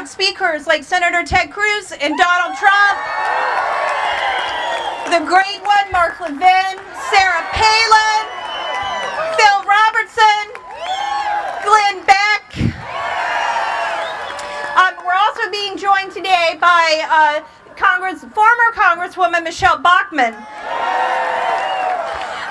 keynote speakers like Senator Ted Cruz and Donald Trump, the great one, Mark Levin, Sarah Palin, Phil Robertson, Glenn Beck. We're also being joined today by former Congresswoman Michelle Bachmann.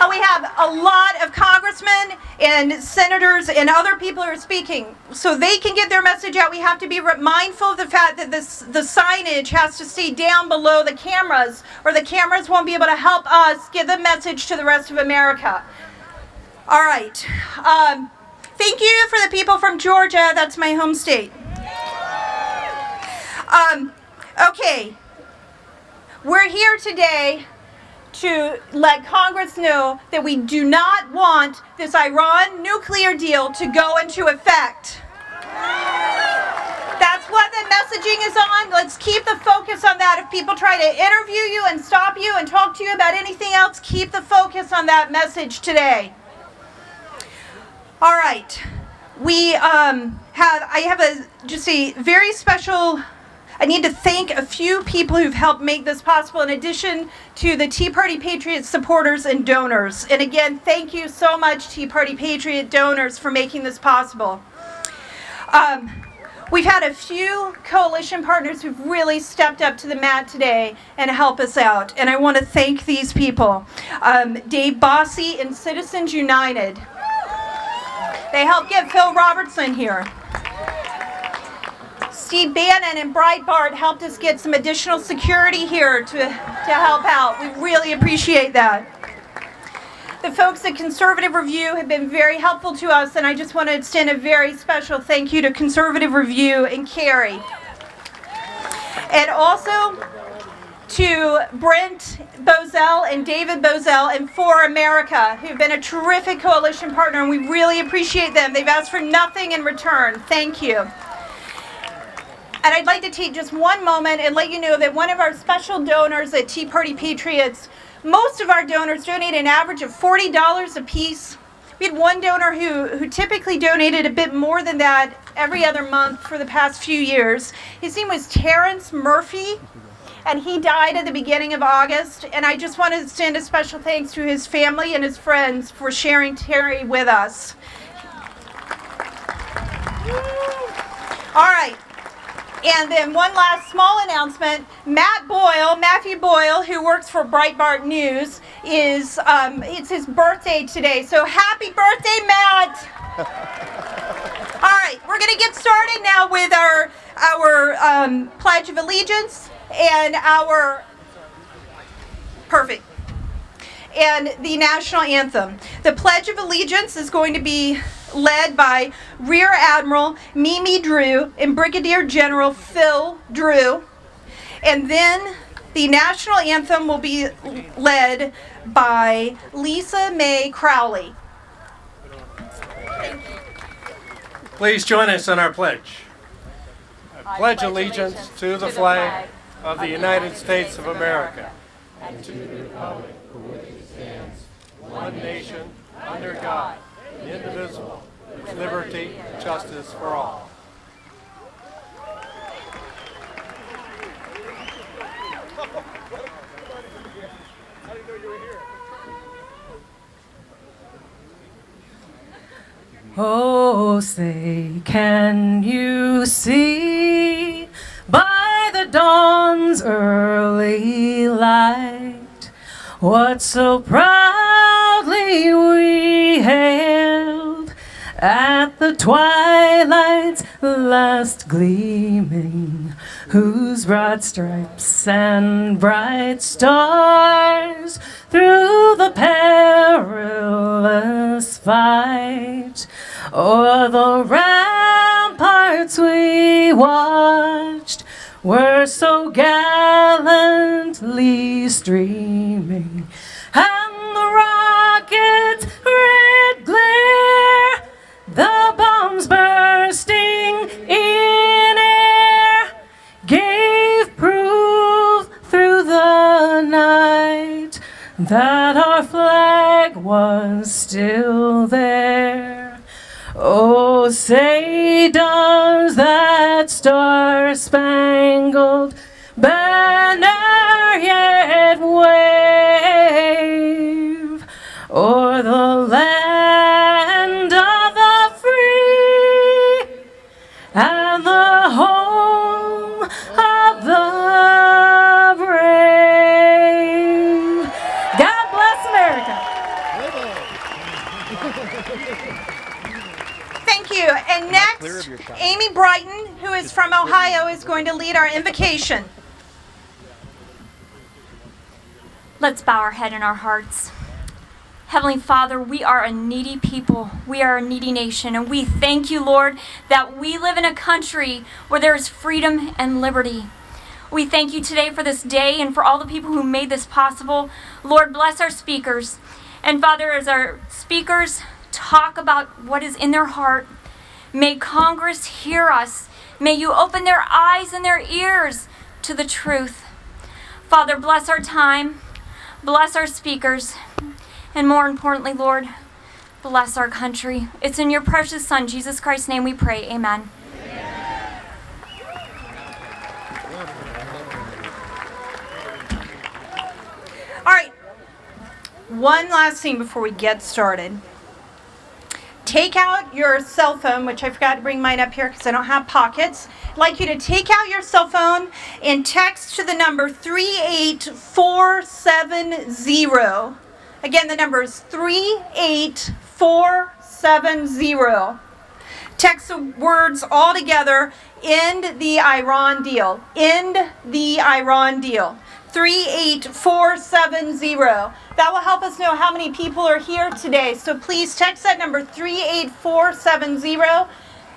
We have a lot of congressmen and senators and other people who are speaking. So they can get their message out. We have to be mindful of the fact that the signage has to stay down below the cameras, or the cameras won't be able to help us get the message to the rest of America. All right. Thank you for the people from Georgia. That's my home state. Okay. We're here today to let Congress know that we do not want this Iran nuclear deal to go into effect. That's what the messaging is on. Let's keep the focus on that. If people try to interview you and stop you and talk to you about anything else, keep the focus on that message today. All right. I have just a very special. I need to thank a few people who've helped make this possible, in addition to the Tea Party Patriot supporters and donors. And again, thank you so much, Tea Party Patriot donors, for making this possible. We've had a few coalition partners who've really stepped up to the mat today and help us out. And I want to thank these people. Dave Bossy and Citizens United. They helped get Phil Robertson here. Steve Bannon and Breitbart helped us get some additional security here to help out. We really appreciate that. The folks at Conservative Review have been very helpful to us, and I just want to extend a very special thank you to Conservative Review and Carrie. And also to Brent Bozell and David Bozell and For America, who've been a terrific coalition partner, and we really appreciate them. They've asked for nothing in return. Thank you. And I'd like to take just one moment and let you know that one of our special donors at Tea Party Patriots, most of our donors donate an average of $40 a piece. We had one donor who typically donated a bit more than that every other month for the past few years. His name was Terrence Murphy, and he died at the beginning of August. And I just want to extend a special thanks to his family and his friends for sharing Terry with us. All right. And then one last small announcement. Matthew Boyle, who works for Breitbart News, it's his birthday today. So happy birthday, Matt! All right, we're going to get started now with our Pledge of Allegiance and and the National Anthem. The Pledge of Allegiance is going to be led by Rear Admiral Mimi Drew and Brigadier General Phil Drew. And then the National Anthem will be led by Lisa Mae Crowley. Please join us in our pledge. I pledge allegiance to the flag of the United States of America and to the republic for which it stands, one nation, under God, indivisible, with liberty and justice for all. Oh, say, can you see by the dawn's early light what so proudly we hailed at the twilight's last gleaming, whose broad stripes and bright stars through the perilous fight o'er the ramparts we watched were so gallantly streaming, and the rockets' red glare, the bombs bursting in air, gave proof through the night that our flag was still there. Oh, say, does that star-spangled banner yet wave o'er the land of the free and the home of the brave. God bless America. Thank you. And next, Amy Brighton, who is from Ohio, is going to lead our invocation. Let's bow our head and our hearts. Heavenly Father, we are a needy people. We are a needy nation. And we thank you, Lord, that we live in a country where there is freedom and liberty. We thank you today for this day and for all the people who made this possible. Lord, bless our speakers. And Father, as our speakers talk about what is in their heart, may Congress hear us. May you open their eyes and their ears to the truth. Father, bless our time. Bless our speakers, and more importantly, Lord, bless our country. It's in your precious Son, Jesus Christ's name we pray. Amen. All right. One last thing before we get started. Take out your cell phone, which I forgot to bring mine up here because I don't have pockets. I'd like you to take out your cell phone and text to the number 38470. Again, the number is 38470. Text the words all together, end the Iran deal. End the Iran deal. 38470. That will help us know how many people are here today. So please text that number 38470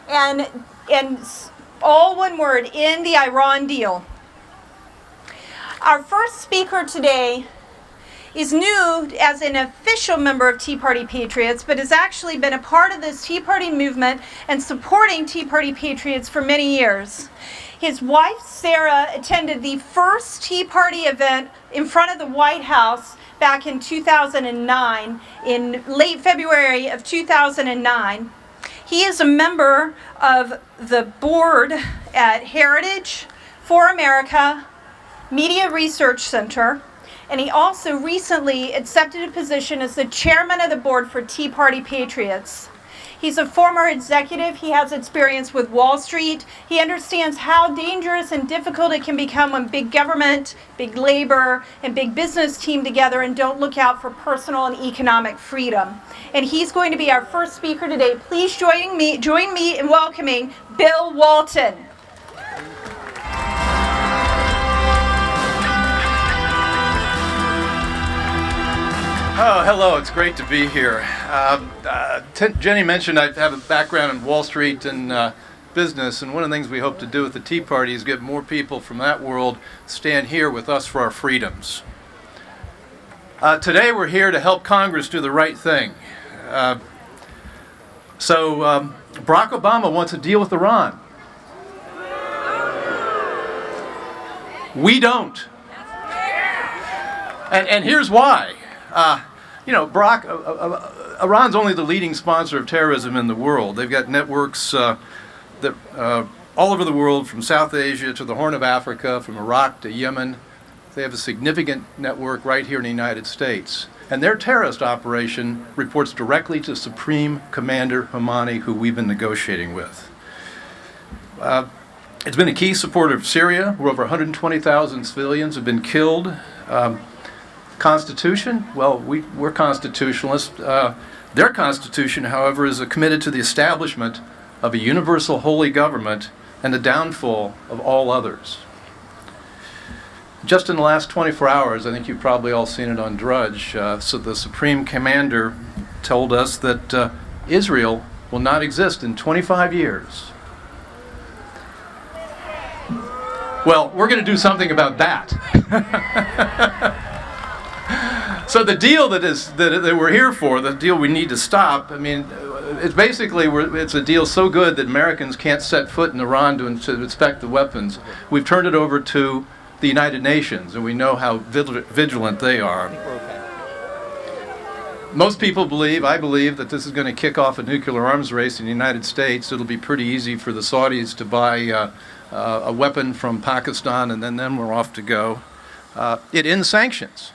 and all one word, in the Iran deal. Our first speaker today is new as an official member of Tea Party Patriots, but has actually been a part of this Tea Party movement and supporting Tea Party Patriots for many years. His wife, Sarah, attended the first Tea Party event in front of the White House back in 2009, in late February of 2009. He is a member of the board at Heritage for America Media Research Center, and he also recently accepted a position as the chairman of the board for Tea Party Patriots. He's a former executive. He has experience with Wall Street. He understands how dangerous and difficult it can become when big government, big labor, and big business team together and don't look out for personal and economic freedom. And he's going to be our first speaker today. Please join me in welcoming Bill Walton. Oh, hello. It's great to be here. Jenny mentioned I have a background in Wall Street and business, and one of the things we hope to do with the Tea Party is get more people from that world stand here with us for our freedoms. Today we're here to help Congress do the right thing. So Barack Obama wants a deal with Iran. We don't. And here's why. Iran's only the leading sponsor of terrorism in the world. They've got networks that all over the world, from South Asia to the Horn of Africa, from Iraq to Yemen. They have a significant network right here in the United States. And their terrorist operation reports directly to Supreme Commander Hamani, who we've been negotiating with. It's been a key supporter of Syria, where over 120,000 civilians have been killed. Constitution? Well, we're constitutionalists. Their constitution, however, is committed to the establishment of a universal holy government and the downfall of all others. Just in the last 24 hours, I think you've probably all seen it on Drudge, so the Supreme Commander told us that Israel will not exist in 25 years. Well, we're going to do something about that. So the deal that we're here for, the deal we need to stop, I mean, it's basically, it's a deal so good that Americans can't set foot in Iran to inspect the weapons. We've turned it over to the United Nations, and we know how vigilant they are. Most people believe, I believe, that this is going to kick off a nuclear arms race in the United States. It'll be pretty easy for the Saudis to buy a weapon from Pakistan, and then we're off to go. It ends sanctions.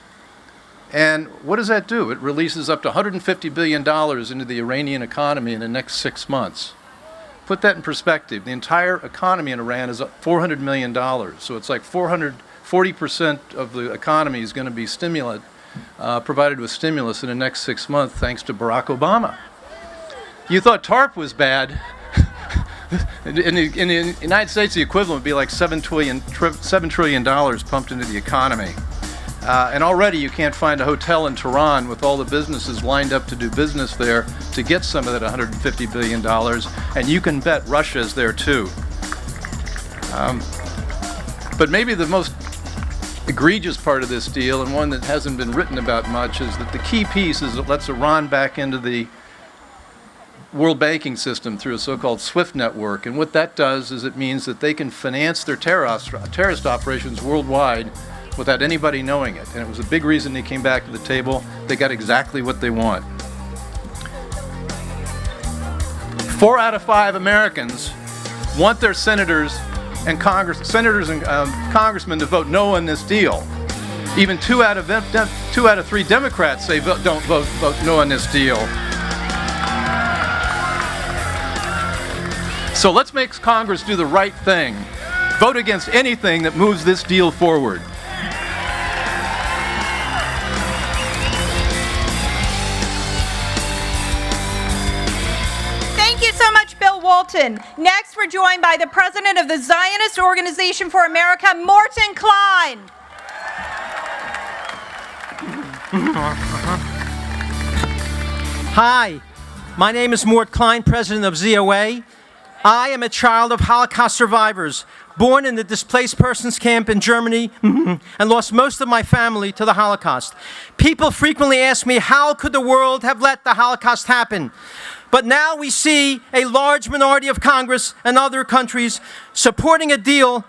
And what does that do? It releases up to $150 billion into the Iranian economy in the next 6 months. Put that in perspective. The entire economy in Iran is up $400 million. So it's like 40% of the economy is going to be provided with stimulus in the next 6 months thanks to Barack Obama. You thought TARP was bad. In the United States, the equivalent would be like $7 trillion pumped into the economy. And already you can't find a hotel in Tehran with all the businesses lined up to do business there to get some of that $150 billion. And you can bet Russia's there too. But maybe the most egregious part of this deal, and one that hasn't been written about much, is that the key piece is it lets Iran back into the world banking system through a so-called SWIFT network. And what that does is it means that they can finance their terrorist operations worldwide without anybody knowing it. And it was a big reason they came back to the table. They got exactly what they want. 4 out of 5 Americans want their senators and congressmen to vote no on this deal. Even 2 out of 3 Democrats say don't vote no on this deal. So let's make Congress do the right thing. Vote against anything that moves this deal forward. Thank you so much, Bill Walton. Next, we're joined by the president of the Zionist Organization for America, Morton Klein. Hi, my name is Mort Klein, president of ZOA. I am a child of Holocaust survivors, born in the displaced persons camp in Germany and lost most of my family to the Holocaust. People frequently ask me, how could the world have let the Holocaust happen? But now we see a large minority of Congress and other countries supporting a deal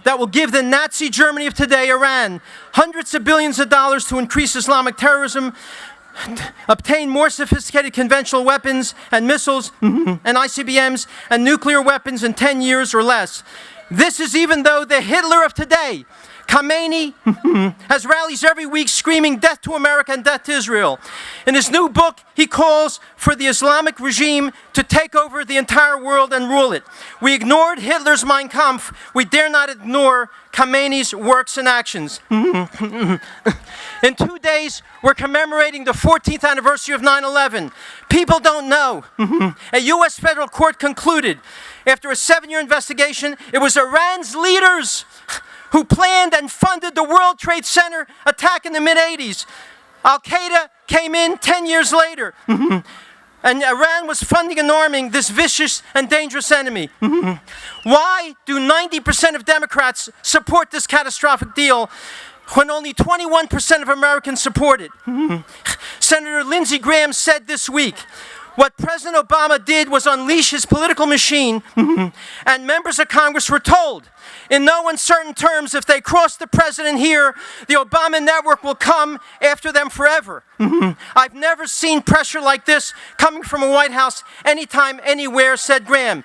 that will give the Nazi Germany of today, Iran, hundreds of billions of dollars to increase Islamic terrorism, obtain more sophisticated conventional weapons and missiles and ICBMs and nuclear weapons in 10 years or less. This is even though the Hitler of today, Khamenei, has rallies every week screaming death to America and death to Israel. In his new book, he calls for the Islamic regime to take over the entire world and rule it. We ignored Hitler's Mein Kampf. We dare not ignore Khamenei's works and actions. In 2 days, we're commemorating the 14th anniversary of 9/11. People don't know. A U.S. federal court concluded, after a 7-year investigation, it was Iran's leaders who planned and funded the World Trade Center attack in the mid-'80s. Al-Qaeda came in 10 years later. And Iran was funding and arming this vicious and dangerous enemy. Why do 90% of Democrats support this catastrophic deal when only 21% of Americans support it? Senator Lindsey Graham said this week, what President Obama did was unleash his political machine, and members of Congress were told, in no uncertain terms, if they cross the president here, the Obama network will come after them forever. I've never seen pressure like this coming from a White House anytime, anywhere, said Graham.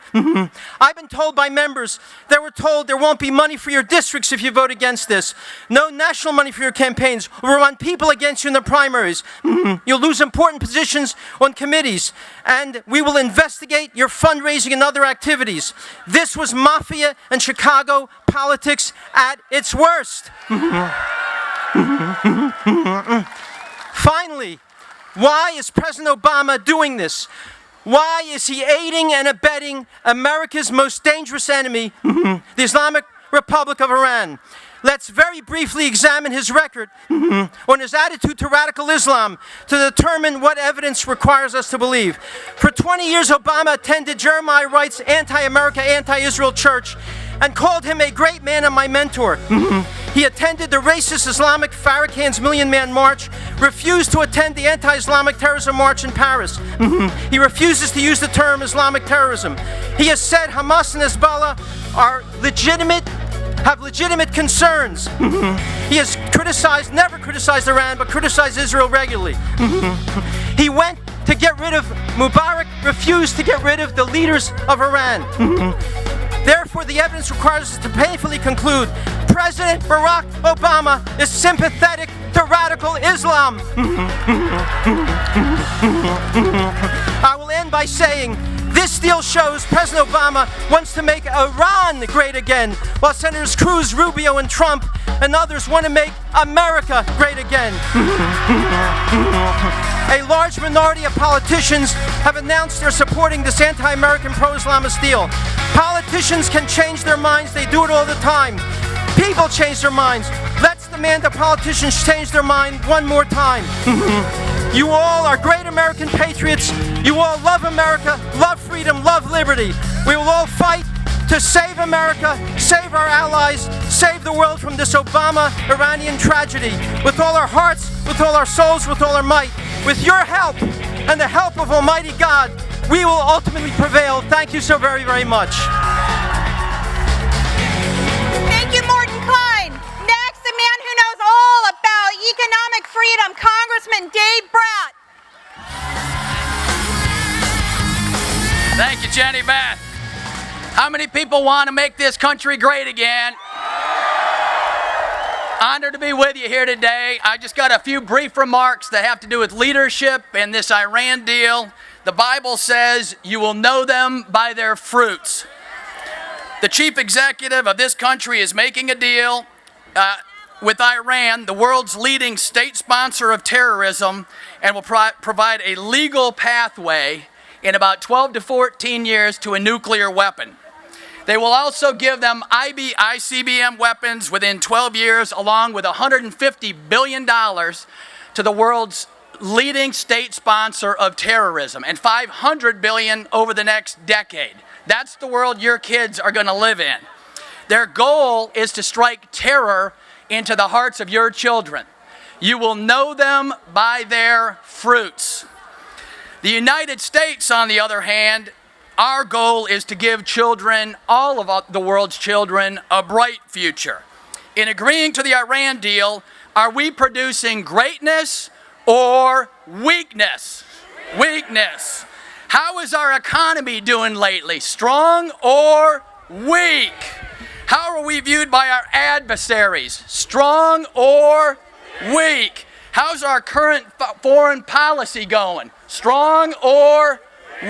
I've been told by members, they were told there won't be money for your districts if you vote against this. No national money for your campaigns. We'll run people against you in the primaries. You'll lose important positions on committees. And we will investigate your fundraising and other activities. This was mafia and Chicago politics at its worst. Finally, why is President Obama doing this? Why is he aiding and abetting America's most dangerous enemy, the Islamic Republic of Iran? Let's very briefly examine his record on his attitude to radical Islam to determine what evidence requires us to believe. For 20 years, Obama attended Jeremiah Wright's anti-America, anti-Israel church and called him a great man and my mentor. He attended the racist Islamic Farrakhan's Million Man March, refused to attend the anti-Islamic terrorism march in Paris. He refuses to use the term Islamic terrorism. He has said Hamas and Hezbollah are have legitimate concerns. He has never criticized Iran, but criticized Israel regularly. He went to get rid of Mubarak, refused to get rid of the leaders of Iran. Therefore, the evidence requires us to painfully conclude President Barack Obama is sympathetic to radical Islam. I will end by saying this deal shows President Obama wants to make Iran great again, while Senators Cruz, Rubio, and Trump and others want to make America great again. A large minority of politicians have announced they're supporting this anti-American pro-Islamist deal. Politicians can change their minds. They do it all the time. People change their minds. Let's demand that politicians change their mind one more time. You all are great American patriots. You all love America, love freedom, love liberty. We will all fight to save America, save our allies, save the world from this Obama-Iranian tragedy. With all our hearts, with all our souls, with all our might. With your help and the help of Almighty God, we will ultimately prevail. Thank you so very, very much. Thank you, Morton Klein. Next, the man who knows all about economic freedom, Congressman Dave Bratt. Thank you, Jenny Beth. How many people want to make this country great again? Honored to be with you here today. I just got a few brief remarks that have to do with leadership and this Iran deal. The Bible says you will know them by their fruits. The chief executive of this country is making a deal with Iran, the world's leading state sponsor of terrorism, and will provide a legal pathway in about 12 to 14 years to a nuclear weapon. They will also give them ICBM weapons within 12 years, along with $150 billion to the world's leading state sponsor of terrorism, and $500 billion over the next decade. That's the world your kids are going to live in. Their goal is to strike terror into the hearts of your children. You will know them by their fruits. The United States, on the other hand, our goal is to give children, all of the world's children, a bright future. In agreeing to the Iran deal, are we producing greatness or weakness? Weakness. How is our economy doing lately? Strong or weak? How are we viewed by our adversaries? Strong or weak? How's our current foreign policy going? Strong or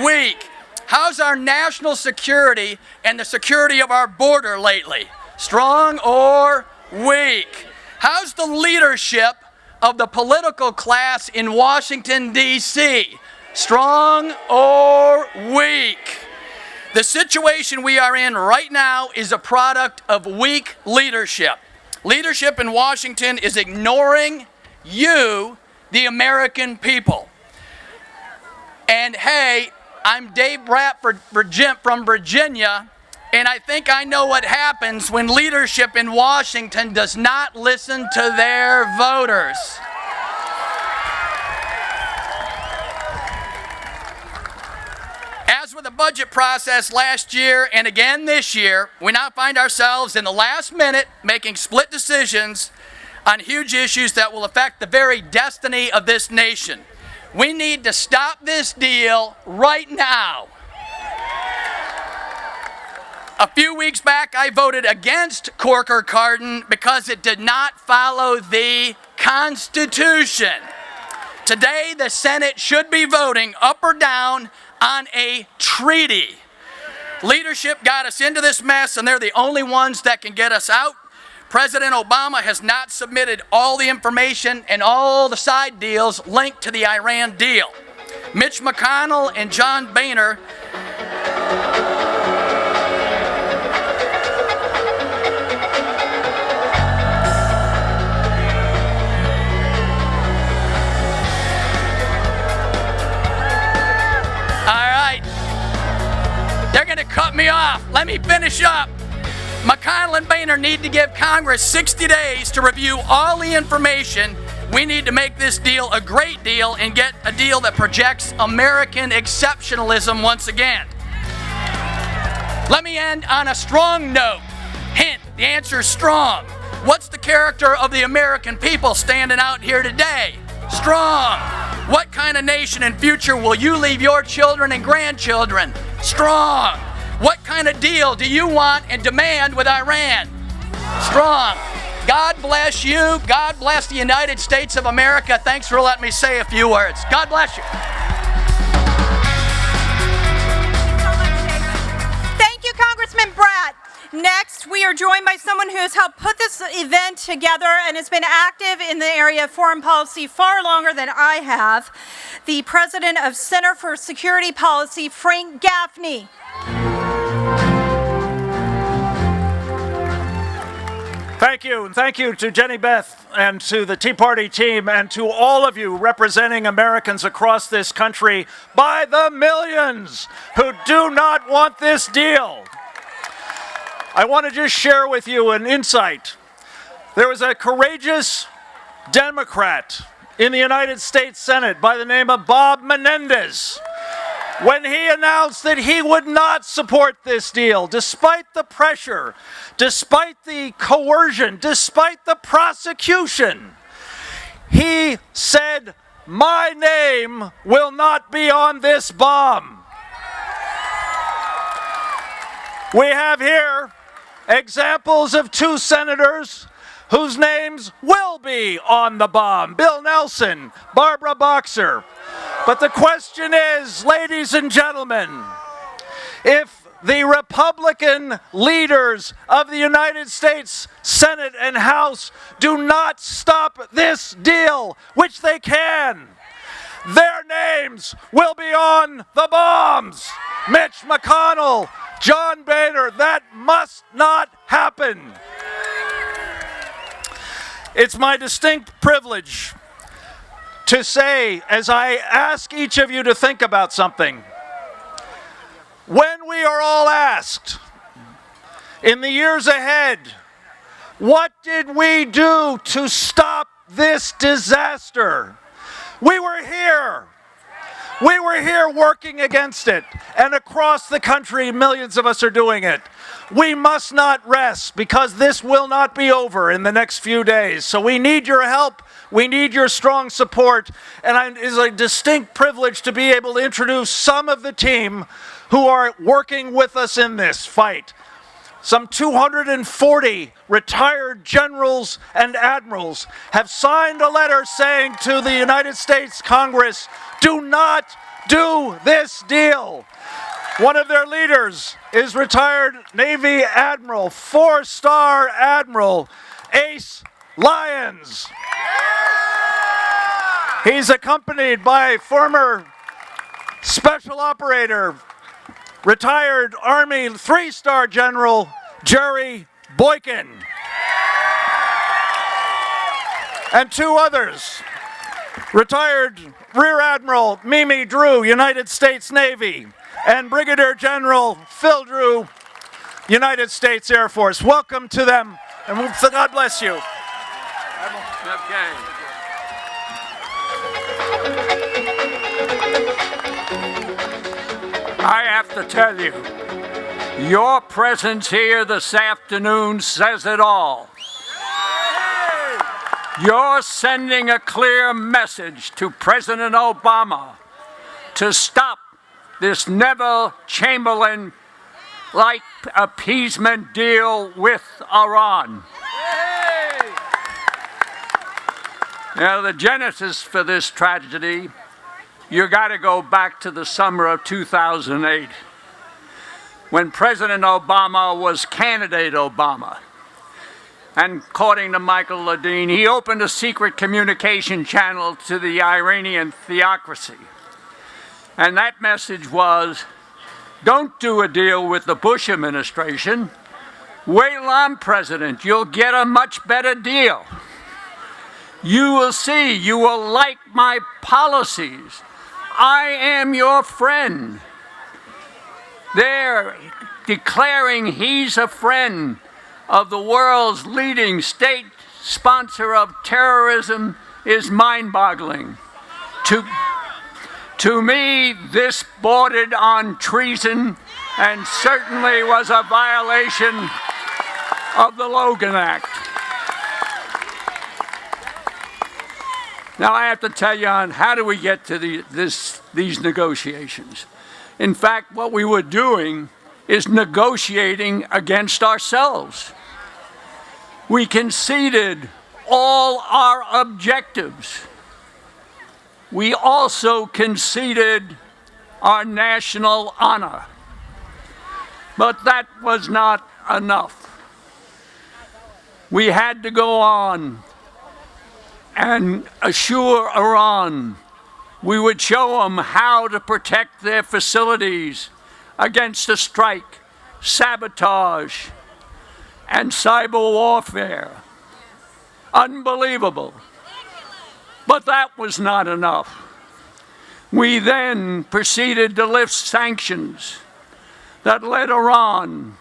weak? How's our national security and the security of our border lately? Strong or weak? How's the leadership of the political class in Washington, D.C.? Strong or weak? The situation we are in right now is a product of weak leadership. Leadership in Washington is ignoring you, the American people. And hey, I'm Dave Bratt from Virginia, and I think I know what happens when leadership in Washington does not listen to their voters. As with the budget process last year and again this year, we now find ourselves in the last minute making split decisions on huge issues that will affect the very destiny of this nation. We need to stop this deal right now. A few weeks back, I voted against Corker-Cardin because it did not follow the Constitution. Today, the Senate should be voting up or down on a treaty. Leadership got us into this mess, and they're the only ones that can get us out. President Obama has not submitted all the information and all the side deals linked to the Iran deal. Mitch McConnell and John Boehner they're going to cut me off. Let me finish up. McConnell and Boehner need to give Congress 60 days to review all the information. We need to make this deal a great deal and get a deal that projects American exceptionalism once again. Let me end on a strong note. Hint, the answer is strong. What's the character of the American people standing out here today? Strong. What kind of nation and future will you leave your children and grandchildren? Strong. What kind of deal do you want and demand with Iran? Strong. God bless you. God bless the United States of America. Thanks for letting me say a few words. God bless you. Thank you, Congressman Bratt. Next, we are joined by someone who has helped put this event together and has been active in the area of foreign policy far longer than I have, the president of Center for Security Policy, Frank Gaffney. Thank you, and thank you to Jenny Beth and to the Tea Party team and to all of you representing Americans across this country by the millions who do not want this deal. I want to just share with you an insight. There was a courageous Democrat in the United States Senate by the name of Bob Menendez. When he announced that he would not support this deal, despite the pressure, despite the coercion, despite the prosecution, he said, "My name will not be on this bomb." We have here examples of two senators whose names will be on the bomb: Bill Nelson, Barbara Boxer. But the question is, ladies and gentlemen, if the Republican leaders of the United States Senate and House do not stop this deal, which they can, their names will be on the bombs. Mitch McConnell, John Boehner, that must not happen. It's my distinct privilege to say, as I ask each of you to think about something, when we are all asked in the years ahead, what did we do to stop this disaster? We were here. We were here working against it, and across the country, millions of us are doing it. We must not rest, because this will not be over in the next few days. So we need your help. We need your strong support. And it is a distinct privilege to be able to introduce some of the team who are working with us in this fight. Some 240 retired generals and admirals have signed a letter saying to the United States Congress, do not do this deal. One of their leaders is retired Navy Admiral, 4-star Admiral Ace Lyons. He's accompanied by former Special Operator, retired Army 3-star General Jerry Boykin. And two others, retired Rear Admiral Mimi Drew, United States Navy, and Brigadier General Phil Drew, United States Air Force. Welcome to them, and God bless you. Okay. I have to tell you, your presence here this afternoon says it all. You're sending a clear message to President Obama to stop this Neville Chamberlain-like appeasement deal with Iran. Now, the genesis for this tragedy, you got to go back to the summer of 2008, when President Obama was candidate Obama. And according to Michael Ledeen, he opened a secret communication channel to the Iranian theocracy. And that message was, don't do a deal with the Bush administration. Wait till I'm president, you'll get a much better deal. You will see, you will like my policies. I am your friend. They're declaring he's a friend of the world's leading state sponsor of terrorism is mind-boggling. To me, this bordered on treason and certainly was a violation of the Logan Act. Now I have to tell you on how do we get to these negotiations. In fact, what we were doing is negotiating against ourselves. We conceded all our objectives. We also conceded our national honor. But that was not enough. We had to go on and assure Iran we would show them how to protect their facilities against a strike, sabotage, and cyber warfare. Unbelievable. But that was not enough. We then proceeded to lift sanctions that led Iran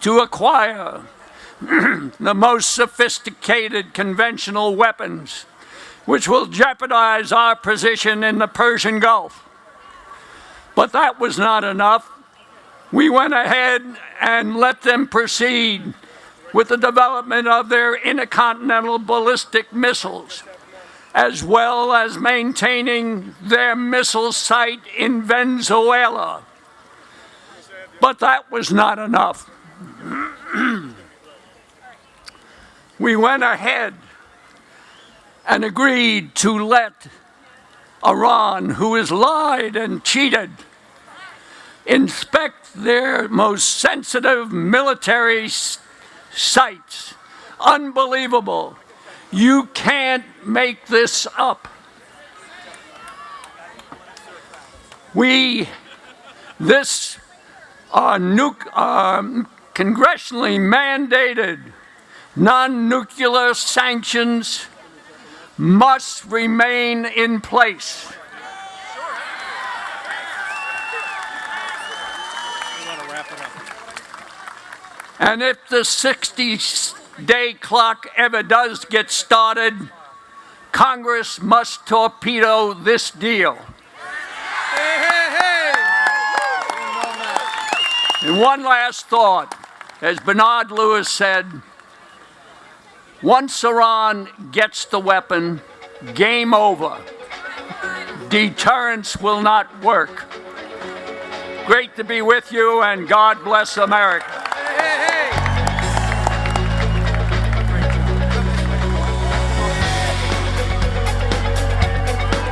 to acquire the most sophisticated conventional weapons, which will jeopardize our position in the Persian Gulf. But that was not enough. We went ahead and let them proceed with the development of their intercontinental ballistic missiles, as well as maintaining their missile site in Venezuela. But that was not enough. We went ahead and agreed to let Iran, who has lied and cheated, inspect their most sensitive military sites. Unbelievable. You can't make this up. This congressionally mandated non-nuclear sanctions must remain in place. And if the 60-day clock ever does get started, Congress must torpedo this deal. And one last thought. As Bernard Lewis said, once Iran gets the weapon, game over. Deterrence will not work. Great to be with you, and God bless America.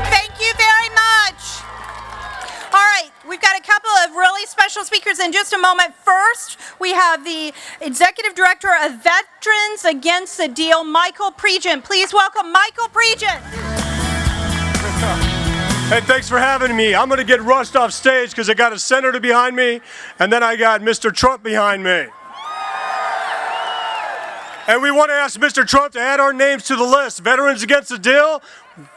Thank you very much. All right, we've got a couple of really special speakers in just a moment. First, we have the Executive Director of Veterans Against the Deal, Michael Pregent. Please welcome Michael Pregent. Hey, thanks for having me. I'm going to get rushed off stage because I got a senator behind me, and then I got Mr. Trump behind me. And we want to ask Mr. Trump to add our names to the list. Veterans Against the Deal,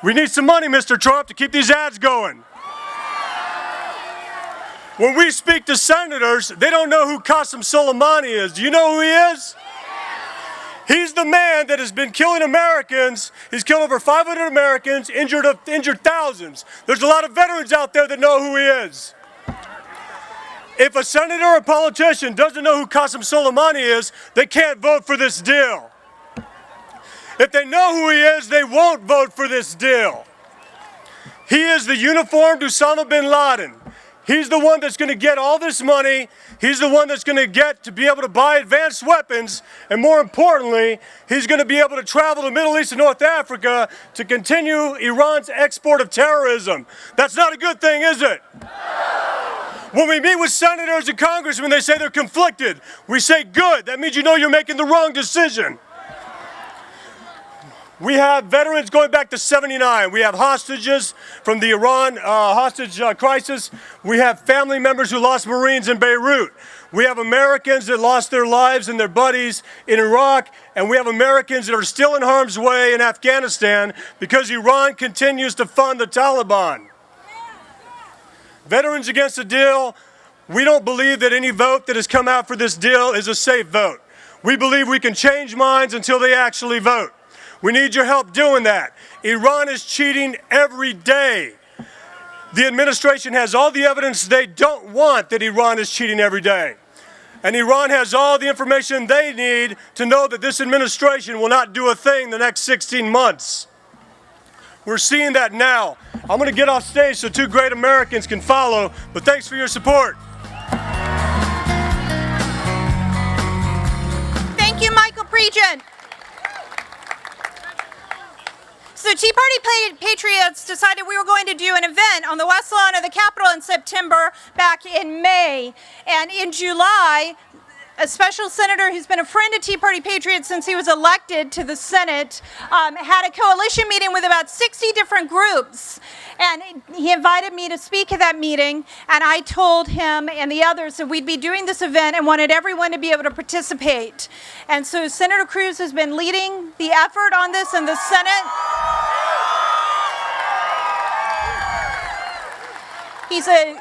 we need some money, Mr. Trump, to keep these ads going. When we speak to senators, they don't know who Qasem Soleimani is. Do you know who he is? He's the man that has been killing Americans. He's killed over 500 Americans, injured thousands. There's a lot of veterans out there that know who he is. If a senator or a politician doesn't know who Qasem Soleimani is, they can't vote for this deal. If they know who he is, they won't vote for this deal. He is the uniformed Osama bin Laden. He's the one that's going to get all this money. He's the one that's going to get to be able to buy advanced weapons. And more importantly, he's going to be able to travel to the Middle East and North Africa to continue Iran's export of terrorism. That's not a good thing, is it? When we meet with senators and congressmen, they say they're conflicted. We say, good. That means you know you're making the wrong decision. We have veterans going back to '79. We have hostages from the Iran hostage crisis. We have family members who lost Marines in Beirut. We have Americans that lost their lives and their buddies in Iraq. And we have Americans that are still in harm's way in Afghanistan because Iran continues to fund the Taliban. Veterans Against the Deal, we don't believe that any vote that has come out for this deal is a safe vote. We believe we can change minds until they actually vote. We need your help doing that. Iran is cheating every day. The administration has all the evidence they don't want that Iran is cheating every day. And Iran has all the information they need to know that this administration will not do a thing the next 16 months. We're seeing that now. I'm going to get off stage so two great Americans can follow, but thanks for your support. Thank you, Michael Pregent. So Tea Party Patriots decided we were going to do an event on the West Lawn of the Capitol in September, back in May. And in July, a special senator who's been a friend of Tea Party Patriots since he was elected to the Senate had a coalition meeting with about 60 different groups. And he invited me to speak at that meeting, and I told him and the others that we'd be doing this event and wanted everyone to be able to participate. And so Senator Cruz has been leading the effort on this in the Senate. He's a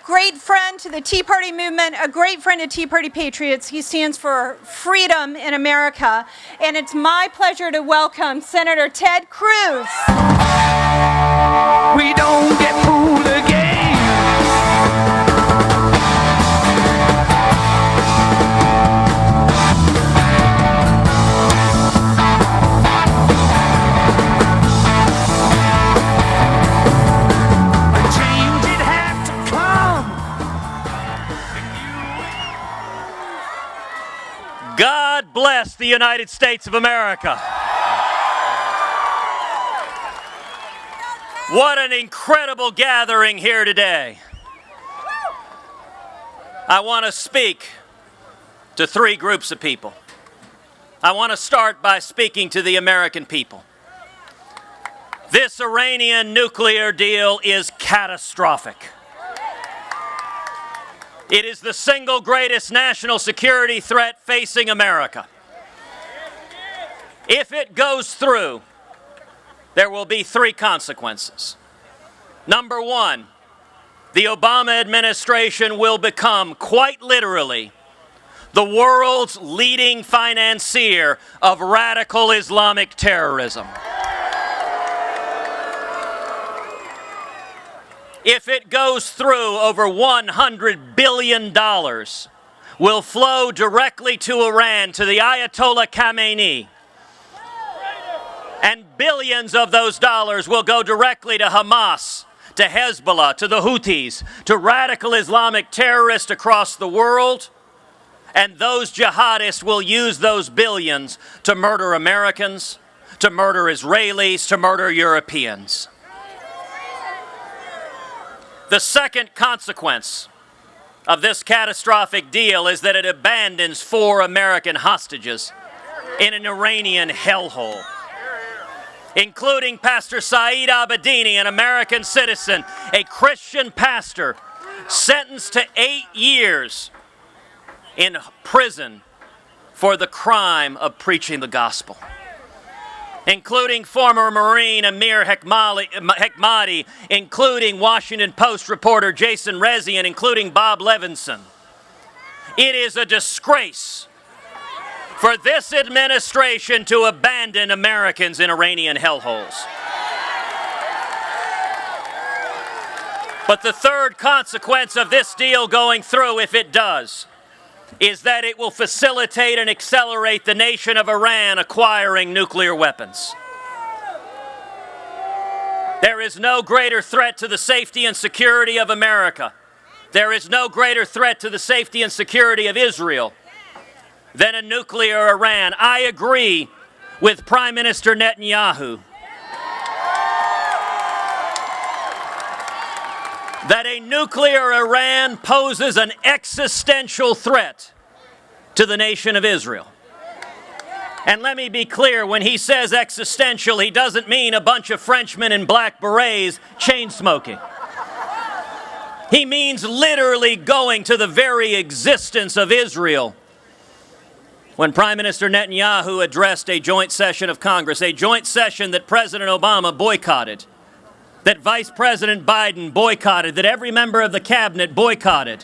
great friend to the Tea Party movement, a great friend of Tea Party Patriots. He stands for freedom in America. And it's my pleasure to welcome Senator Ted Cruz. We don't get fooled again. God bless the United States of America. What an incredible gathering here today. I want to speak to three groups of people. I want to start by speaking to the American people. This Iranian nuclear deal is catastrophic. It is the single greatest national security threat facing America. If it goes through, there will be three consequences. Number one, the Obama administration will become, quite literally, the world's leading financier of radical Islamic terrorism. If it goes through, over $100 billion will flow directly to Iran, to the Ayatollah Khamenei. And billions of those dollars will go directly to Hamas, to Hezbollah, to the Houthis, to radical Islamic terrorists across the world. And those jihadists will use those billions to murder Americans, to murder Israelis, to murder Europeans. The second consequence of this catastrophic deal is that it abandons 4 American hostages in an Iranian hellhole, including Pastor Saeed Abedini, an American citizen, a Christian pastor, sentenced to 8 years in prison for the crime of preaching the gospel, including former Marine Amir Hekmati, including Washington Post reporter Jason Rezaian, including Bob Levinson. It is a disgrace for this administration to abandon Americans in Iranian hellholes. But the third consequence of this deal going through, if it does, is that it will facilitate and accelerate the nation of Iran acquiring nuclear weapons. There is no greater threat to the safety and security of America. There is no greater threat to the safety and security of Israel than a nuclear Iran. I agree with Prime Minister Netanyahu that a nuclear Iran poses an existential threat to the nation of Israel. And let me be clear, when he says existential, he doesn't mean a bunch of Frenchmen in black berets chain smoking. He means literally going to the very existence of Israel. When Prime Minister Netanyahu addressed a joint session of Congress, a joint session that President Obama boycotted, that Vice President Biden boycotted, that every member of the cabinet boycotted.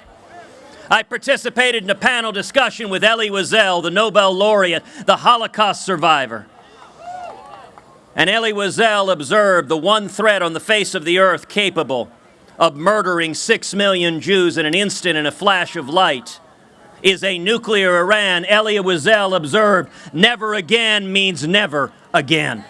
I participated in a panel discussion with Elie Wiesel, the Nobel laureate, the Holocaust survivor. And Elie Wiesel observed the one threat on the face of the earth capable of murdering 6 million Jews in an instant, in a flash of light, is a nuclear Iran. Elie Wiesel observed, never again means never again.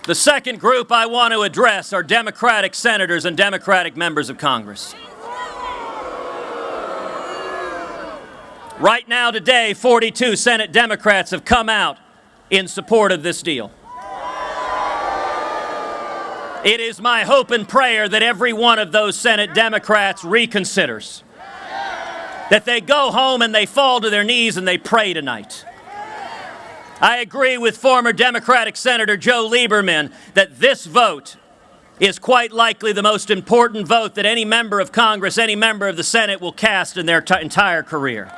The second group I want to address are Democratic senators and Democratic members of Congress. Right now, today, 42 Senate Democrats have come out in support of this deal. It is my hope and prayer that every one of those Senate Democrats reconsiders, that they go home and they fall to their knees and they pray tonight. I agree with former Democratic Senator Joe Lieberman that this vote is quite likely the most important vote that any member of Congress, any member of the Senate will cast in their entire career.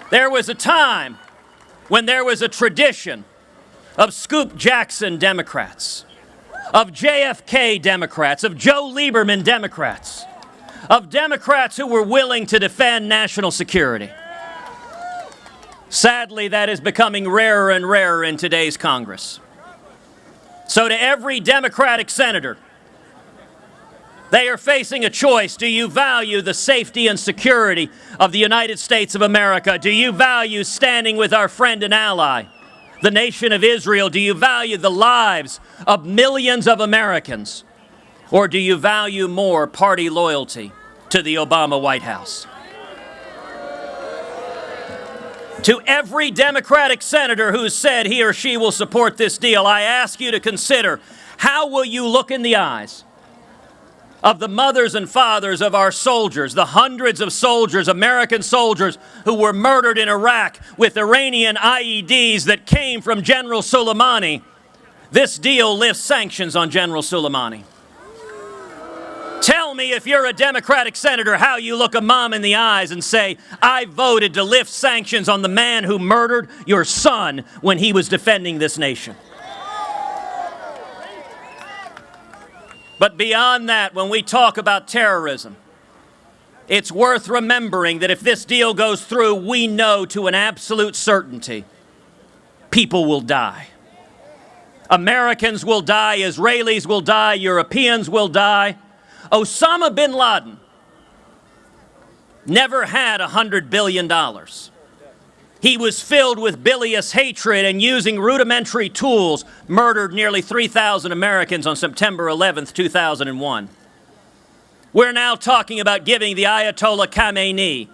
There was a time when there was a tradition of Scoop Jackson Democrats, of JFK Democrats, of Joe Lieberman Democrats, of Democrats who were willing to defend national security. Sadly, that is becoming rarer and rarer in today's Congress. So to every Democratic senator, they are facing a choice. Do you value the safety and security of the United States of America? Do you value standing with our friend and ally, the nation of Israel? Do you value the lives of millions of Americans? Or do you value more party loyalty to the Obama White House? To every Democratic senator who said he or she will support this deal, I ask you to consider, how will you look in the eyes of the mothers and fathers of our soldiers, the hundreds of soldiers, American soldiers, who were murdered in Iraq with Iranian IEDs that came from General Soleimani? This deal lifts sanctions on General Soleimani. Tell me, if you're a Democratic senator, how you look a mom in the eyes and say, I voted to lift sanctions on the man who murdered your son when he was defending this nation. But beyond that, when we talk about terrorism, it's worth remembering that if this deal goes through, we know to an absolute certainty, people will die. Americans will die, Israelis will die, Europeans will die. Osama bin Laden never had $100 billion. He was filled with bilious hatred and, using rudimentary tools, murdered nearly 3,000 Americans on September 11th, 2001. We're now talking about giving the Ayatollah Khamenei,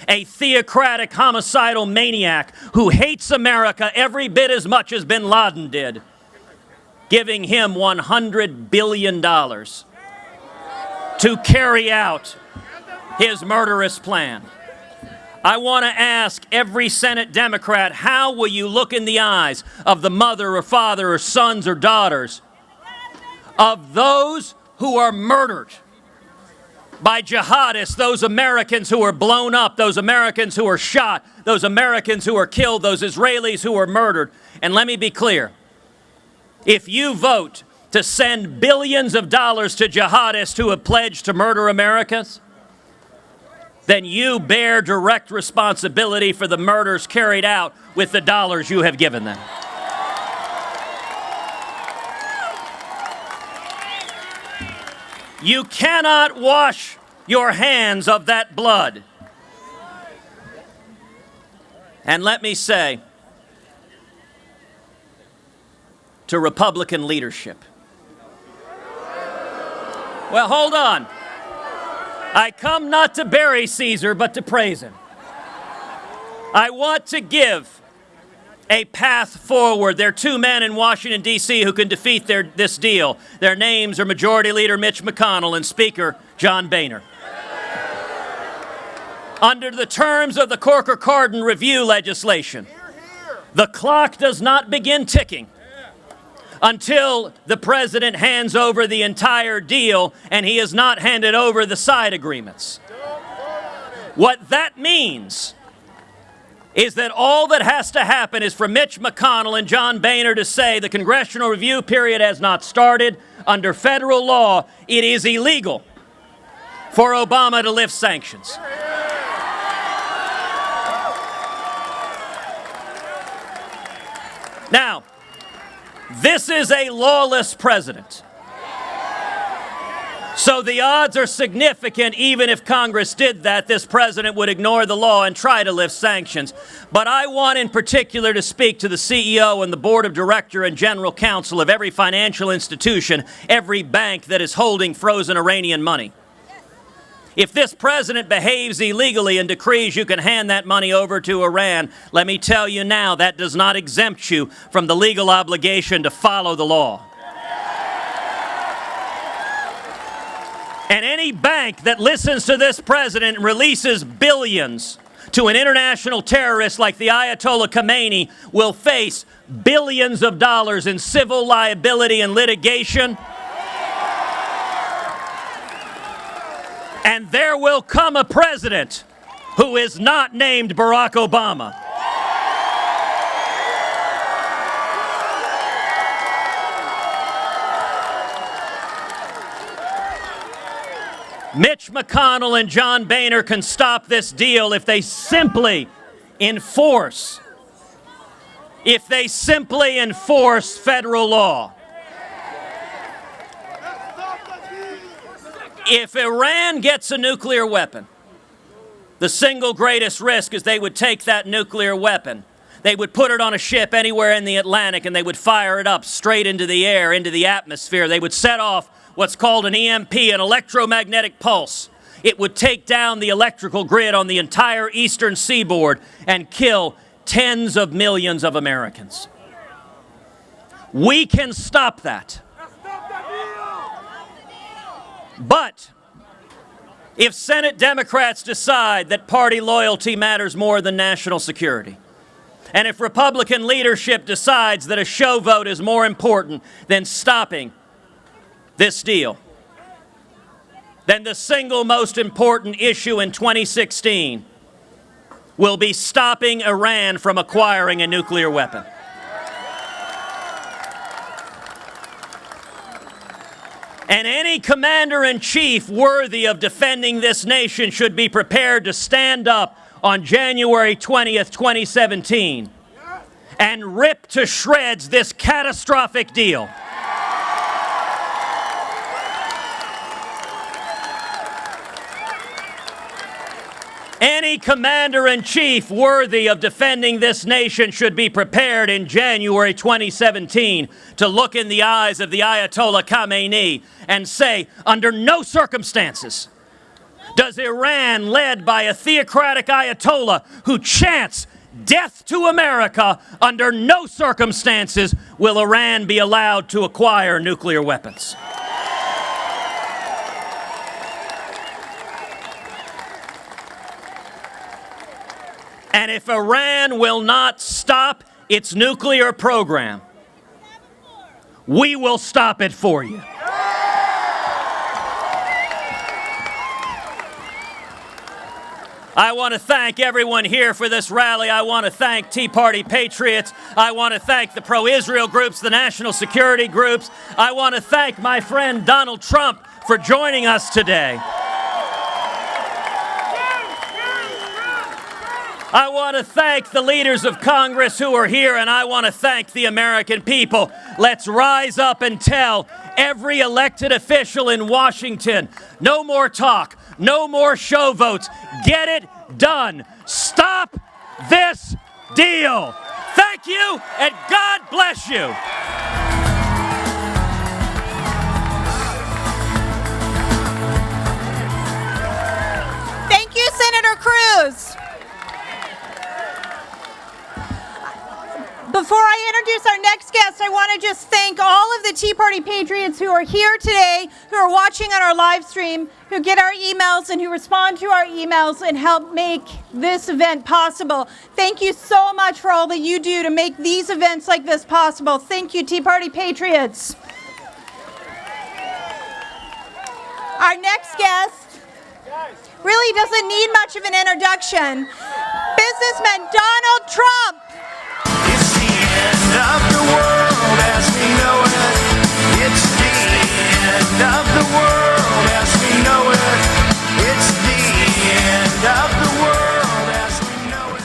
a theocratic homicidal maniac who hates America every bit as much as bin Laden did, giving him $100 billion to carry out his murderous plan. I want to ask every Senate Democrat, how will you look in the eyes of the mother or father or sons or daughters of those who are murdered by jihadists, those Americans who are blown up, those Americans who are shot, those Americans who are killed, those Israelis who are murdered? And let me be clear, if you vote to send billions of dollars to jihadists who have pledged to murder Americans, then you bear direct responsibility for the murders carried out with the dollars you have given them. You cannot wash your hands of that blood. And let me say to Republican leadership, well, hold on. I come not to bury Caesar, but to praise him. I want to give a path forward. There are two men in Washington, D.C. who can defeat this deal. Their names are Majority Leader Mitch McConnell and Speaker John Boehner. Under the terms of the Corker-Cardin review legislation, the clock does not begin ticking until the president hands over the entire deal, and he has not handed over the side agreements. What that means is that all that has to happen is for Mitch McConnell and John Boehner to say the congressional review period has not started. Under federal law, it is illegal for Obama to lift sanctions. Now, this is a lawless president. So the odds are significant. Even if Congress did that, this president would ignore the law and try to lift sanctions. But I want in particular to speak to the CEO and the board of director and general counsel of every financial institution, every bank that is holding frozen Iranian money. If this president behaves illegally and decrees you can hand that money over to Iran, let me tell you now, that does not exempt you from the legal obligation to follow the law. And any bank that listens to this president and releases billions to an international terrorist like the Ayatollah Khamenei will face billions of dollars in civil liability and litigation. And there will come a president who is not named Barack Obama. Mitch McConnell and John Boehner can stop this deal if they simply enforce federal law. If Iran gets a nuclear weapon, the single greatest risk is they would take that nuclear weapon, they would put it on a ship anywhere in the Atlantic, and they would fire it up straight into the air, into the atmosphere. They would set off what's called an EMP, an electromagnetic pulse. It would take down the electrical grid on the entire eastern seaboard and kill tens of millions of Americans. We can stop that. But if Senate Democrats decide that party loyalty matters more than national security, and if Republican leadership decides that a show vote is more important than stopping this deal, then the single most important issue in 2016 will be stopping Iran from acquiring a nuclear weapon. And any commander-in-chief worthy of defending this nation should be prepared to stand up on January 20th, 2017 and rip to shreds this catastrophic deal. Any commander-in-chief worthy of defending this nation should be prepared in January 2017 to look in the eyes of the Ayatollah Khamenei and say, under no circumstances does Iran, led by a theocratic Ayatollah who chants death to America, under no circumstances will Iran be allowed to acquire nuclear weapons. And if Iran will not stop its nuclear program, we will stop it for you. I want to thank everyone here for this rally. I want to thank Tea Party patriots. I want to thank the pro-Israel groups, the national security groups. I want to thank my friend Donald Trump for joining us today. I want to thank the leaders of Congress who are here, and I want to thank the American people. Let's rise up and tell every elected official in Washington, no more talk, no more show votes. Get it done. Stop this deal. Thank you, and God bless you. Thank you, Senator Cruz. Before I introduce our next guest, I want to just thank all of the Tea Party patriots who are here today, who are watching on our live stream, who get our emails and who respond to our emails and help make this event possible. Thank you so much for all that you do to make these events like this possible. Thank you, Tea Party patriots. Our next guest really doesn't need much of an introduction. Businessman Donald Trump. It's the end of the world as we know it. It's the end of the world as we know it. It's the end of the world as we know it.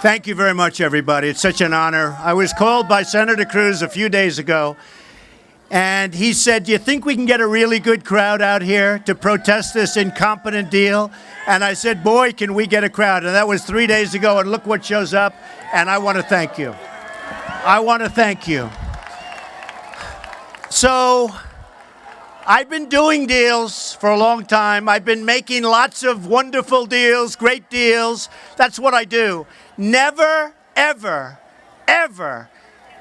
Thank you very much, everybody. It's such an honor. I was called by Senator Cruz a few days ago, And he said, do you think we can get a really good crowd out here to protest this incompetent deal? And I said, boy, can we get a crowd. And that was 3 days ago, and look what shows up. And I want to thank you. I want to thank you. So I've been doing deals for a long time. I've been making lots of wonderful deals, great deals. That's what I do. Never, ever, ever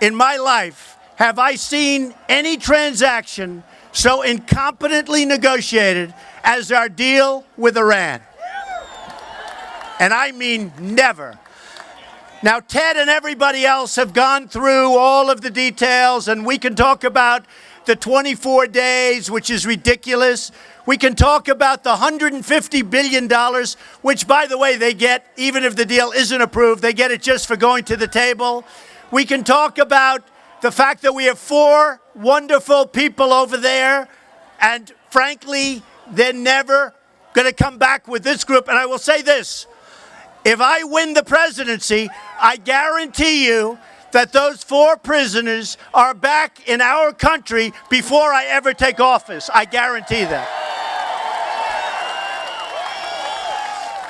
in my life have I seen any transaction so incompetently negotiated as our deal with Iran. And I mean never. Now, Ted and everybody else have gone through all of the details, and we can talk about the 24 days, which is ridiculous. We can talk about the $150 billion, which, by the way, they get, even if the deal isn't approved, they get it just for going to the table. We can talk about the fact that we have 4 wonderful people over there, and frankly, they're never going to come back with this group. And I will say this, if I win the presidency, I guarantee you that those 4 prisoners are back in our country before I ever take office. I guarantee that.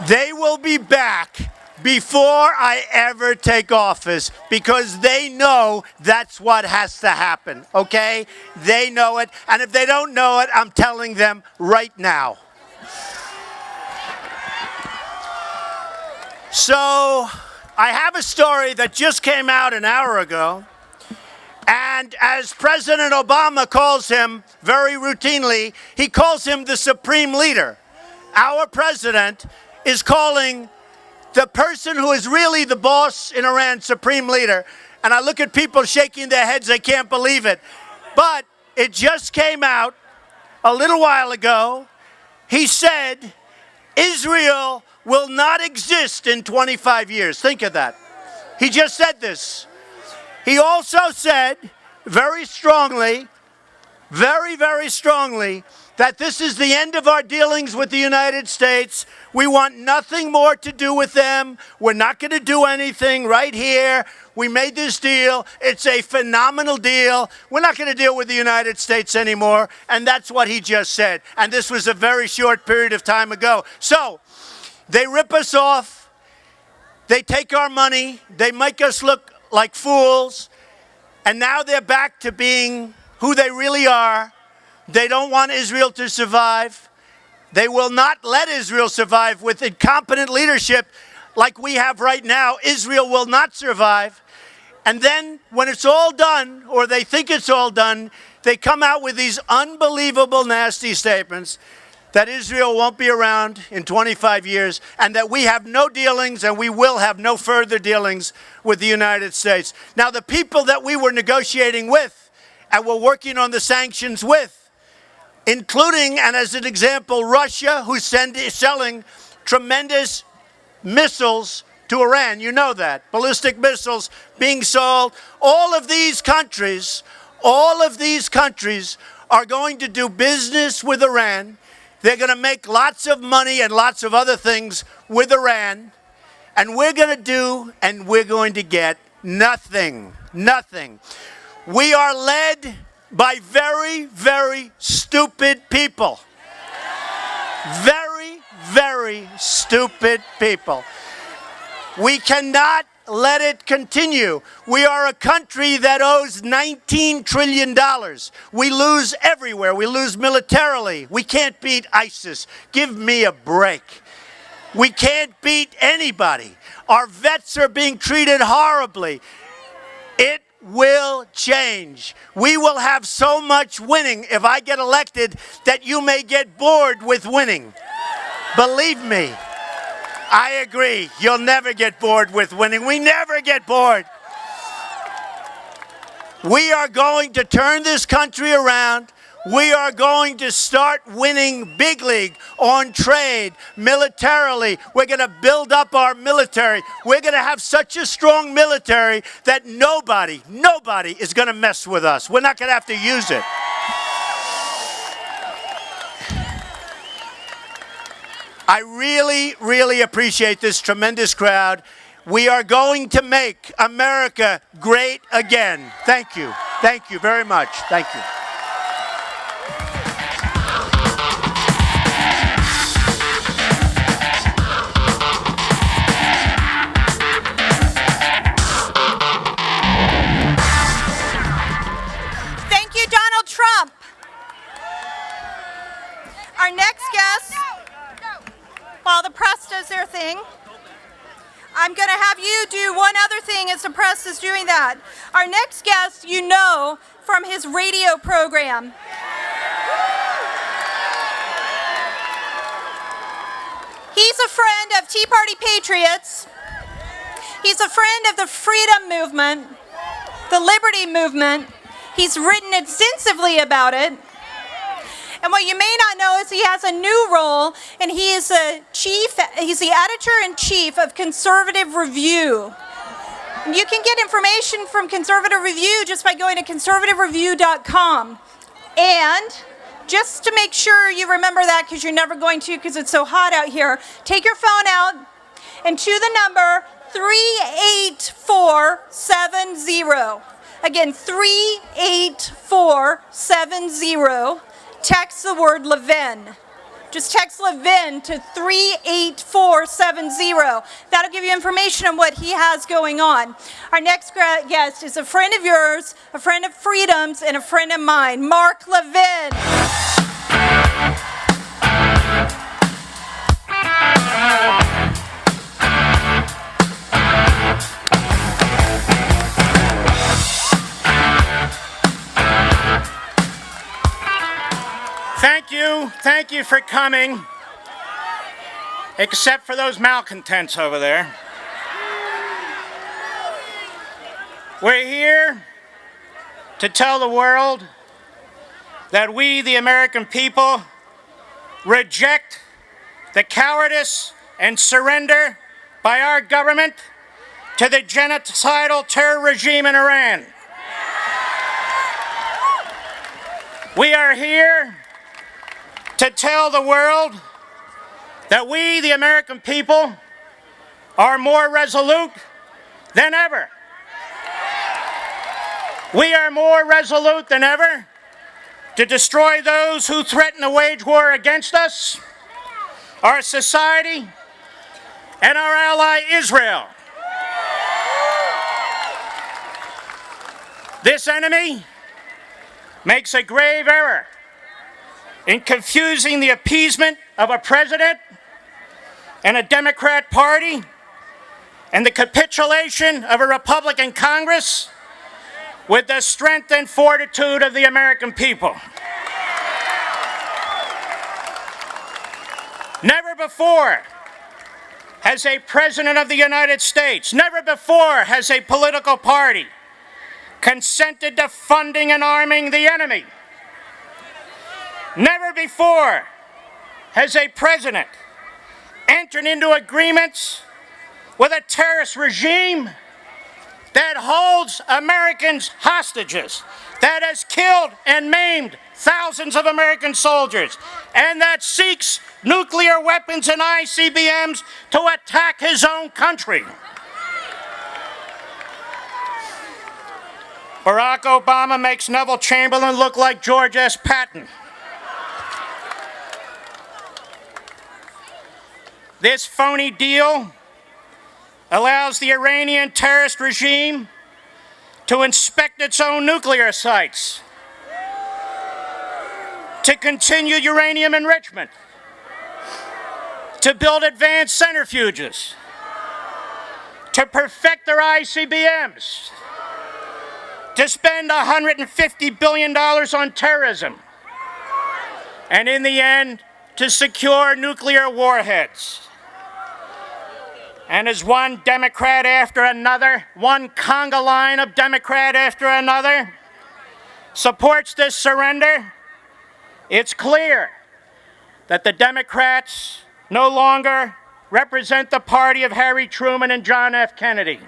They will be back before I ever take office, because they know that's what has to happen, okay? They know it, and if they don't know it, I'm telling them right now. So, I have a story that just came out an hour ago, and as President Obama calls him very routinely, he calls him the supreme leader. Our president is calling the person who is really the boss in Iran, supreme leader. And I look at people shaking their heads, they can't believe it. But it just came out a little while ago. He said, Israel will not exist in 25 years. Think of that. He just said this. He also said very strongly, very, very strongly, that this is the end of our dealings with the United States. We want nothing more to do with them. We're not going to do anything right here. We made this deal. It's a phenomenal deal. We're not going to deal with the United States anymore. And that's what he just said. And this was a very short period of time ago. So they rip us off. They take our money. They make us look like fools. And now they're back to being who they really are. They don't want Israel to survive. They will not let Israel survive with incompetent leadership like we have right now. Israel will not survive. And then when it's all done, or they think it's all done, they come out with these unbelievable, nasty statements that Israel won't be around in 25 years and that we have no dealings and we will have no further dealings with the United States. Now, the people that we were negotiating with and were working on the sanctions with, including, and as an example, Russia, who's selling tremendous missiles to Iran. You know that. Ballistic missiles being sold. All of these countries are going to do business with Iran. They're going to make lots of money and lots of other things with Iran. And we're going to do, and we're going to get nothing. Nothing. We are led by very, very stupid people. Very, very stupid people. We cannot let it continue. We are a country that owes $19 trillion. We lose everywhere. We lose militarily. We can't beat ISIS. Give me a break. We can't beat anybody. Our vets are being treated horribly. It will change. We will have so much winning if I get elected that you may get bored with winning. Believe me, I agree. You'll never get bored with winning. We never get bored. We are going to turn this country around. We are going to start winning big league on trade, militarily. We're going to build up our military. We're going to have such a strong military that nobody is going to mess with us. We're not going to have to use it. I really, really appreciate this tremendous crowd. We are going to make America great again. Thank you. Thank you very much. Thank you. guests, while the press does their thing, I'm going to have you do one other thing as the press is doing that. Our next guest, you know from his radio program. He's a friend of Tea Party Patriots. He's a friend of the freedom movement, the liberty movement. He's written extensively about it. And what you may not know is he has a new role, and he's the editor-in-chief of Conservative Review. And you can get information from Conservative Review just by going to conservativereview.com. And just to make sure you remember that, because you're never going to because it's so hot out here, take your phone out and to the number 38470. Again, 38470. Text the word Levin. Just text Levin to 38470. That'll give you information on what he has going on. Our next guest is a friend of yours, a friend of Freedom's, and a friend of mine, Mark Levin. Thank you for coming, except for those malcontents over there. We're here to tell the world that we, the American people, reject the cowardice and surrender by our government to the genocidal terror regime in Iran. We are here to tell the world that we, the American people, are more resolute than ever. We are more resolute than ever to destroy those who threaten to wage war against us, our society, and our ally Israel. This enemy makes a grave error in confusing the appeasement of a president and a Democrat Party and the capitulation of a Republican Congress with the strength and fortitude of the American people. Never before has a president of the United States, never before has a political party consented to funding and arming the enemy. Never before has a president entered into agreements with a terrorist regime that holds Americans hostages, that has killed and maimed thousands of American soldiers, and that seeks nuclear weapons and ICBMs to attack his own country. Barack Obama makes Neville Chamberlain look like George S. Patton. This phony deal allows the Iranian terrorist regime to inspect its own nuclear sites, to continue uranium enrichment, to build advanced centrifuges, to perfect their ICBMs, to spend $150 billion on terrorism, and in the end, to secure nuclear warheads. And as one Democrat after another, one conga line of Democrat after another, supports this surrender, it's clear that the Democrats no longer represent the party of Harry Truman and John F. Kennedy.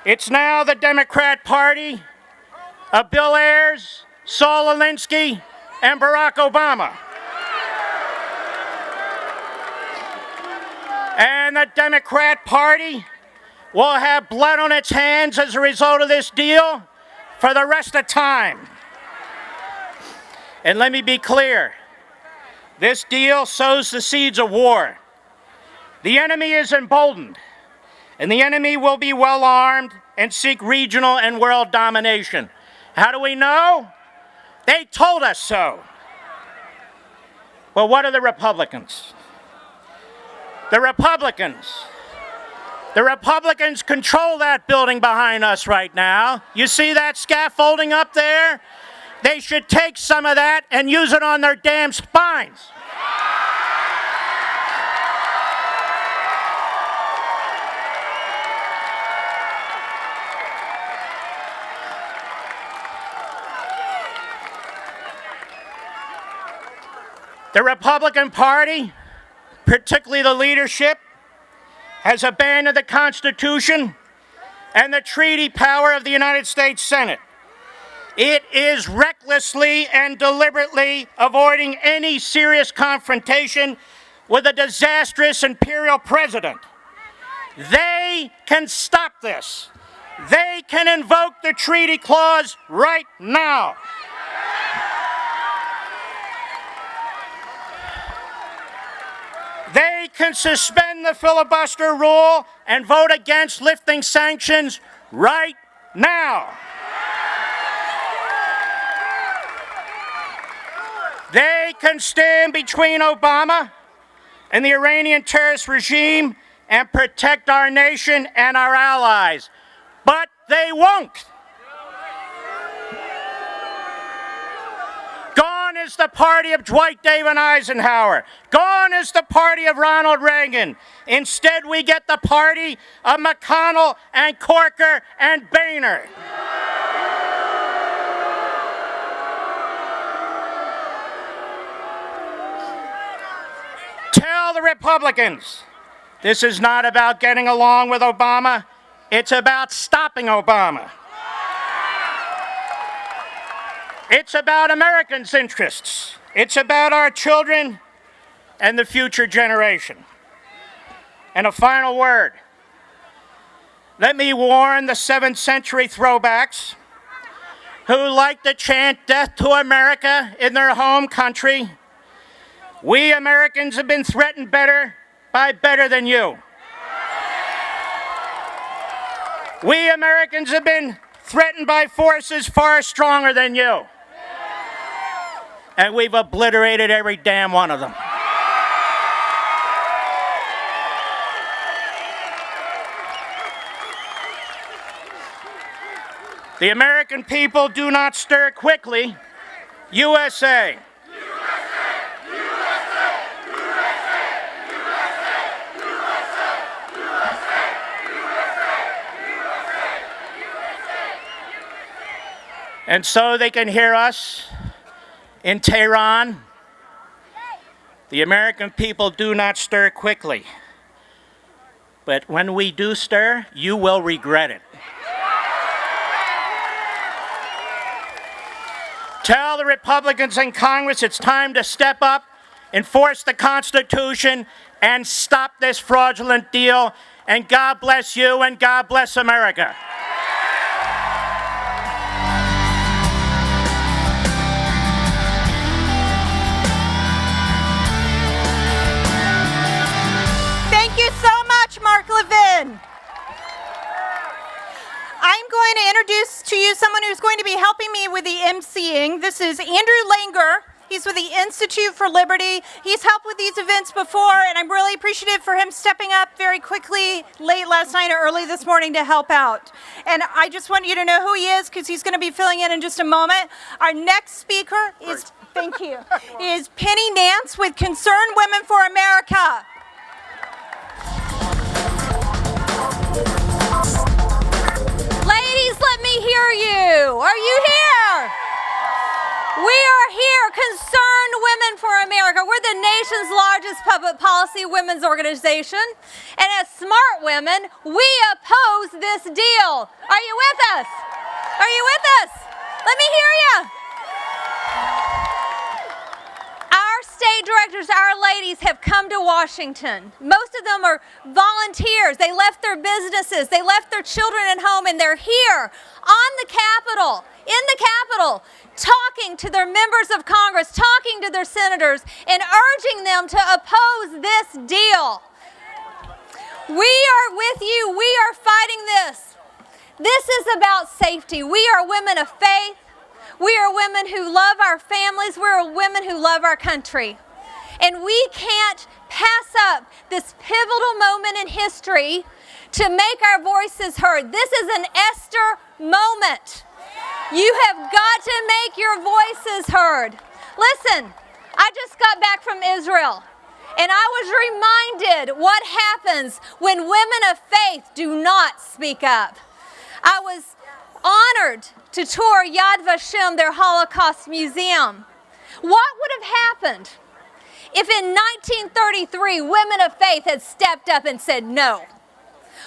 It's now the Democrat Party of Bill Ayers, Saul Alinsky, and Barack Obama. And the Democrat Party will have blood on its hands as a result of this deal for the rest of time. And let me be clear, this deal sows the seeds of war. The enemy is emboldened, and the enemy will be well armed and seek regional and world domination. How do we know? They told us so. Well, what are the Republicans? The Republicans control that building behind us right now. You see that scaffolding up there? They should take some of that and use it on their damn spines. The Republican Party, particularly the leadership, has abandoned the Constitution and the treaty power of the United States Senate. It is recklessly and deliberately avoiding any serious confrontation with a disastrous imperial president. They can stop this. They can invoke the treaty clause right now. They can suspend the filibuster rule and vote against lifting sanctions right now. They can stand between Obama and the Iranian terrorist regime and protect our nation and our allies. But they won't. Gone is the party of Dwight David Eisenhower. Gone is the party of Ronald Reagan. Instead, we get the party of McConnell and Corker and Boehner. Tell the Republicans, this is not about getting along with Obama. It's about stopping Obama. It's about Americans' interests. It's about our children and the future generation. And a final word. Let me warn the 7th century throwbacks who like to chant death to America in their home country. We Americans have been threatened by better than you. We Americans have been threatened by forces far stronger than you. And we've obliterated every damn one of them. The American people do not stir quickly. USA. And so they can hear us in Tehran. The American people do not stir quickly. But when we do stir, you will regret it. Tell the Republicans in Congress it's time to step up, enforce the Constitution, and stop this fraudulent deal. And God bless you and God bless America. Thank you so much, Mark Levin. I'm going to introduce to you someone who's going to be helping me with the emceeing. This is Andrew Langer. He's with the Institute for Liberty. He's helped with these events before, and I'm really appreciative for him stepping up very quickly late last night or early this morning to help out. And I just want you to know who he is because he's going to be filling in just a moment. Our next speaker is, thank you, is Penny Nance with Concerned Women for America. Ladies, let me hear you. Are you here? We are here, Concerned Women for America. We're the nation's largest public policy women's organization. And as smart women, we oppose this deal. Are you with us? Are you with us? Let me hear you. Our state directors, our ladies, have come to Washington. Most of them are volunteers. They left their businesses, they left their children at home, and they're here on the Capitol, in the Capitol, talking to their members of Congress, talking to their senators, and urging them to oppose this deal. We are with you. We are fighting this. This is about safety. We are women of faith. We are women who love our families. We are women who love our country. And we can't pass up this pivotal moment in history to make our voices heard. This is an Esther moment. You have got to make your voices heard. Listen, I just got back from Israel, and I was reminded what happens when women of faith do not speak up. I was honored to tour Yad Vashem, their Holocaust museum. What would have happened if in 1933 women of faith had stepped up and said no?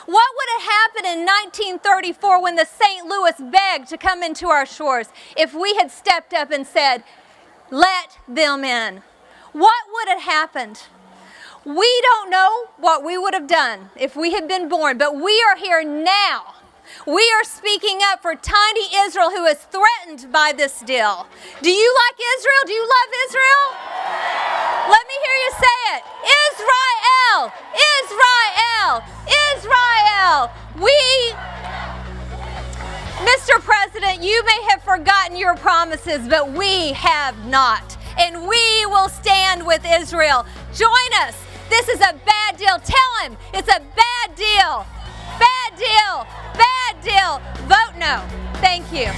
What would have happened in 1934 when the St. Louis begged to come into our shores if we had stepped up and said, let them in? What would have happened? We don't know what we would have done if we had been born, but we are here now. We are speaking up for tiny Israel who is threatened by this deal. Do you like Israel? Do you love Israel? Let me hear you say it. Israel! Israel! Israel! Mr. President, you may have forgotten your promises, but we have not. And we will stand with Israel. Join us. This is a bad deal. Tell him it's a bad deal. Bad deal. Bad deal. Vote no. Thank you.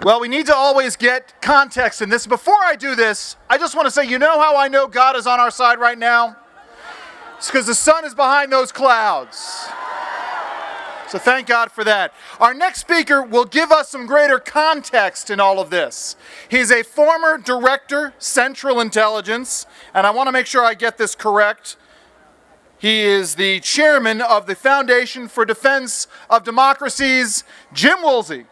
Well, we need to always get context in this. Before I do this, I just want to say, you know how I know God is on our side right now? It's because the sun is behind those clouds. So thank God for that. Our next speaker will give us some greater context in all of this. He's a former director, Central Intelligence, and I want to make sure I get this correct. He is the chairman of the Foundation for Defense of Democracies, Jim Woolsey.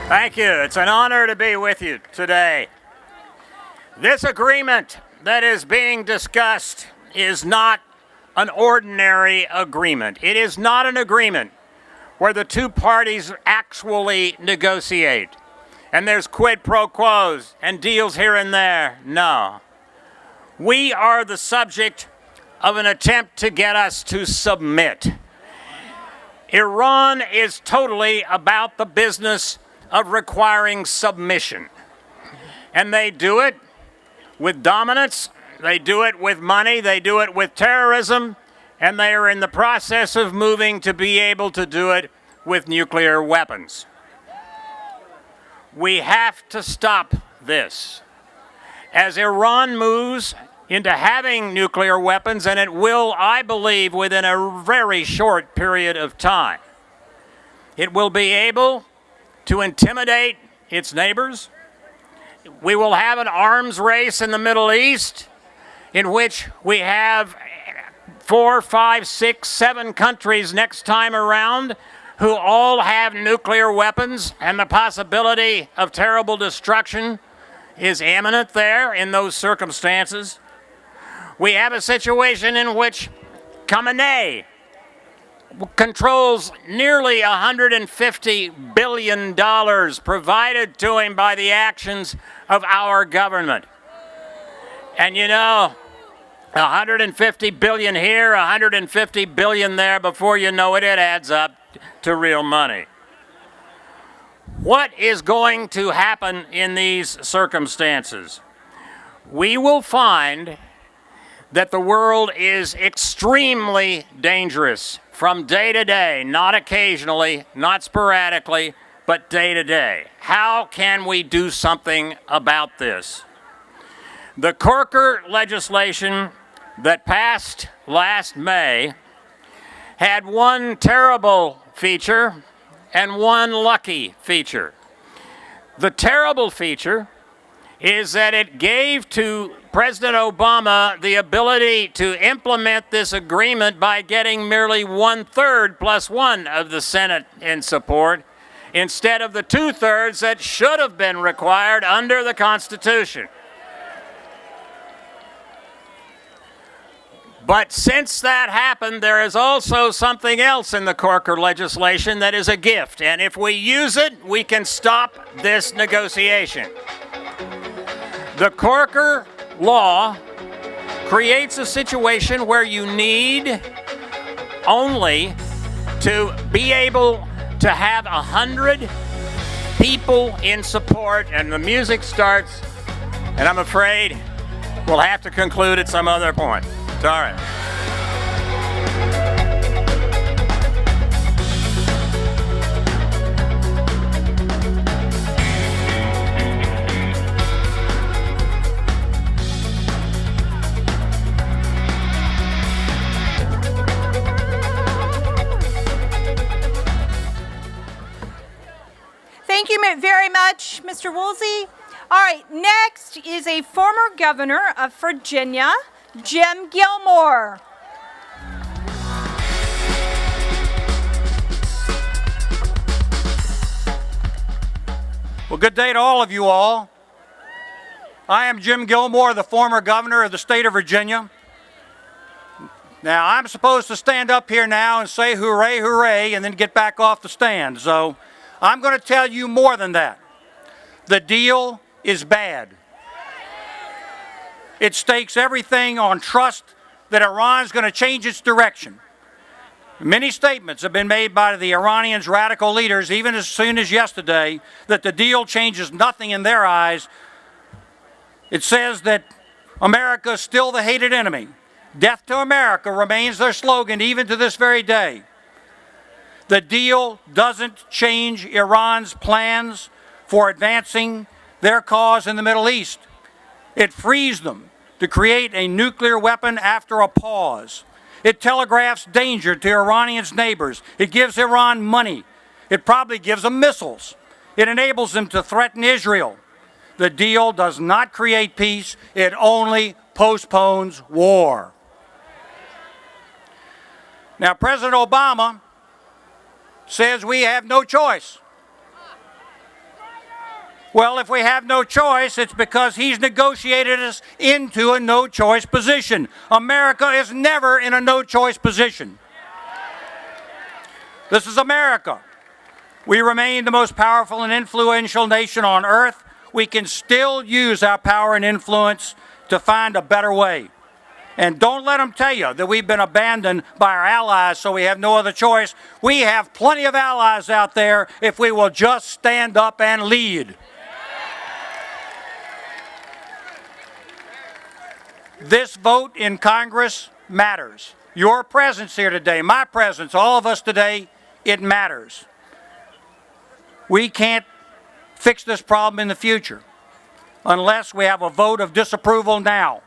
Thank you. It's an honor to be with you today. This agreement that is being discussed is not an ordinary agreement. It is not an agreement where the two parties actually negotiate and there's quid pro quos and deals here and there. No. We are the subject of an attempt to get us to submit. Iran is totally about the business of requiring submission. And they do it with dominance, they do it with money, they do it with terrorism, and they are in the process of moving to be able to do it with nuclear weapons. We have to stop this. As Iran moves into having nuclear weapons, and it will, I believe, within a very short period of time, it will be able to intimidate its neighbors. We will have an arms race in the Middle East in which we have 4, 5, 6, 7 countries next time around who all have nuclear weapons, and the possibility of terrible destruction is imminent there in those circumstances. We have a situation in which Khamenei controls nearly $150 billion provided to him by the actions of our government. And you know, 150 billion here, 150 billion there, before you know it, it adds up to real money. What is going to happen in these circumstances? We will find that the world is extremely dangerous from day to day, not occasionally, not sporadically, but day to day. How can we do something about this? The Corker legislation that passed last May had one terrible feature and one lucky feature. The terrible feature is that it gave to President Obama the ability to implement this agreement by getting merely 1/3 plus 1 of the Senate in support, instead of the 2/3 that should have been required under the Constitution. But since that happened, there is also something else in the Corker legislation that is a gift, and if we use it, we can stop this negotiation. The Corker law creates a situation where you need only to be able to have 100 people in support, and the music starts, and I'm afraid we'll have to conclude at some other point. It's all right. Thank you very much, Mr. Woolsey. All right, next is a former governor of Virginia, Jim Gilmore. Well, good day to all of you all. I am Jim Gilmore, the former governor of the state of Virginia. Now, I'm supposed to stand up here now and say hooray, hooray, and then get back off the stand. So I'm going to tell you more than that. The deal is bad. It stakes everything on trust that Iran's going to change its direction. Many statements have been made by the Iranians' radical leaders, even as soon as yesterday, that the deal changes nothing in their eyes. It says that America is still the hated enemy. Death to America remains their slogan even to this very day. The deal doesn't change Iran's plans for advancing their cause in the Middle East. It frees them to create a nuclear weapon after a pause. It telegraphs danger to Iranians' neighbors. It gives Iran money. It probably gives them missiles. It enables them to threaten Israel. The deal does not create peace. It only postpones war. Now, President Obama says we have no choice. Well, if we have no choice, it's because he's negotiated us into a no-choice position. America is never in a no-choice position. This is America. We remain the most powerful and influential nation on earth. We can still use our power and influence to find a better way. And don't let them tell you that we've been abandoned by our allies, so we have no other choice. We have plenty of allies out there if we will just stand up and lead. This vote in Congress matters. Your presence here today, my presence, all of us today, it matters. We can't fix this problem in the future unless we have a vote of disapproval now.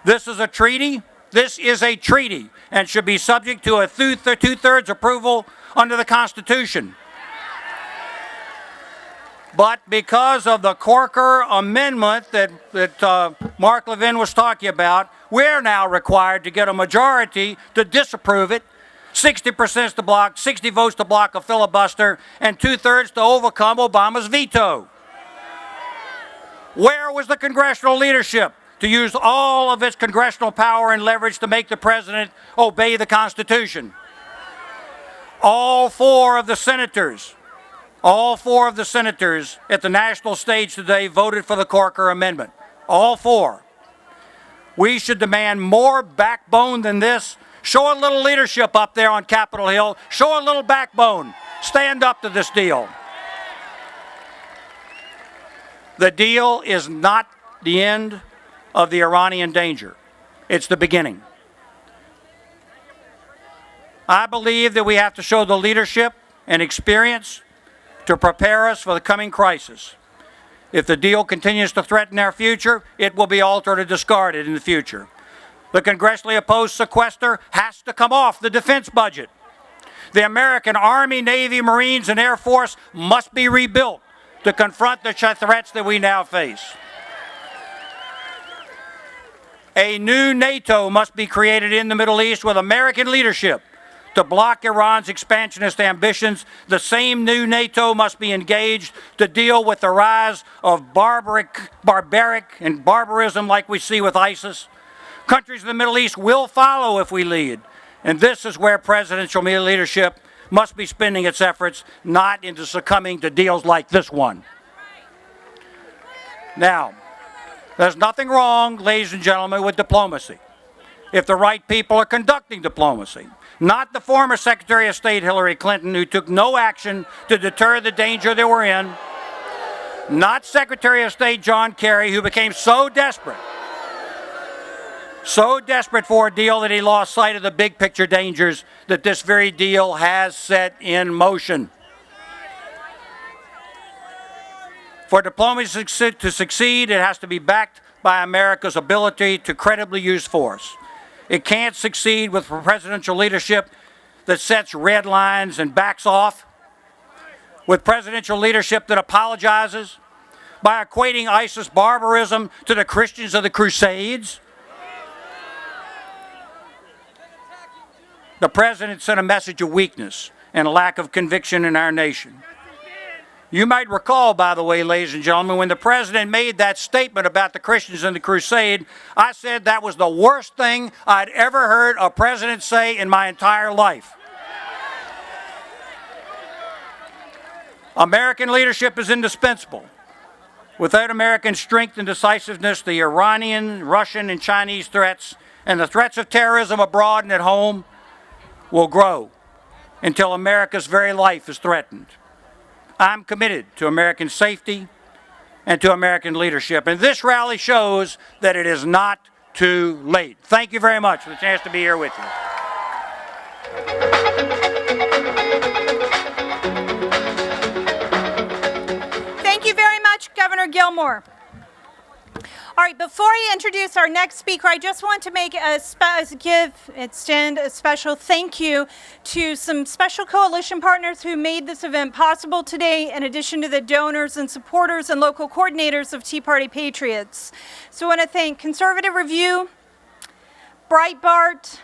This is a treaty. This is a treaty and should be subject to a two-thirds approval under the Constitution. But because of the Corker Amendment that Mark Levin was talking about, we're now required to get a majority to disapprove it. 60% to block, 60 votes to block a filibuster, and 2/3 to overcome Obama's veto. Where was the congressional leadership to use all of its congressional power and leverage to make the president obey the Constitution? All four of the senators at the national stage today voted for the Corker Amendment. All four. We should demand more backbone than this. Show a little leadership up there on Capitol Hill. Show a little backbone. Stand up to this deal. The deal is not the end of the Iranian danger. It's the beginning. I believe that we have to show the leadership and experience to prepare us for the coming crisis. If the deal continues to threaten our future, it will be altered or discarded in the future. The congressionally opposed sequester has to come off the defense budget. The American Army, Navy, Marines, and Air Force must be rebuilt to confront the threats that we now face. A new NATO must be created in the Middle East with American leadership to block Iran's expansionist ambitions. The same new NATO must be engaged to deal with the rise of barbaric and barbarism like we see with ISIS. Countries in the Middle East will follow if we lead. And this is where presidential leadership must be spending its efforts, not into succumbing to deals like this one. Now, there's nothing wrong, ladies and gentlemen, with diplomacy. if the right people are conducting diplomacy. Not the former Secretary of State Hillary Clinton, who took no action to deter the danger they were in. Not Secretary of State John Kerry, who became so desperate for a deal that he lost sight of the big picture dangers that this very deal has set in motion. For diplomacy to succeed, it has to be backed by America's ability to credibly use force. It can't succeed with presidential leadership that sets red lines and backs off, with presidential leadership that apologizes, by equating ISIS barbarism to the Christians of the Crusades. The president sent a message of weakness and a lack of conviction in our nation. You might recall, by the way, ladies and gentlemen, when the president made that statement about the Christians in the crusade, I said that was the worst thing I'd ever heard a president say in my entire life. American leadership is indispensable. Without American strength and decisiveness, the Iranian, Russian, and Chinese threats and the threats of terrorism abroad and at home will grow until America's very life is threatened. I'm committed to American safety and to American leadership, and this rally shows that it is not too late. Thank you very much for the chance to be here with you. Thank you very much, Governor Gilmore. All right, before I introduce our next speaker, I just want to make extend a special thank you to some special coalition partners who made this event possible today, in addition to the donors and supporters and local coordinators of Tea Party Patriots. So I want to thank Conservative Review, Breitbart,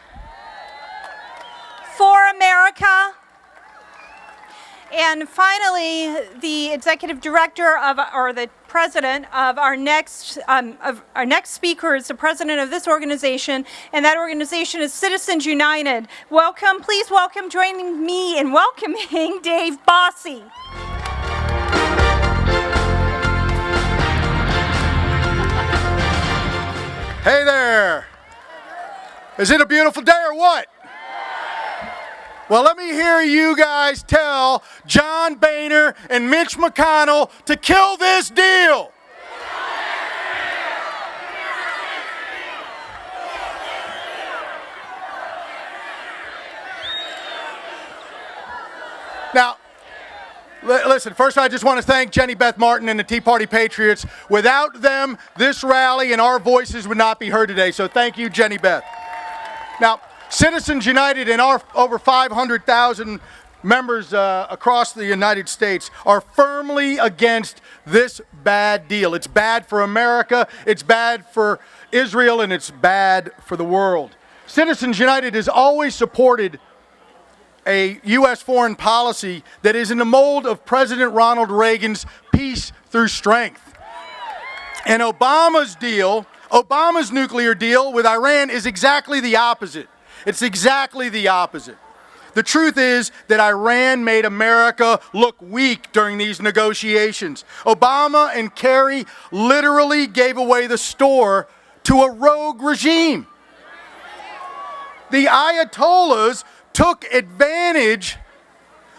For America, and finally, the executive director or the president of our next speaker is the president of this organization, and that organization is Citizens United. Welcome, please welcome, joining me in welcoming Dave Bossie. Hey there. Is it a beautiful day or what? Well, let me hear you guys tell John Boehner and Mitch McConnell to kill this deal. Now, listen, first I just want to thank Jenny Beth Martin and the Tea Party Patriots. Without them, this rally and our voices would not be heard today, so thank you, Jenny Beth. Now, Citizens United and our over 500,000 members across the United States are firmly against this bad deal. It's bad for America, it's bad for Israel, and it's bad for the world. Citizens United has always supported a U.S. foreign policy that is in the mold of President Ronald Reagan's peace through strength. And Obama's nuclear deal with Iran is exactly the opposite. It's exactly the opposite. The truth is that Iran made America look weak during these negotiations. Obama and Kerry literally gave away the store to a rogue regime. The Ayatollahs took advantage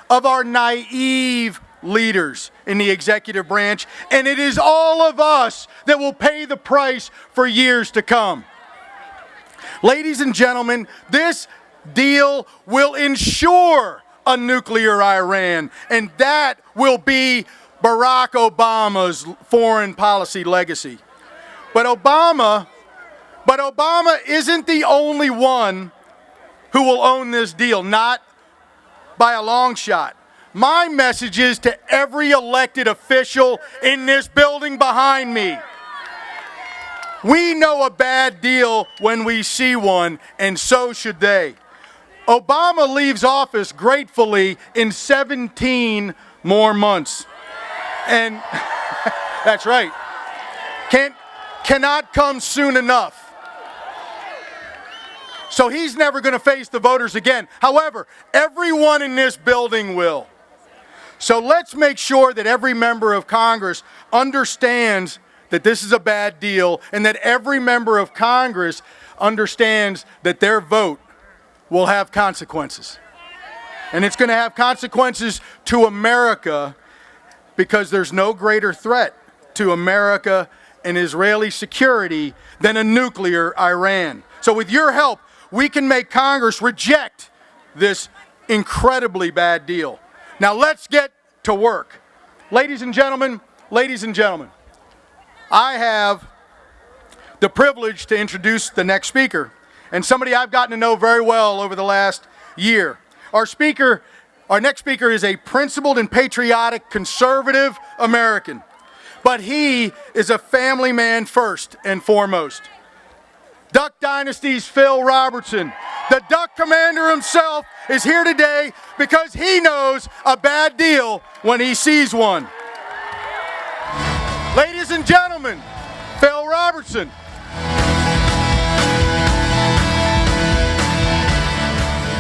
of our naive leaders in the executive branch, and it is all of us that will pay the price for years to come. Ladies and gentlemen, this deal will ensure a nuclear Iran, and that will be Barack Obama's foreign policy legacy. But Obama isn't the only one who will own this deal, not by a long shot. My message is to every elected official in this building behind me. We know a bad deal when we see one, and so should they. Obama leaves office gratefully in 17 more months. And that's right. Cannot come soon enough. So he's never going to face the voters again. However, everyone in this building will. So let's make sure that every member of Congress understands that this is a bad deal, and that every member of Congress understands that their vote will have consequences. And it's going to have consequences to America, because there's no greater threat to America and Israeli security than a nuclear Iran. So with your help, we can make Congress reject this incredibly bad deal. Now let's get to work. Ladies and gentlemen, I have the privilege to introduce the next speaker, and somebody I've gotten to know very well over the last year. Our next speaker is a principled and patriotic conservative American, but he is a family man first and foremost. Duck Dynasty's Phil Robertson, the Duck Commander himself, is here today because he knows a bad deal when he sees one. Ladies and gentlemen, Phil Robertson.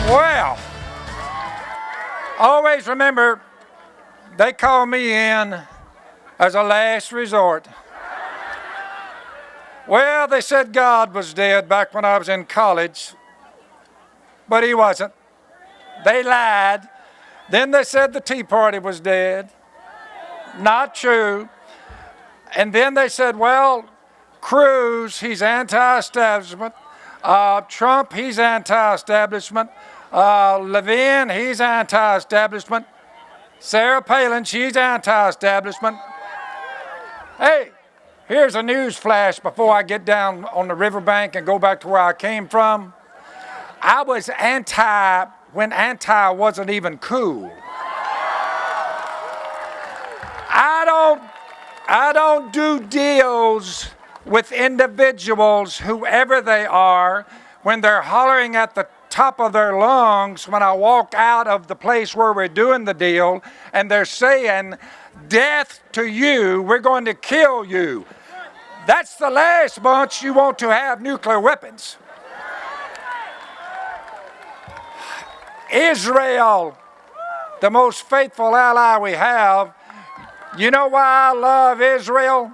Well, always remember, they call me in as a last resort. Well, they said God was dead back when I was in college, but he wasn't. They lied. Then they said the Tea Party was dead. Not true. And then they said, well, Cruz, he's anti-establishment. Trump, he's anti-establishment. Levin, he's anti-establishment. Sarah Palin, she's anti-establishment. Hey, here's a news flash before I get down on the riverbank and go back to where I came from. I was anti when anti wasn't even cool. I don't do deals with individuals, whoever they are, when they're hollering at the top of their lungs when I walk out of the place where we're doing the deal, and they're saying, death to you, we're going to kill you. That's the last bunch you want to have nuclear weapons. Israel, the most faithful ally we have. You know why I love Israel?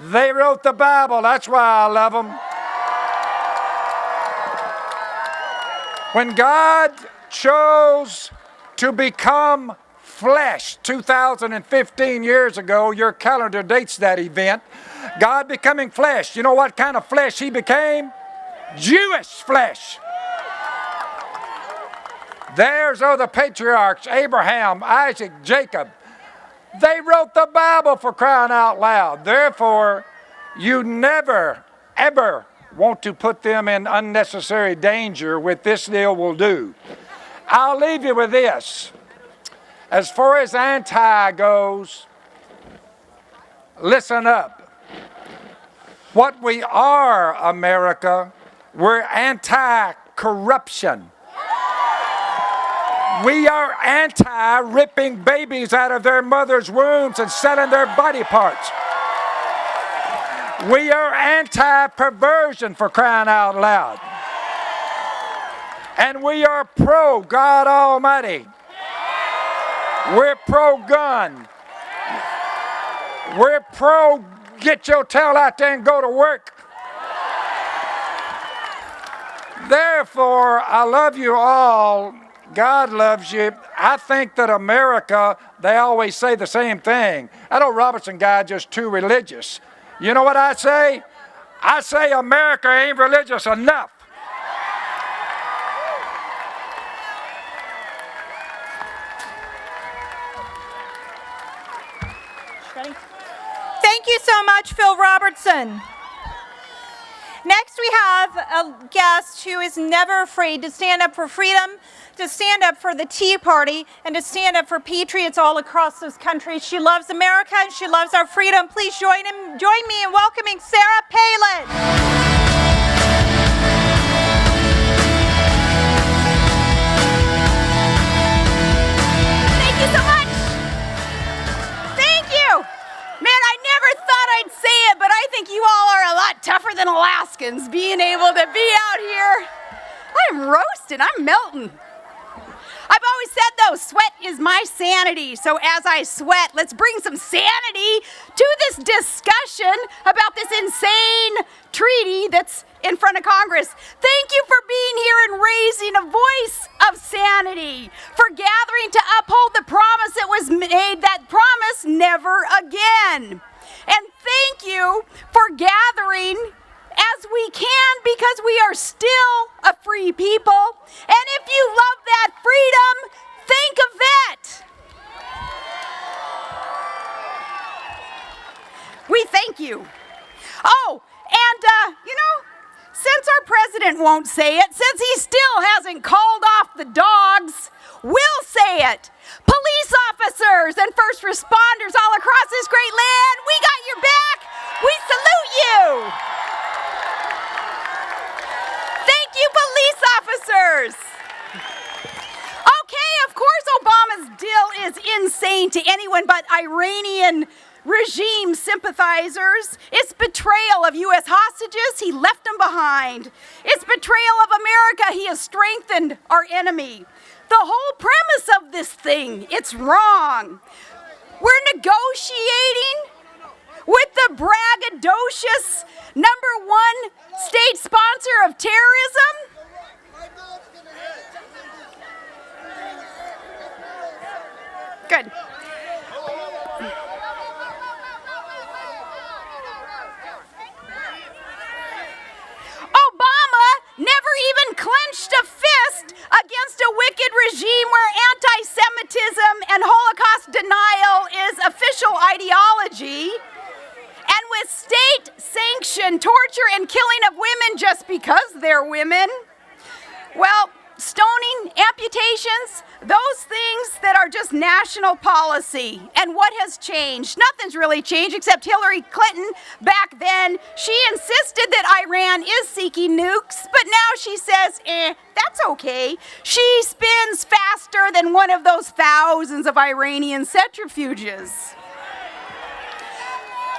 They wrote the Bible, that's why I love them. When God chose to become flesh 2015 years ago, your calendar dates that event, God becoming flesh. You know what kind of flesh he became? Jewish flesh. Theirs are the patriarchs, Abraham, Isaac, Jacob. They wrote the Bible, for crying out loud. Therefore, you never, ever want to put them in unnecessary danger with this deal will do. I'll leave you with this. As far as anti goes, listen up. What we are, America, we're anti-corruption. We are anti-ripping babies out of their mother's wombs and selling their body parts. We are anti-perversion, for crying out loud. And we are pro-God Almighty. We're pro-gun. We're pro-get your tail out there and go to work. Therefore, I love you all. God loves you. I think that America, they always say the same thing. That old Robertson guy just too religious. You know what I say? I say America ain't religious enough. Ready? Thank you so much, Phil Robertson. Next, we have a guest who is never afraid to stand up for freedom, to stand up for the Tea Party, and to stand up for patriots all across this country. She loves America and she loves our freedom. Please join me in welcoming Sarah Palin. Thank you so much. Thank you. Man, I never thought I'd say it, but I think you all are a lot tougher than Alaskans, being able to be out here. I'm roasting, I'm melting. I've always said, though, sweat is my sanity. So as I sweat, let's bring some sanity to this discussion about this insane treaty that's in front of Congress. Thank you for being here and raising a voice of sanity, for gathering to uphold the promise that was made, that promise never again. And thank you for gathering as we can, because we are still a free people. And if you love that freedom, thank a vet. We thank you. Oh, and since our president won't say it, since he still hasn't called off the dogs, we'll say it. Police officers and first responders all across this great land, we got your back. We salute you. Thank you, police officers. Okay, of course Obama's deal is insane to anyone but Iranian regime sympathizers. It's betrayal of U.S. hostages. He left them behind. It's betrayal of America. He has strengthened our enemy. The whole premise of this thing, it's wrong. We're negotiating with the braggadocious #1 state sponsor of terrorism. Good. Obama never even clenched a fist against a wicked regime where anti-Semitism and Holocaust denial is official ideology. And with state-sanctioned torture and killing of women just because they're women. Well, stoning, amputations, those things that are just national policy. And what has changed? Nothing's really changed except Hillary Clinton back then. She insisted that Iran is seeking nukes, but now she says, that's okay. She spins faster than one of those thousands of Iranian centrifuges.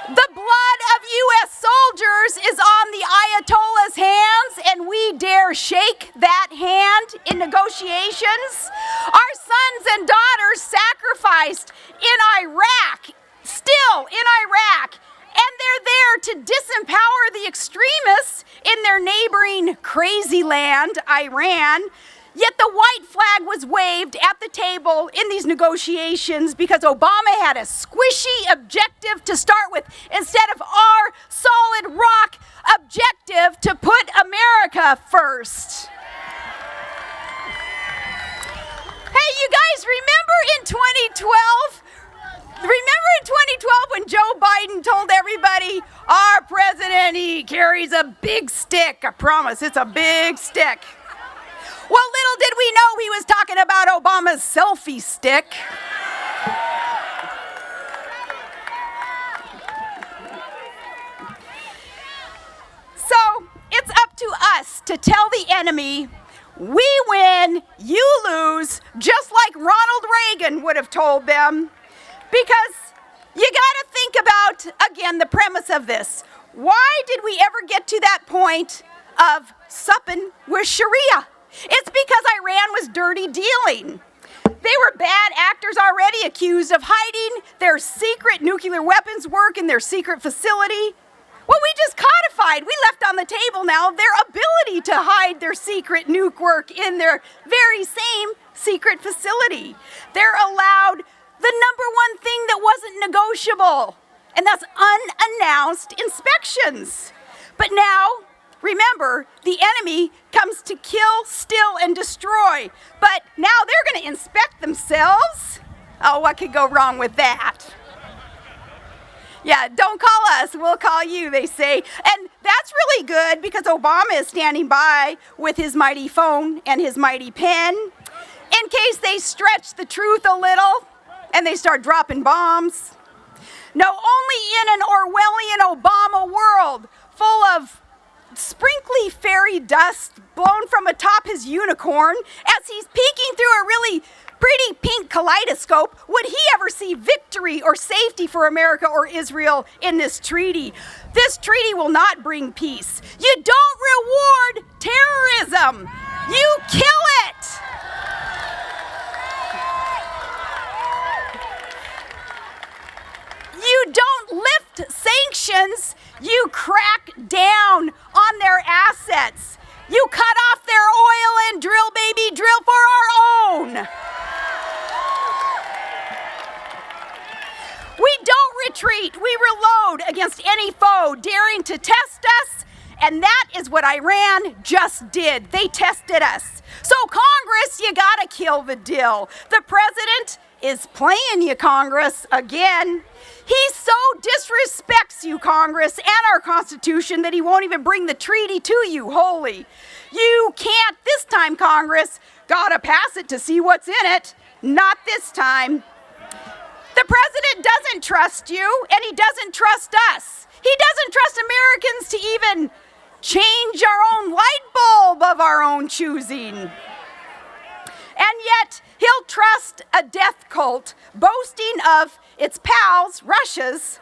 The blood of U.S. soldiers is on the Ayatollah's hands, and we dare shake that hand in negotiations. Our sons and daughters sacrificed in Iraq, still in Iraq, and they're there to disempower the extremists in their neighboring crazy land, Iran. Yet the white flag was waved at the table in these negotiations because Obama had a squishy objective to start with instead of our solid rock objective to put America first. Hey, you guys, remember in 2012? Remember in 2012 when Joe Biden told everybody, our president, he carries a big stick. I promise, it's a big stick. Well, little did we know he was talking about Obama's selfie stick. So it's up to us to tell the enemy, we win, you lose, just like Ronald Reagan would have told them. Because you got to think about, again, the premise of this. Why did we ever get to that point of supping with Sharia? It's because Iran was dirty dealing. They were bad actors already, accused of hiding their secret nuclear weapons work in their secret facility. Well, we just codified, we left on the table now their ability to hide their secret nuke work in their very same secret facility. They're allowed the #1 thing that wasn't negotiable, and that's unannounced inspections. But now, remember, the enemy comes to kill, steal, and destroy. But now they're going to inspect themselves. Oh, what could go wrong with that? Yeah, don't call us, we'll call you, they say. And that's really good because Obama is standing by with his mighty phone and his mighty pen in case they stretch the truth a little and they start dropping bombs. No, only in an Orwellian Obama world full of sprinkly fairy dust blown from atop his unicorn as he's peeking through a really pretty pink kaleidoscope, would he ever see victory or safety for America or Israel in this treaty? This treaty will not bring peace. You don't reward terrorism. You kill it. sanctions, you crack down on their assets. You cut off their oil and drill, baby, drill for our own. We don't retreat, we reload against any foe daring to test us, and that is what Iran just did. They tested us. So Congress, you gotta kill the deal. The president is playing you, Congress, again. He so disrespects you, Congress, and our Constitution that he won't even bring the treaty to you wholly. You can't this time, Congress. Gotta pass it to see what's in it. Not this time. The president doesn't trust you, and he doesn't trust us. He doesn't trust Americans to even change our own light bulb of our own choosing. And yet, he'll trust a death cult boasting of its pals, Russia's,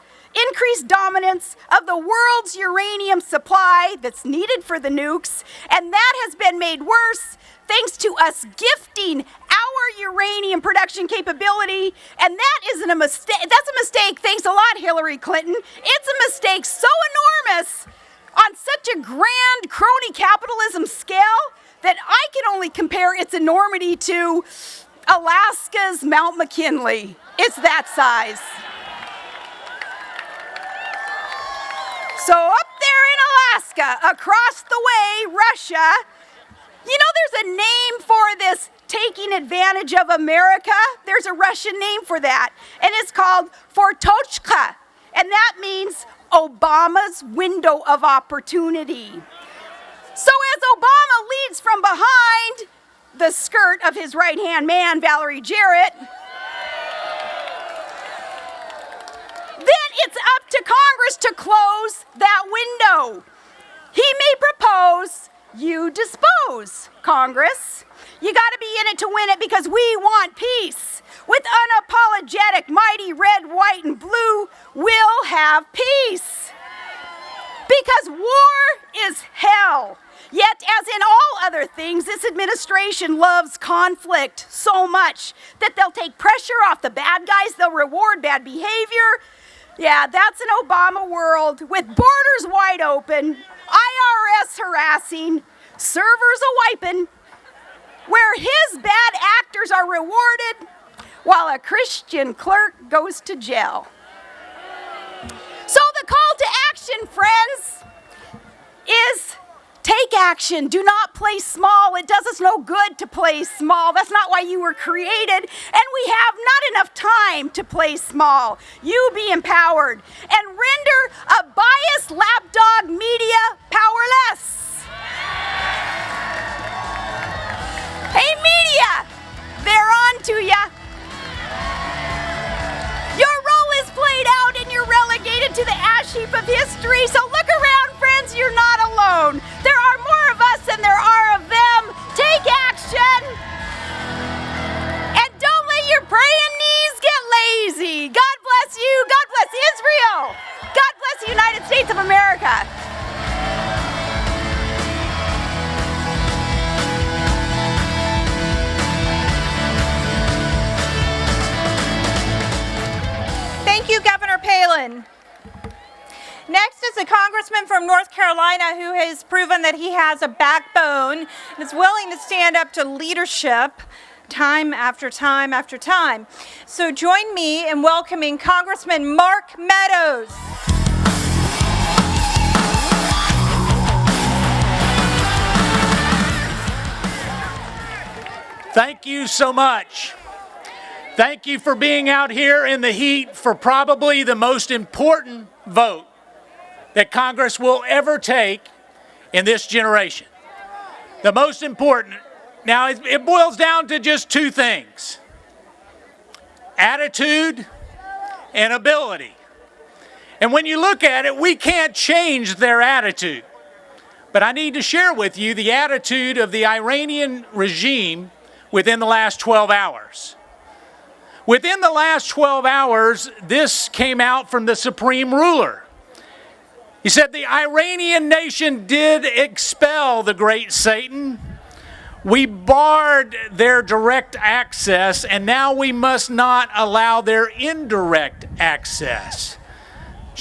increased dominance of the world's uranium supply that's needed for the nukes, and that has been made worse thanks to us gifting our uranium production capability, and that isn't a mistake. That's a mistake. Thanks a lot, Hillary Clinton. It's a mistake so enormous on such a grand crony capitalism scale that I can only compare its enormity to Alaska's Mount McKinley. It's that size. So up there in Alaska, across the way, Russia, you know there's a name for this taking advantage of America? There's a Russian name for that, and it's called Fortochka, and that means Obama's window of opportunity. So as Obama leads from behind the skirt of his right-hand man, Valerie Jarrett, then it's up to Congress to close that window. He may propose, you dispose, Congress. You gotta be in it to win it because we want peace. With unapologetic, mighty red, white, and blue, we'll have peace. Because war is hell. Yet, as in all other things, this administration loves conflict so much that they'll take pressure off the bad guys, they'll reward bad behavior. Yeah, that's an Obama world with borders wide open, IRS harassing, servers a-wiping, where his bad actors are rewarded while a Christian clerk goes to jail. So the call to action, friends, is take action. Do not play small. It does us no good to play small. That's not why you were created. And we have not enough time to play small. You be empowered and render a biased lapdog media powerless. Hey, media, they're on to ya. Your role is played out and you're relegated to the ash heap of history. So look around, friends, you're not alone. There are more of us than there are of them. Take action. And don't let your praying knees get lazy. God bless you. God bless Israel. God bless the United States of America. Thank you, Governor Palin. Next is a congressman from North Carolina who has proven that he has a backbone and is willing to stand up to leadership time after time after time. So join me in welcoming Congressman Mark Meadows. Thank you so much. Thank you for being out here in the heat for probably the most important vote that Congress will ever take in this generation. The most important. Now, it boils down to just two things: attitude and ability. And when you look at it, we can't change their attitude. But I need to share with you the attitude of the Iranian regime within the last 12 hours. Within the last 12 hours, this came out from the supreme ruler. He said, the Iranian nation did expel the great Satan. We barred their direct access, and now we must not allow their indirect access.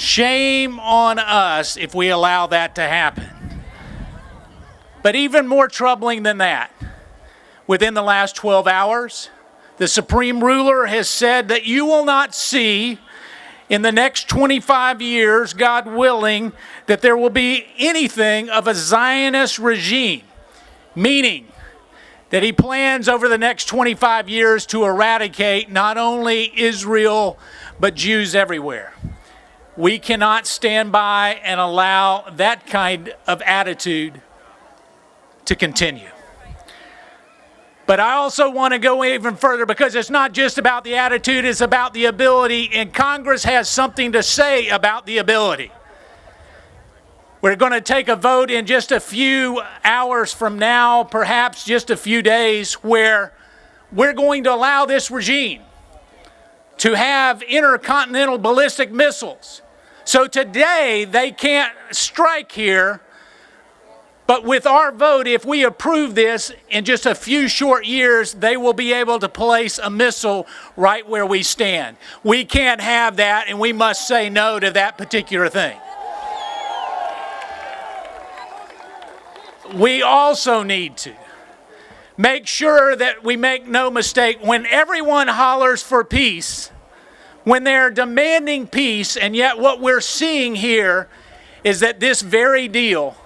Shame on us if we allow that to happen. But even more troubling than that, within the last 12 hours, the supreme ruler has said that you will not see in the next 25 years, God willing, that there will be anything of a Zionist regime, meaning that he plans over the next 25 years to eradicate not only Israel, but Jews everywhere. We cannot stand by and allow that kind of attitude to continue. But I also want to go even further, because it's not just about the attitude, it's about the ability, and Congress has something to say about the ability. We're going to take a vote in just a few hours from now, perhaps just a few days, where we're going to allow this regime to have intercontinental ballistic missiles. So today they can't strike here, but with our vote, if we approve this, in just a few short years, they will be able to place a missile right where we stand. We can't have that, and we must say no to that particular thing. We also need to make sure that we make no mistake. When everyone hollers for peace, when they're demanding peace, and yet what we're seeing here is that this very deal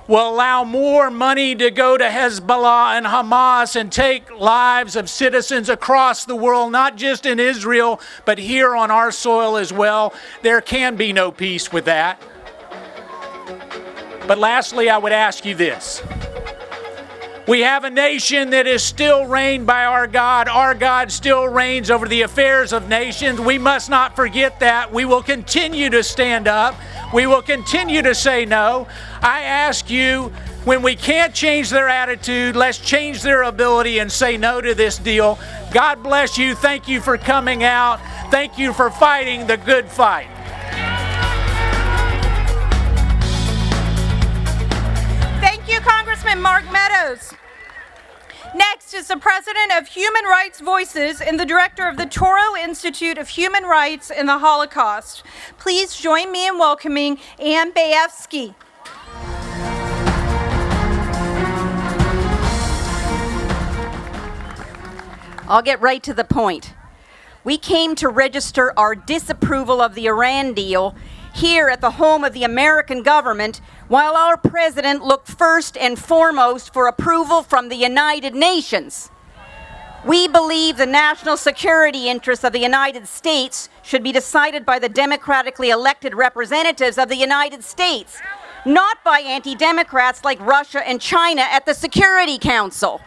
will allow more money to go to Hezbollah and Hamas and take lives of citizens across the world, not just in Israel, but here on our soil as well. There can be no peace with that. But lastly, I would ask you this. We have a nation that is still reigned by our God. Our God still reigns over the affairs of nations. We must not forget that. We will continue to stand up. We will continue to say no. I ask you, when we can't change their attitude, let's change their ability and say no to this deal. God bless you. Thank you for coming out. Thank you for fighting the good fight. Thank you, Congressman Mark Meadows. Next is the President of Human Rights Voices and the Director of the Toro Institute of Human Rights in the Holocaust. Please join me in welcoming Ann Bayevsky. I'll get right to the point. We came to register our disapproval of the Iran deal here at the home of the American government, while our president looked first and foremost for approval from the United Nations. We believe the national security interests of the United States should be decided by the democratically elected representatives of the United States, not by anti-democrats like Russia and China at the Security Council.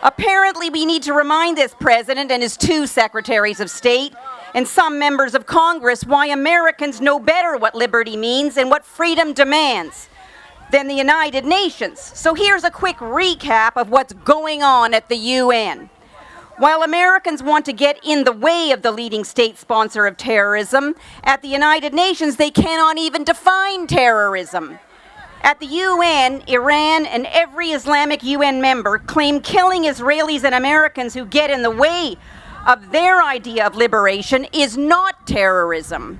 Apparently, we need to remind this president and his two secretaries of state and some members of Congress why Americans know better what liberty means and what freedom demands than the United Nations. So here's a quick recap of what's going on at the UN. While Americans want to get in the way of the leading state sponsor of terrorism, at the United Nations they cannot even define terrorism. At the UN, Iran and every Islamic UN member claim killing Israelis and Americans who get in the way of their idea of liberation is not terrorism.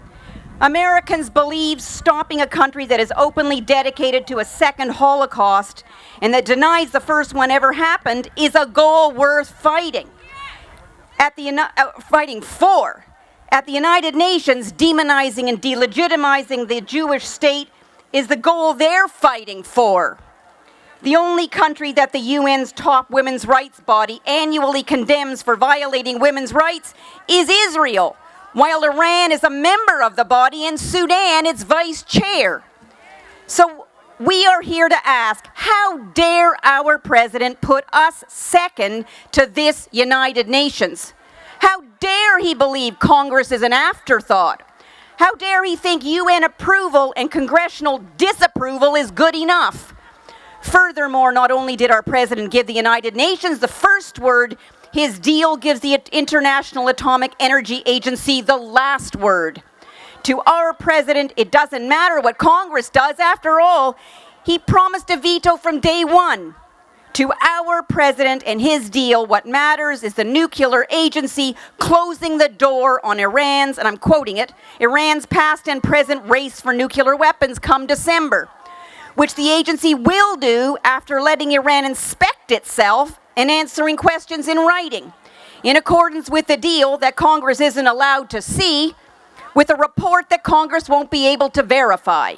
Americans believe stopping a country that is openly dedicated to a second Holocaust and that denies the first one ever happened is a goal worth fighting. Fighting for. At the United Nations, demonizing and delegitimizing the Jewish state is the goal they're fighting for. The only country that the UN's top women's rights body annually condemns for violating women's rights is Israel, while Iran is a member of the body and Sudan its vice chair. So we are here to ask, how dare our president put us second to this United Nations? How dare he believe Congress is an afterthought? How dare he think UN approval and congressional disapproval is good enough? Furthermore, not only did our president give the United Nations the first word, his deal gives the International Atomic Energy Agency the last word. To our president, it doesn't matter what Congress does. After all, he promised a veto from day one. To our president and his deal, what matters is the nuclear agency closing the door on Iran's, and I'm quoting it, Iran's past and present race for nuclear weapons come December, which the agency will do after letting Iran inspect itself and answering questions in writing, in accordance with the deal that Congress isn't allowed to see, with a report that Congress won't be able to verify.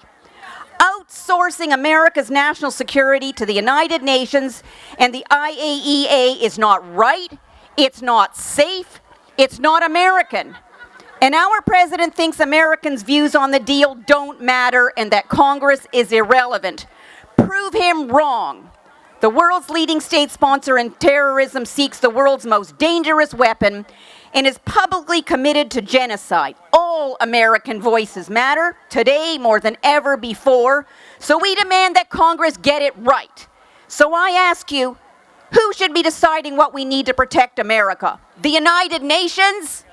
Outsourcing America's national security to the United Nations and the IAEA is not right, it's not safe, it's not American. And our president thinks Americans' views on the deal don't matter and that Congress is irrelevant. Prove him wrong. The world's leading state sponsor in terrorism seeks the world's most dangerous weapon and is publicly committed to genocide. All American voices matter, today more than ever before, so we demand that Congress get it right. So I ask you, who should be deciding what we need to protect America? The United Nations?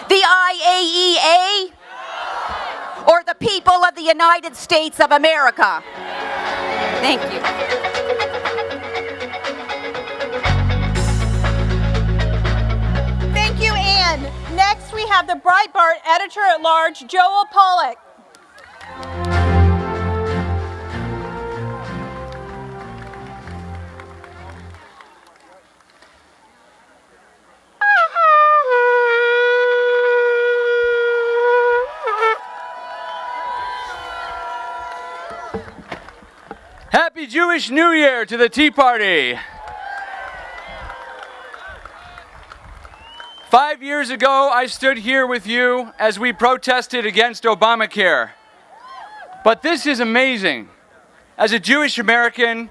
The IAEA? Or the people of the United States of America? Thank you. Thank you, Ann. Next, we have the Breitbart editor-at-large, Joel Pollack. Happy Jewish New Year to the Tea Party. 5 years ago, I stood here with you as we protested against Obamacare. But this is amazing. As a Jewish American,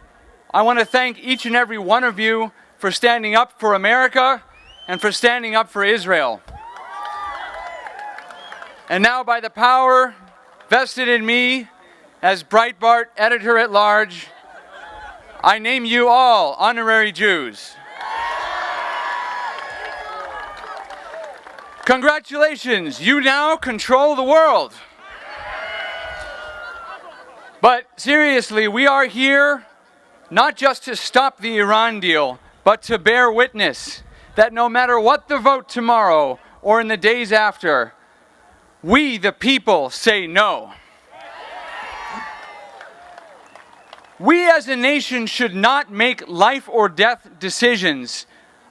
I want to thank each and every one of you for standing up for America and for standing up for Israel. And now, by the power vested in me as Breitbart editor-at-large, I name you all honorary Jews. Congratulations, you now control the world. But seriously, we are here not just to stop the Iran deal, but to bear witness that no matter what the vote tomorrow or in the days after, we, the people, say no. We as a nation should not make life or death decisions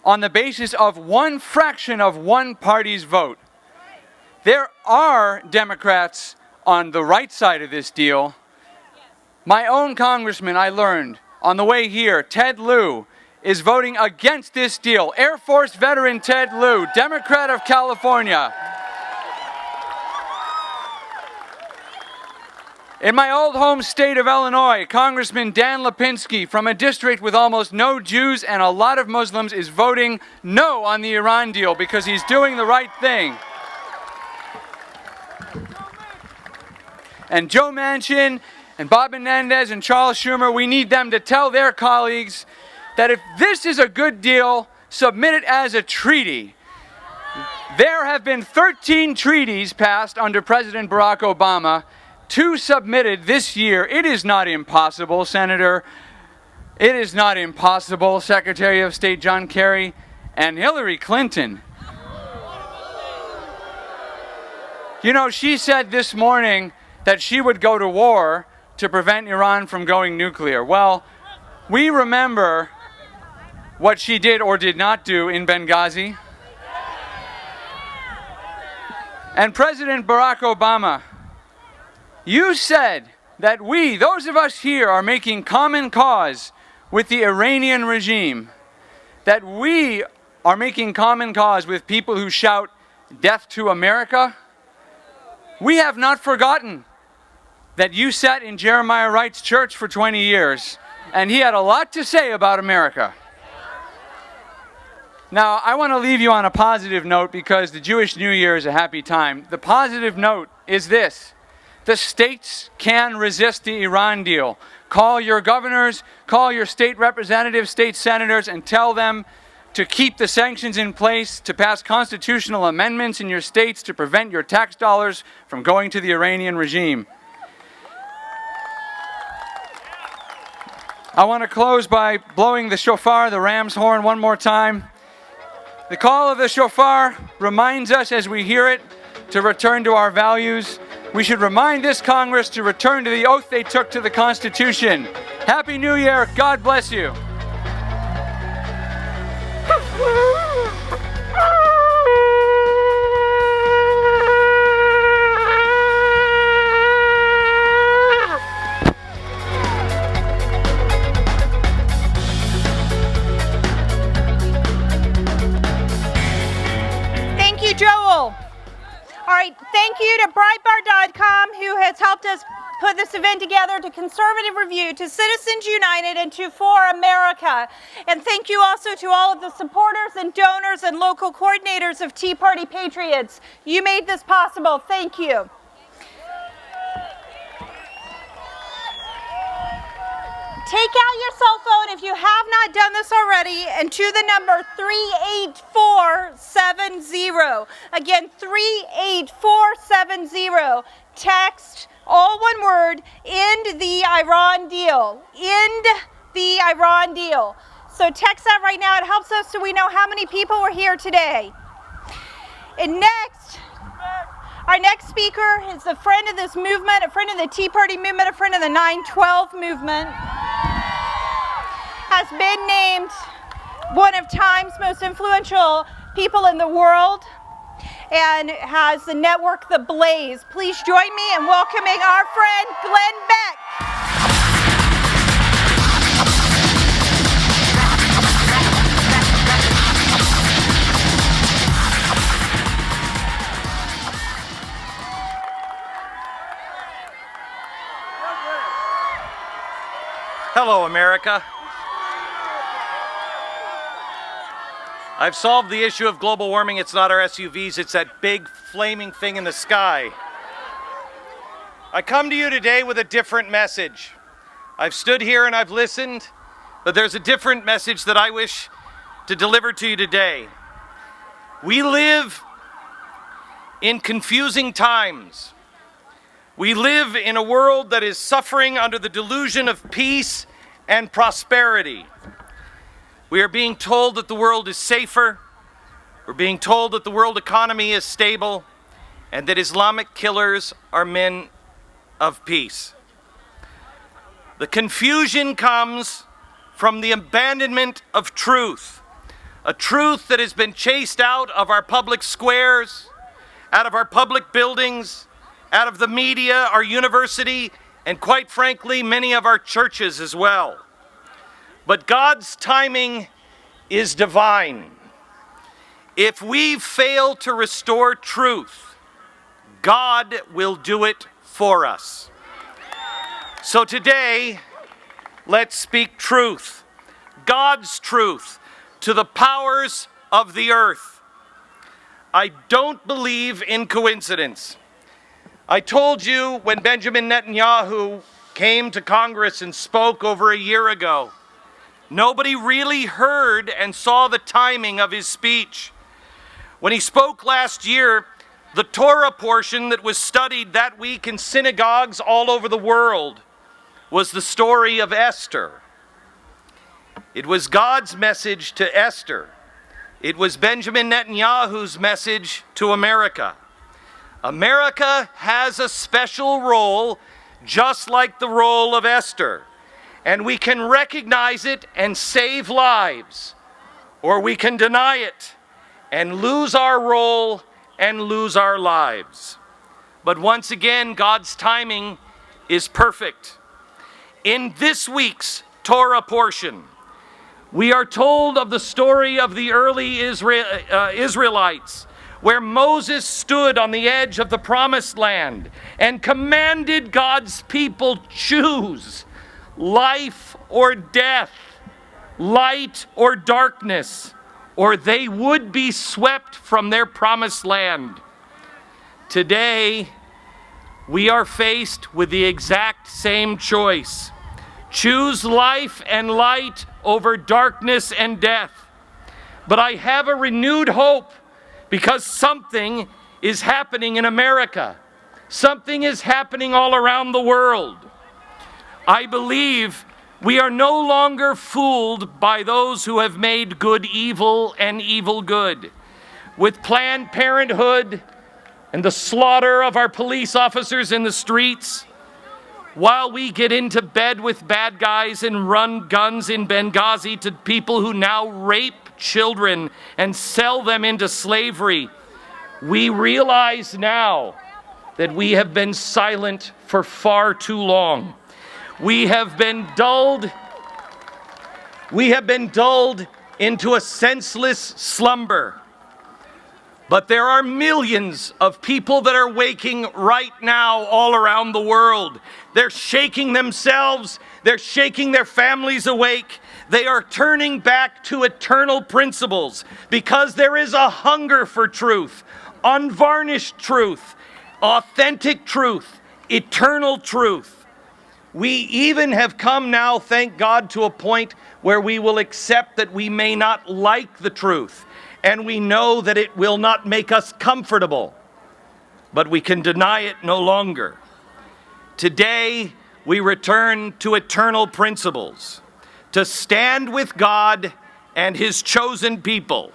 on the basis of one fraction of one party's vote. There are Democrats on the right side of this deal. My own congressman, I learned on the way here, Ted Lieu, is voting against this deal. Air Force veteran Ted Lieu, Democrat of California. In my old home state of Illinois, Congressman Dan Lipinski from a district with almost no Jews and a lot of Muslims is voting no on the Iran deal because he's doing the right thing. And Joe Manchin and Bob Menendez and Charles Schumer, we need them to tell their colleagues that if this is a good deal, submit it as a treaty. There have been 13 treaties passed under President Barack Obama, 2 submitted this year. It is not impossible, Senator. It is not impossible, Secretary of State John Kerry and Hillary Clinton. You know, she said this morning that she would go to war to prevent Iran from going nuclear. Well, we remember what she did or did not do in Benghazi. And President Barack Obama, you said that we, those of us here, are making common cause with the Iranian regime, that we are making common cause with people who shout, "Death to America." We have not forgotten that you sat in Jeremiah Wright's church for 20 years, and he had a lot to say about America. Now, I want to leave you on a positive note because the Jewish New Year is a happy time. The positive note is this: the states can resist the Iran deal. Call your governors, call your state representatives, state senators, and tell them to keep the sanctions in place, to pass constitutional amendments in your states to prevent your tax dollars from going to the Iranian regime. I want to close by blowing the shofar, the ram's horn, one more time. The call of the shofar reminds us as we hear it to return to our values. We should remind this Congress to return to the oath they took to the Constitution. Happy New Year. God bless you. Thank you, Joel. All right, thank you to Breitbart.com, who has helped us put this event together, to Conservative Review, to Citizens United, and to For America. And thank you also to all of the supporters and donors and local coordinators of Tea Party Patriots. You made this possible. Thank you. Take out your cell phone if you have not done this already, and to the number 38470. Again, 38470. Text, all one word, end the Iran deal. End the Iran deal. So text that right now. It helps us so we know how many people were here today. And next, our next speaker is a friend of this movement, a friend of the Tea Party movement, a friend of the 9/12 movement. Has been named one of Time's most influential people in the world, and has the network The Blaze. Please join me in welcoming our friend Glenn Beck. Hello, America. I've solved the issue of global warming. It's not our SUVs, it's that big flaming thing in the sky. I come to you today with a different message. I've stood here and I've listened, but there's a different message that I wish to deliver to you today. We live in confusing times. We live in a world that is suffering under the delusion of peace and prosperity. We are being told that the world is safer. We're being told that the world economy is stable, and that Islamic killers are men of peace. The confusion comes from the abandonment of truth, a truth that has been chased out of our public squares, out of our public buildings, out of the media, our university, and quite frankly, many of our churches as well. But God's timing is divine. If we fail to restore truth, God will do it for us. So today, let's speak truth, God's truth, to the powers of the earth. I don't believe in coincidence. I told you when Benjamin Netanyahu came to Congress and spoke over a year ago, nobody really heard and saw the timing of his speech. When he spoke last year, the Torah portion that was studied that week in synagogues all over the world was the story of Esther. It was God's message to Esther. It was Benjamin Netanyahu's message to America. America has a special role, just like the role of Esther. And we can recognize it and save lives, or we can deny it and lose our role and lose our lives. But once again, God's timing is perfect. In this week's Torah portion, we are told of the story of the early Israelites, where Moses stood on the edge of the promised land and commanded God's people, choose life or death, light or darkness, or they would be swept from their promised land. Today, we are faced with the exact same choice. Choose life and light over darkness and death. But I have a renewed hope, because something is happening in America. Something is happening all around the world. I believe We are no longer fooled by those who have made good evil and evil good. With Planned Parenthood and the slaughter of our police officers in the streets, while we get into bed with bad guys and run guns in Benghazi to people who now rape children and sell them into slavery, we realize now that we have been silent for far too long. We have been dulled into a senseless slumber. But there are millions of people that are waking right now all around the world. They're shaking themselves. They're shaking their families awake. They are turning back to eternal principles because there is a hunger for truth, unvarnished truth, authentic truth, eternal truth. We even have come now, thank God, to a point where we will accept that we may not like the truth. And we know that it will not make us comfortable, but we can deny it no longer. Today, we return to eternal principles, to stand with God and His chosen people.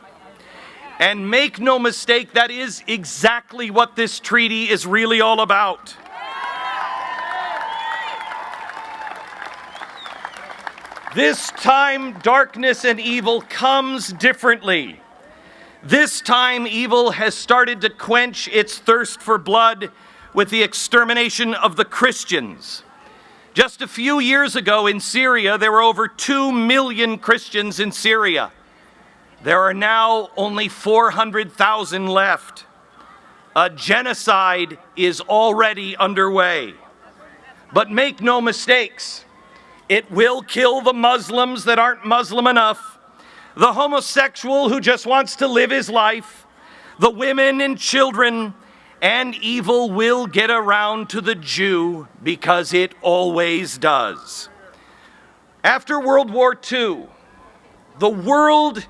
And make no mistake, that is exactly what this treaty is really all about. This time, darkness and evil comes differently. This time, evil has started to quench its thirst for blood with the extermination of the Christians. Just a few years ago in Syria, there were over 2 million Christians in Syria. There are now only 400,000 left. A genocide is already underway. But make no mistakes, it will kill the Muslims that aren't Muslim enough, the homosexual who just wants to live his life, the women and children, and evil will get around to the Jew because it always does. After World War II, the world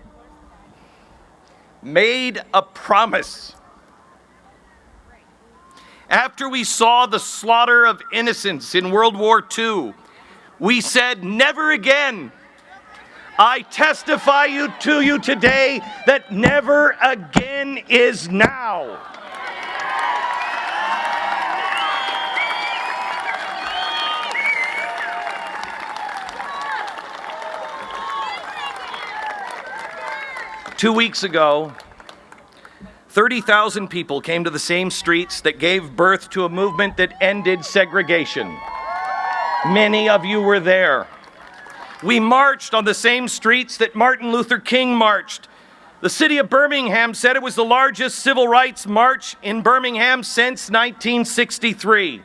made a promise. After we saw the slaughter of innocents in World War II, we said, never again. I testify to you today that never again is now. Two weeks ago, 30,000 people came to the same streets that gave birth to a movement that ended segregation. Many of you were there. We marched on the same streets that Martin Luther King marched. The city of Birmingham said it was the largest civil rights march in Birmingham since 1963.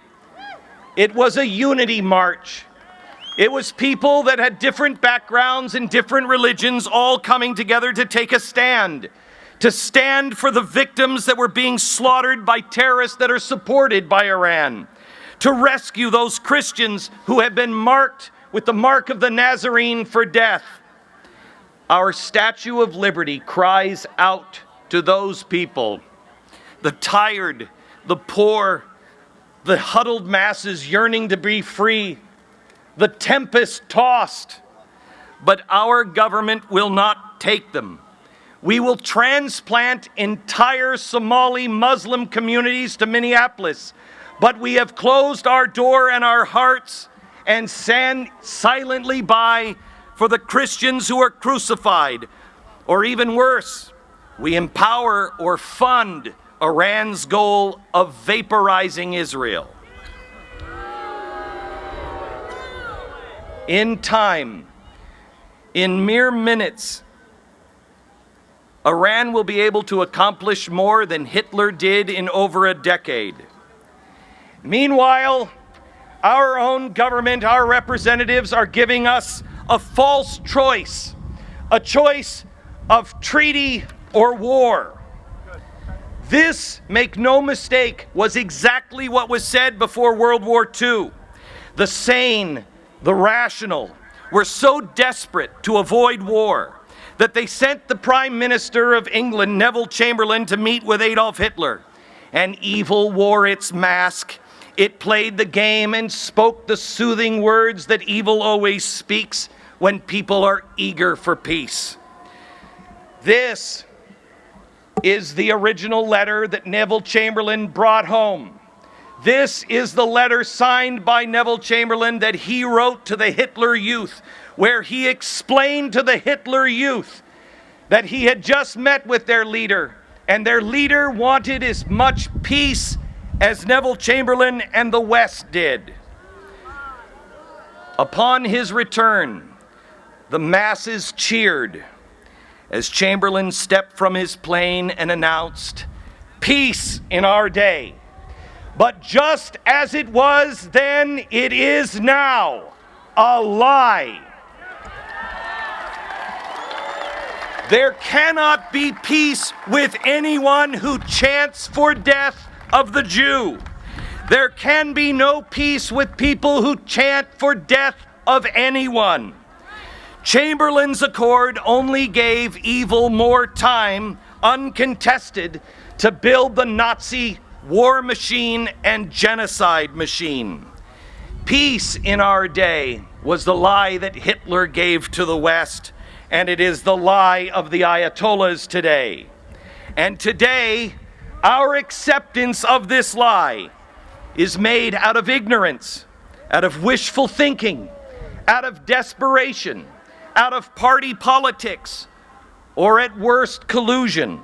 It was a unity march. It was people that had different backgrounds and different religions all coming together to take a stand. To stand for the victims that were being slaughtered by terrorists that are supported by Iran. To rescue those Christians who have been marked with the mark of the Nazarene for death. Our Statue of Liberty cries out to those people, the tired, the poor, the huddled masses yearning to be free, the tempest-tossed. But our government will not take them. We will transplant entire Somali Muslim communities to Minneapolis, but we have closed our door and our hearts and stand silently by for the Christians who are crucified. Or even worse, we empower or fund Iran's goal of vaporizing Israel. In time, in mere minutes, Iran will be able to accomplish more than Hitler did in over a decade. Meanwhile, our own government, our representatives are giving us a false choice, a choice of treaty or war. This, make no mistake, was exactly what was said before World War II. The sane, the rational, were so desperate to avoid war that they sent the Prime Minister of England, Neville Chamberlain, to meet with Adolf Hitler. And evil wore its mask, It played the game and spoke the soothing words that evil always speaks when people are eager for peace. This is the original letter that Neville Chamberlain brought home. This is the letter signed by Neville Chamberlain that he wrote to the Hitler Youth, where he explained to the Hitler Youth that he had just met with their leader, and their leader wanted as much peace as Neville Chamberlain and the West did. Upon his return, the masses cheered as Chamberlain stepped from his plane and announced, "Peace in our day. But just as it was then, it is now a lie." There cannot be peace with anyone who chants for death of the Jew. There can be no peace with people who chant for death of anyone. Chamberlain's accord only gave evil more time, uncontested, to build the Nazi war machine and genocide machine. Peace in our day was the lie that Hitler gave to the West, and it is the lie of the Ayatollahs today. And today, our acceptance of this lie is made out of ignorance, out of wishful thinking, out of desperation, out of party politics, or at worst collusion.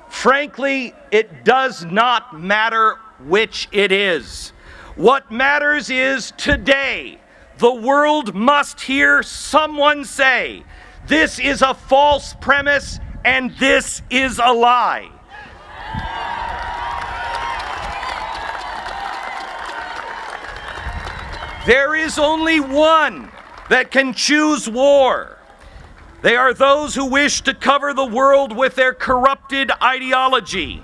Frankly, it does not matter which it is. What matters is today, the world must hear someone say, "This is a false premise and this is a lie." There is only one that can choose war. They are those who wish to cover the world with their corrupted ideology,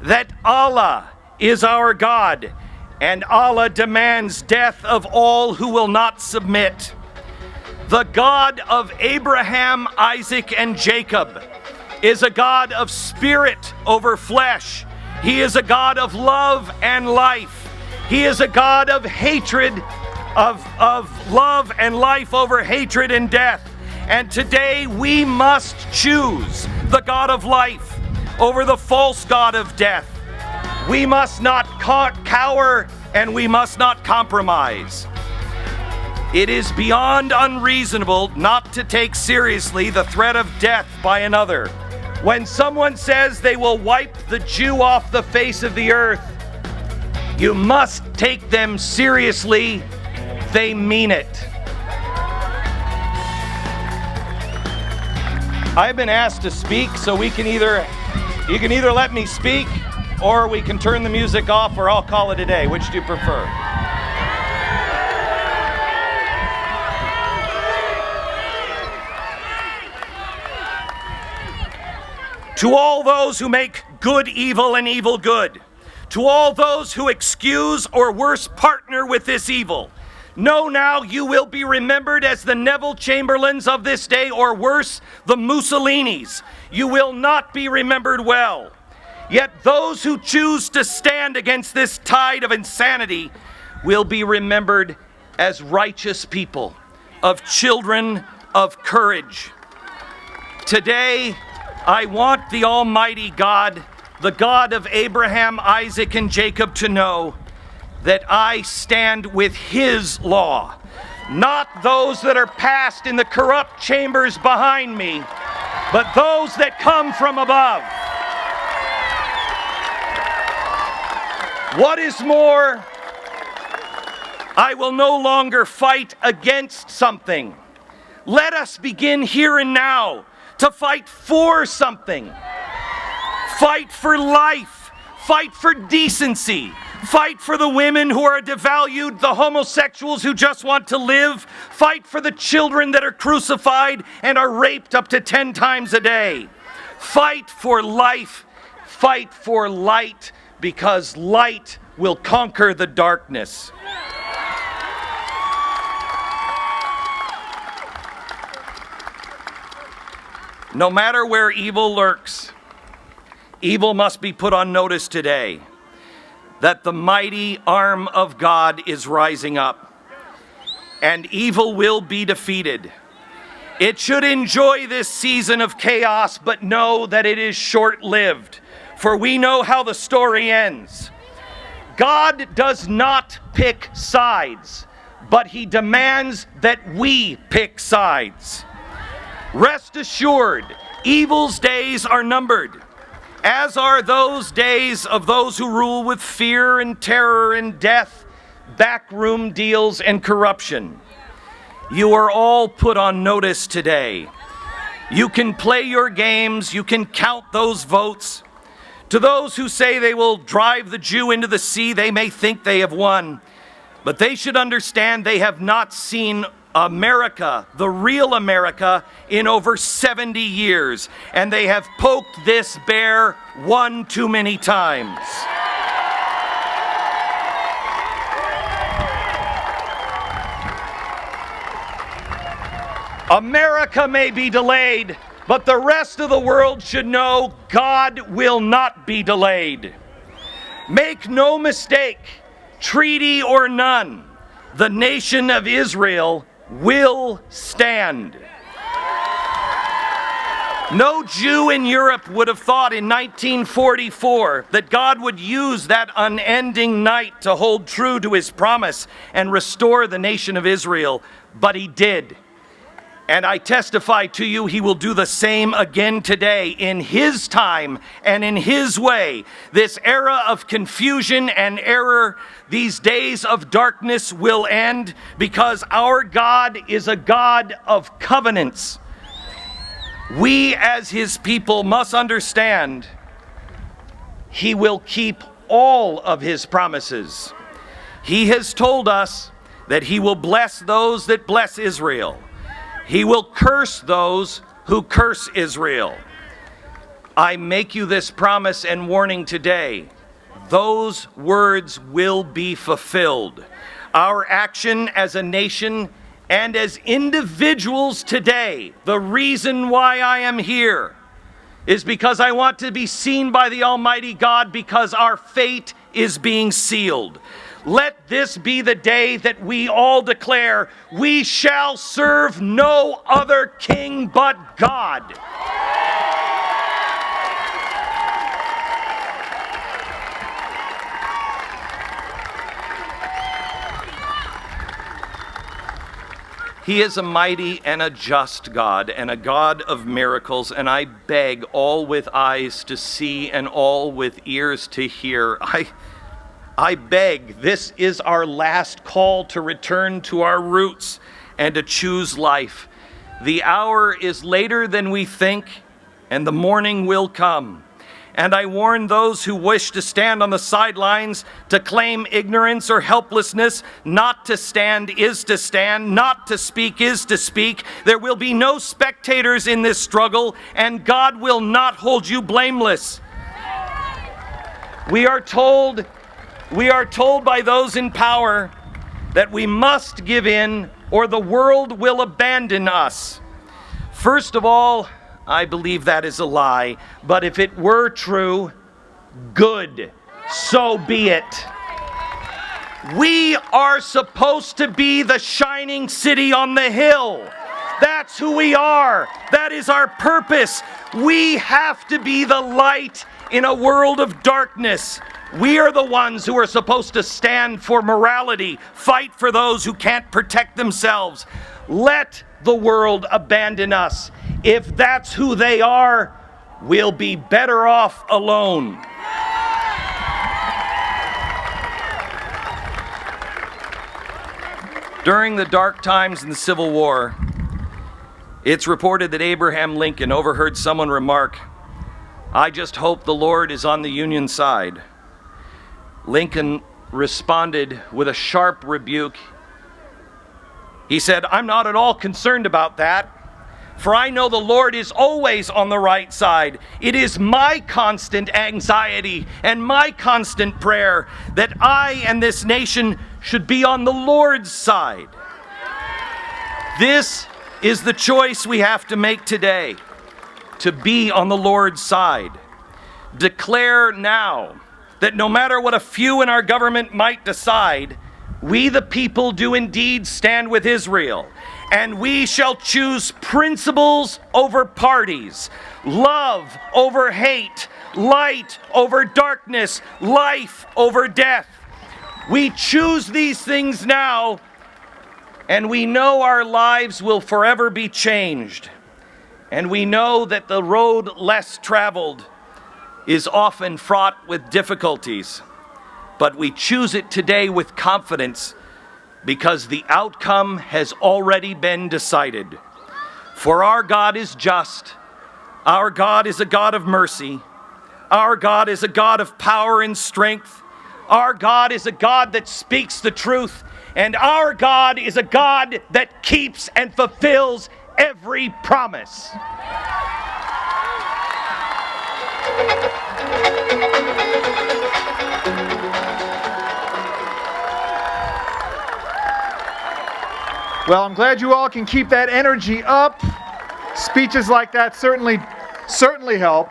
that Allah is our God, and Allah demands death of all who will not submit. The God of Abraham, Isaac, and Jacob is a God of spirit over flesh. He is a God of love and life. He is a God of hatred, of love and life over hatred and death. And today we must choose the God of life over the false God of death. We must not cower and we must not compromise. It is beyond unreasonable not to take seriously the threat of death by another. When someone says they will wipe the Jew off the face of the earth, you must take them seriously. They mean it. I've been asked to speak, so you can either let me speak, or we can turn the music off, or I'll call it a day. Which do you prefer? To all those who make good evil and evil good, to all those who excuse or worse partner with this evil, know now you will be remembered as the Neville Chamberlains of this day, or worse, the Mussolinis. You will not be remembered well. Yet those who choose to stand against this tide of insanity will be remembered as righteous people, of children of courage. Today, I want the Almighty God, the God of Abraham, Isaac, and Jacob, to know that I stand with His law, not those that are passed in the corrupt chambers behind me, but those that come from above. What is more, I will no longer fight against something. Let us begin here and now to fight for something. Fight for life. Fight for decency. Fight for the women who are devalued, the homosexuals who just want to live. Fight for the children that are crucified and are raped up to 10 times a day. Fight for life. Fight for light, because light will conquer the darkness. No matter where evil lurks, evil must be put on notice today. that the mighty arm of God is rising up, and evil will be defeated. It should enjoy this season of chaos, but know that it is short-lived, for we know how the story ends. God does not pick sides, but he demands that we pick sides. Rest assured, evil's days are numbered, as are those days of those who rule with fear and terror and death, backroom deals and corruption. You are all put on notice today. You can play your games, you can count those votes. To those who say they will drive the Jew into the sea, they may think they have won, but they should understand they have not seen America, the real America, in over 70 years, and they have poked this bear one too many times. America may be delayed, but the rest of the world should know God will not be delayed. Make no mistake, treaty or none, the nation of Israel will stand. No Jew in Europe would have thought in 1944 that God would use that unending night to hold true to his promise and restore the nation of Israel, but he did. And I testify to you, he will do the same again today in his time and in his way. This era of confusion and error, these days of darkness will end because our God is a God of covenants. We as his people must understand he will keep all of his promises. He has told us that he will bless those that bless Israel. He will curse those who curse Israel. I make you this promise and warning today. Those words will be fulfilled. Our action as a nation and as individuals today, the reason why I am here is because I want to be seen by the Almighty God because our fate is being sealed. Let this be the day that we all declare, we shall serve no other king but God. He is a mighty and a just God and a God of miracles, and I beg all with eyes to see and all with ears to hear. I beg, this is our last call to return to our roots and to choose life. The hour is later than we think, and the morning will come. And I warn those who wish to stand on the sidelines to claim ignorance or helplessness. Not to stand is to stand, not to speak is to speak. There will be no spectators in this struggle, and God will not hold you blameless. We are told by those in power that we must give in or the world will abandon us. First of all, I believe that is a lie, but if it were true, good, so be it. We are supposed to be the shining city on the hill. That's who we are. That is our purpose. We have to be the light in a world of darkness. We are the ones who are supposed to stand for morality, fight for those who can't protect themselves. Let the world abandon us. If that's who they are, we'll be better off alone. During the dark times in the Civil War, it's reported that Abraham Lincoln overheard someone remark, "I just hope the Lord is on the Union side." Lincoln responded with a sharp rebuke. He said, "I'm not at all concerned about that, for I know the Lord is always on the right side. It is my constant anxiety and my constant prayer that I and this nation should be on the Lord's side." This is the choice we have to make today, to be on the Lord's side. Declare now that no matter what a few in our government might decide, we the people do indeed stand with Israel, and we shall choose principles over parties, love over hate, light over darkness, life over death. We choose these things now, and we know our lives will forever be changed. And we know that the road less traveled is often fraught with difficulties. But we choose it today with confidence because the outcome has already been decided. For our God is just. Our God is a God of mercy. Our God is a God of power and strength. Our God is a God that speaks the truth. And our God is a God that keeps and fulfills every promise. Well, I'm glad you all can keep that energy up. Speeches like that certainly help.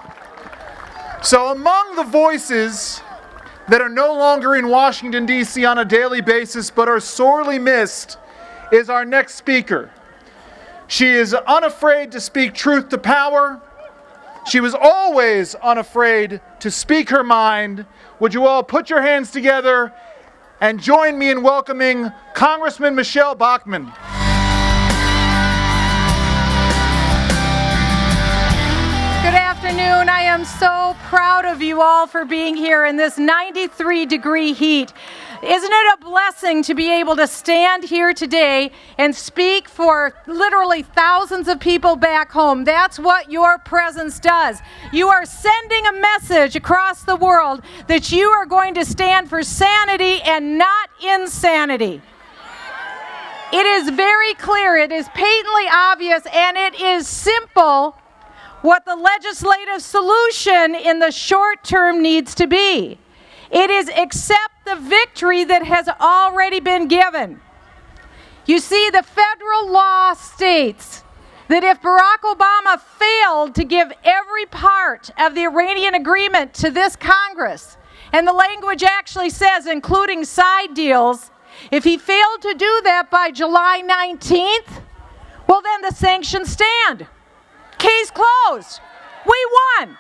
So among the voices that are no longer in Washington, D.C. on a daily basis but are sorely missed is our next speaker. She is unafraid to speak truth to power. She was always unafraid to speak her mind. Would you all put your hands together and join me in welcoming Congressman Michelle Bachmann. Good afternoon. I am so proud of you all for being here in this 93-degree heat. Isn't it a blessing to be able to stand here today and speak for literally thousands of people back home? That's what your presence does. You are sending a message across the world that you are going to stand for sanity and not insanity. It is very clear, it is patently obvious, and it is simple what the legislative solution in the short term needs to be. It is accept the victory that has already been given. You see, the federal law states that if Barack Obama failed to give every part of the Iranian agreement to this Congress, and the language actually says including side deals, if he failed to do that by July 19th, well then the sanctions stand. Case closed. We won.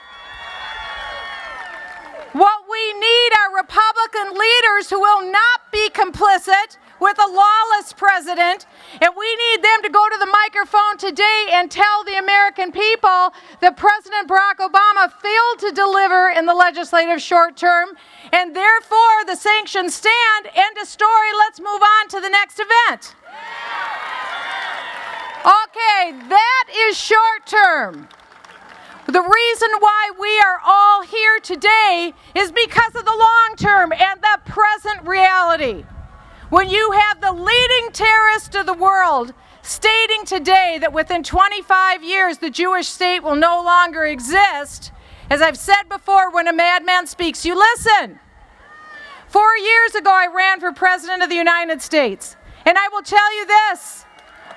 What we need are Republican leaders who will not be complicit with a lawless president, and we need them to go to the microphone today and tell the American people that President Barack Obama failed to deliver in the legislative short term, and therefore the sanctions stand. End of story. Let's move on to the next event. Okay, that is short term. The reason why we are all here today is because of the long term and the present reality. When you have the leading terrorist of the world stating today that within 25 years the Jewish state will no longer exist, as I've said before, when a madman speaks, you listen. 4 years ago, I ran for President of the United States, and I will tell you this.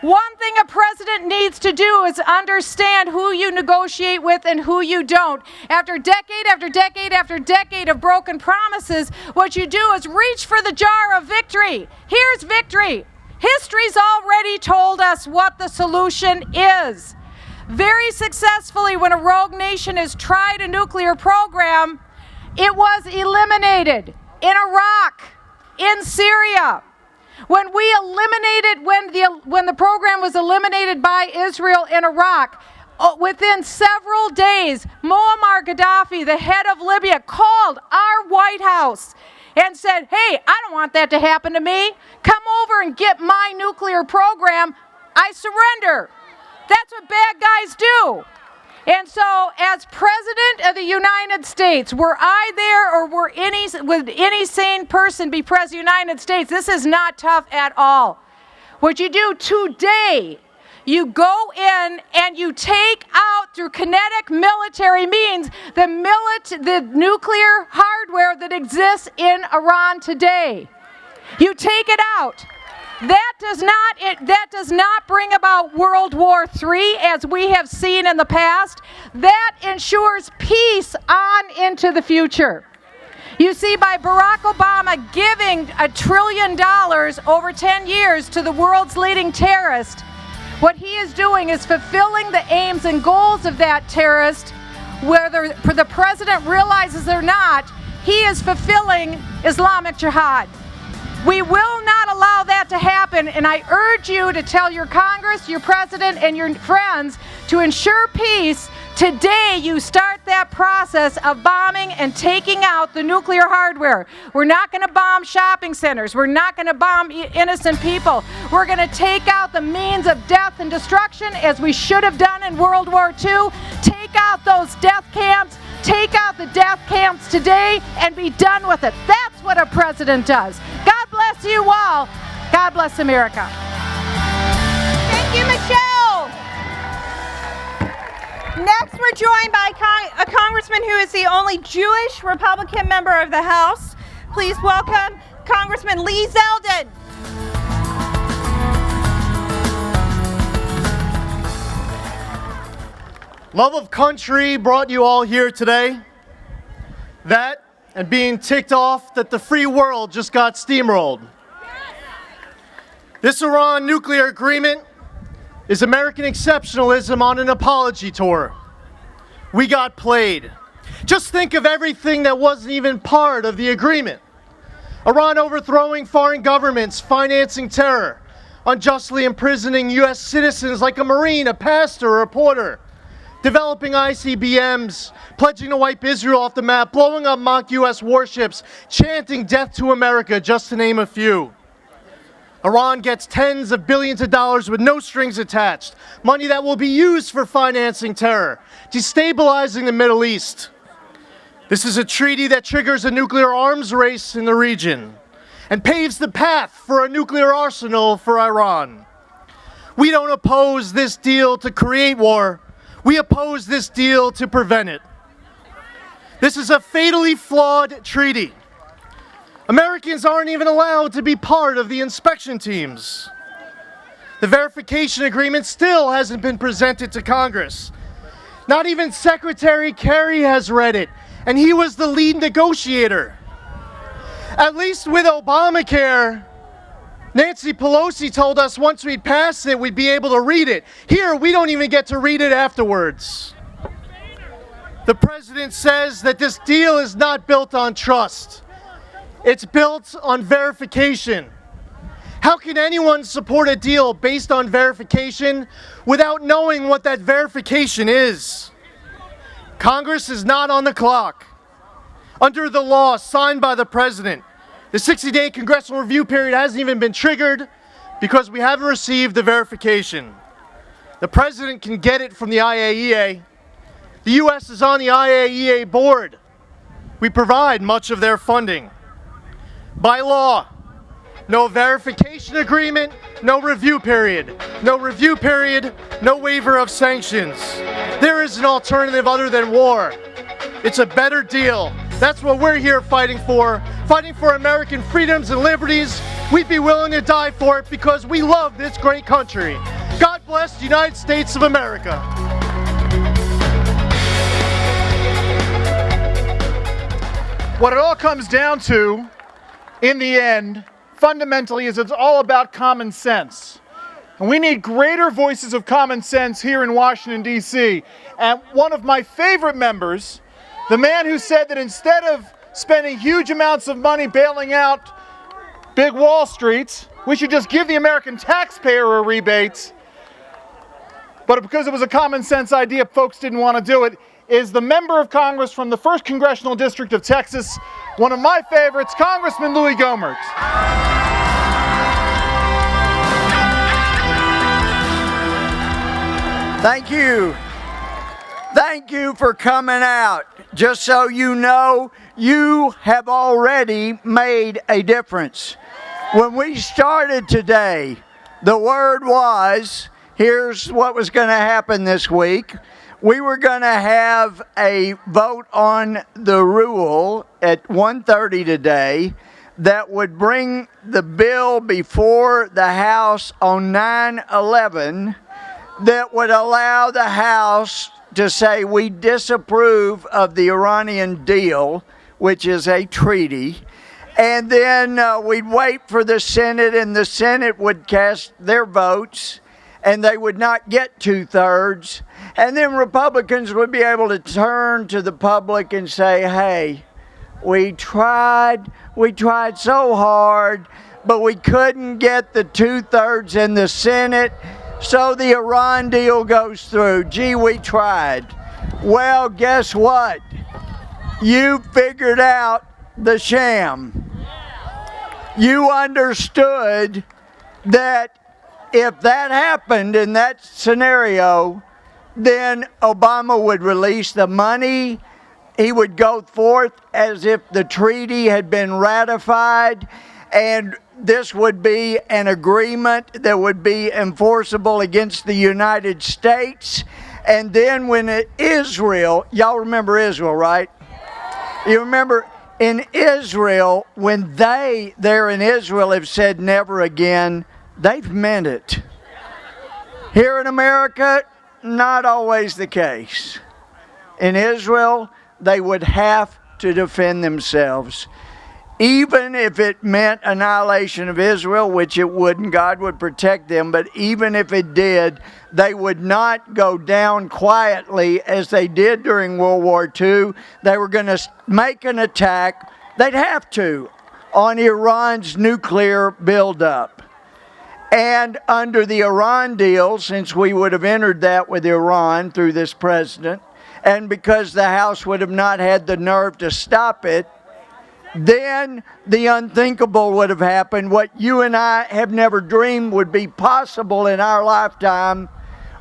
One thing a president needs to do is understand who you negotiate with and who you don't. After decade after decade after decade of broken promises, what you do is reach for the jar of victory. Here's victory. History's already told us what the solution is. Very successfully, when a rogue nation has tried a nuclear program, it was eliminated in Iraq, in Syria. When the program was eliminated by Israel in Iraq, within several days, Muammar Gaddafi, the head of Libya, called our White House and said, hey, I don't want that to happen to me. Come over and get my nuclear program. I surrender. That's what bad guys do. And so, as President of the United States, were I there or would any sane person be President of the United States, this is not tough at all. What you do today, you go in and you take out through kinetic military means the nuclear hardware that exists in Iran today. You take it out. That does not bring about World War III as we have seen in the past. That ensures peace on into the future. You see, by Barack Obama giving $1 trillion over 10 years to the world's leading terrorist, what he is doing is fulfilling the aims and goals of that terrorist, whether the president realizes or not. He is fulfilling Islamic jihad. We will not allow that to happen, and I urge you to tell your Congress, your president, and your friends to ensure peace. Today, you start that process of bombing and taking out the nuclear hardware. We're not going to bomb shopping centers. We're not going to bomb innocent people. We're going to take out the means of death and destruction, as we should have done in World War II. Take out those death camps. Take out the death camps today and be done with it. That's what a president does. God bless you all. God bless America. Thank you, Michelle. Next, we're joined by a congressman who is the only Jewish Republican member of the House. Please welcome Congressman Lee Zeldin. Love of country brought you all here today. That and being ticked off that the free world just got steamrolled. This Iran nuclear agreement is American exceptionalism on an apology tour. We got played. Just think of everything that wasn't even part of the agreement. Iran overthrowing foreign governments, financing terror, unjustly imprisoning U.S. citizens like a Marine, a pastor, or a reporter, developing ICBMs, pledging to wipe Israel off the map, blowing up mock U.S. warships, chanting death to America, just to name a few. Iran gets tens of billions of dollars with no strings attached, money that will be used for financing terror, destabilizing the Middle East. This is a treaty that triggers a nuclear arms race in the region and paves the path for a nuclear arsenal for Iran. We don't oppose this deal to create war. We oppose this deal to prevent it. This is a fatally flawed treaty. Americans aren't even allowed to be part of the inspection teams. The verification agreement still hasn't been presented to Congress. Not even Secretary Kerry has read it, and he was the lead negotiator. At least with Obamacare, Nancy Pelosi told us once we'd pass it, we'd be able to read it. Here, we don't even get to read it afterwards. The president says that this deal is not built on trust. It's built on verification. How can anyone support a deal based on verification without knowing what that verification is? Congress is not on the clock. Under the law signed by the president, the 60-day congressional review period hasn't even been triggered because we haven't received the verification. The president can get it from the IAEA. The U.S. is on the IAEA board. We provide much of their funding. By law, no verification agreement, no review period. No review period, no waiver of sanctions. There is an alternative other than war. It's a better deal. That's what we're here fighting for American freedoms and liberties. We'd be willing to die for it because we love this great country. God bless the United States of America. What it all comes down to, in the end, fundamentally, is it's all about common sense. And we need greater voices of common sense here in Washington, D.C. And one of my favorite members, the man who said that instead of spending huge amounts of money bailing out big Wall Streets, we should just give the American taxpayer a rebate. But because it was a common sense idea, folks didn't want to do it, is the member of Congress from the 1st Congressional District of Texas, one of my favorites, Congressman Louis Gohmert. Thank you. Thank you for coming out. Just so you know, you have already made a difference. When we started today, the word was, here's what was going to happen this week. We were going to have a vote on the rule at 1:30 today that would bring the bill before the House on 9/11 that would allow the House to say we disapprove of the Iranian deal, which is a treaty. And then we'd wait for the Senate, and the Senate would cast their votes, and they would not get 2/3. And then Republicans would be able to turn to the public and say, hey, we tried so hard, but we couldn't get the 2/3 in the Senate, so the Iran deal goes through. Gee, we tried. Well, guess what? You figured out the sham. You understood that if that happened in that scenario, then Obama would release the money. He would go forth as if the treaty had been ratified, and this would be an agreement that would be enforceable against the United States. And then when Israel, y'all remember Israel, right? You remember in Israel, when they there in Israel have said never again, they've meant it. Here in America, not always the case. In Israel, they would have to defend themselves. Even if it meant annihilation of Israel, which it wouldn't, God would protect them, but even if it did, they would not go down quietly as they did during World War II. They were going to make an attack, they'd have to, on Iran's nuclear buildup. And under the Iran deal, since we would have entered that with Iran through this president, and because the House would have not had the nerve to stop it, then the unthinkable would have happened. What you and I have never dreamed would be possible in our lifetime.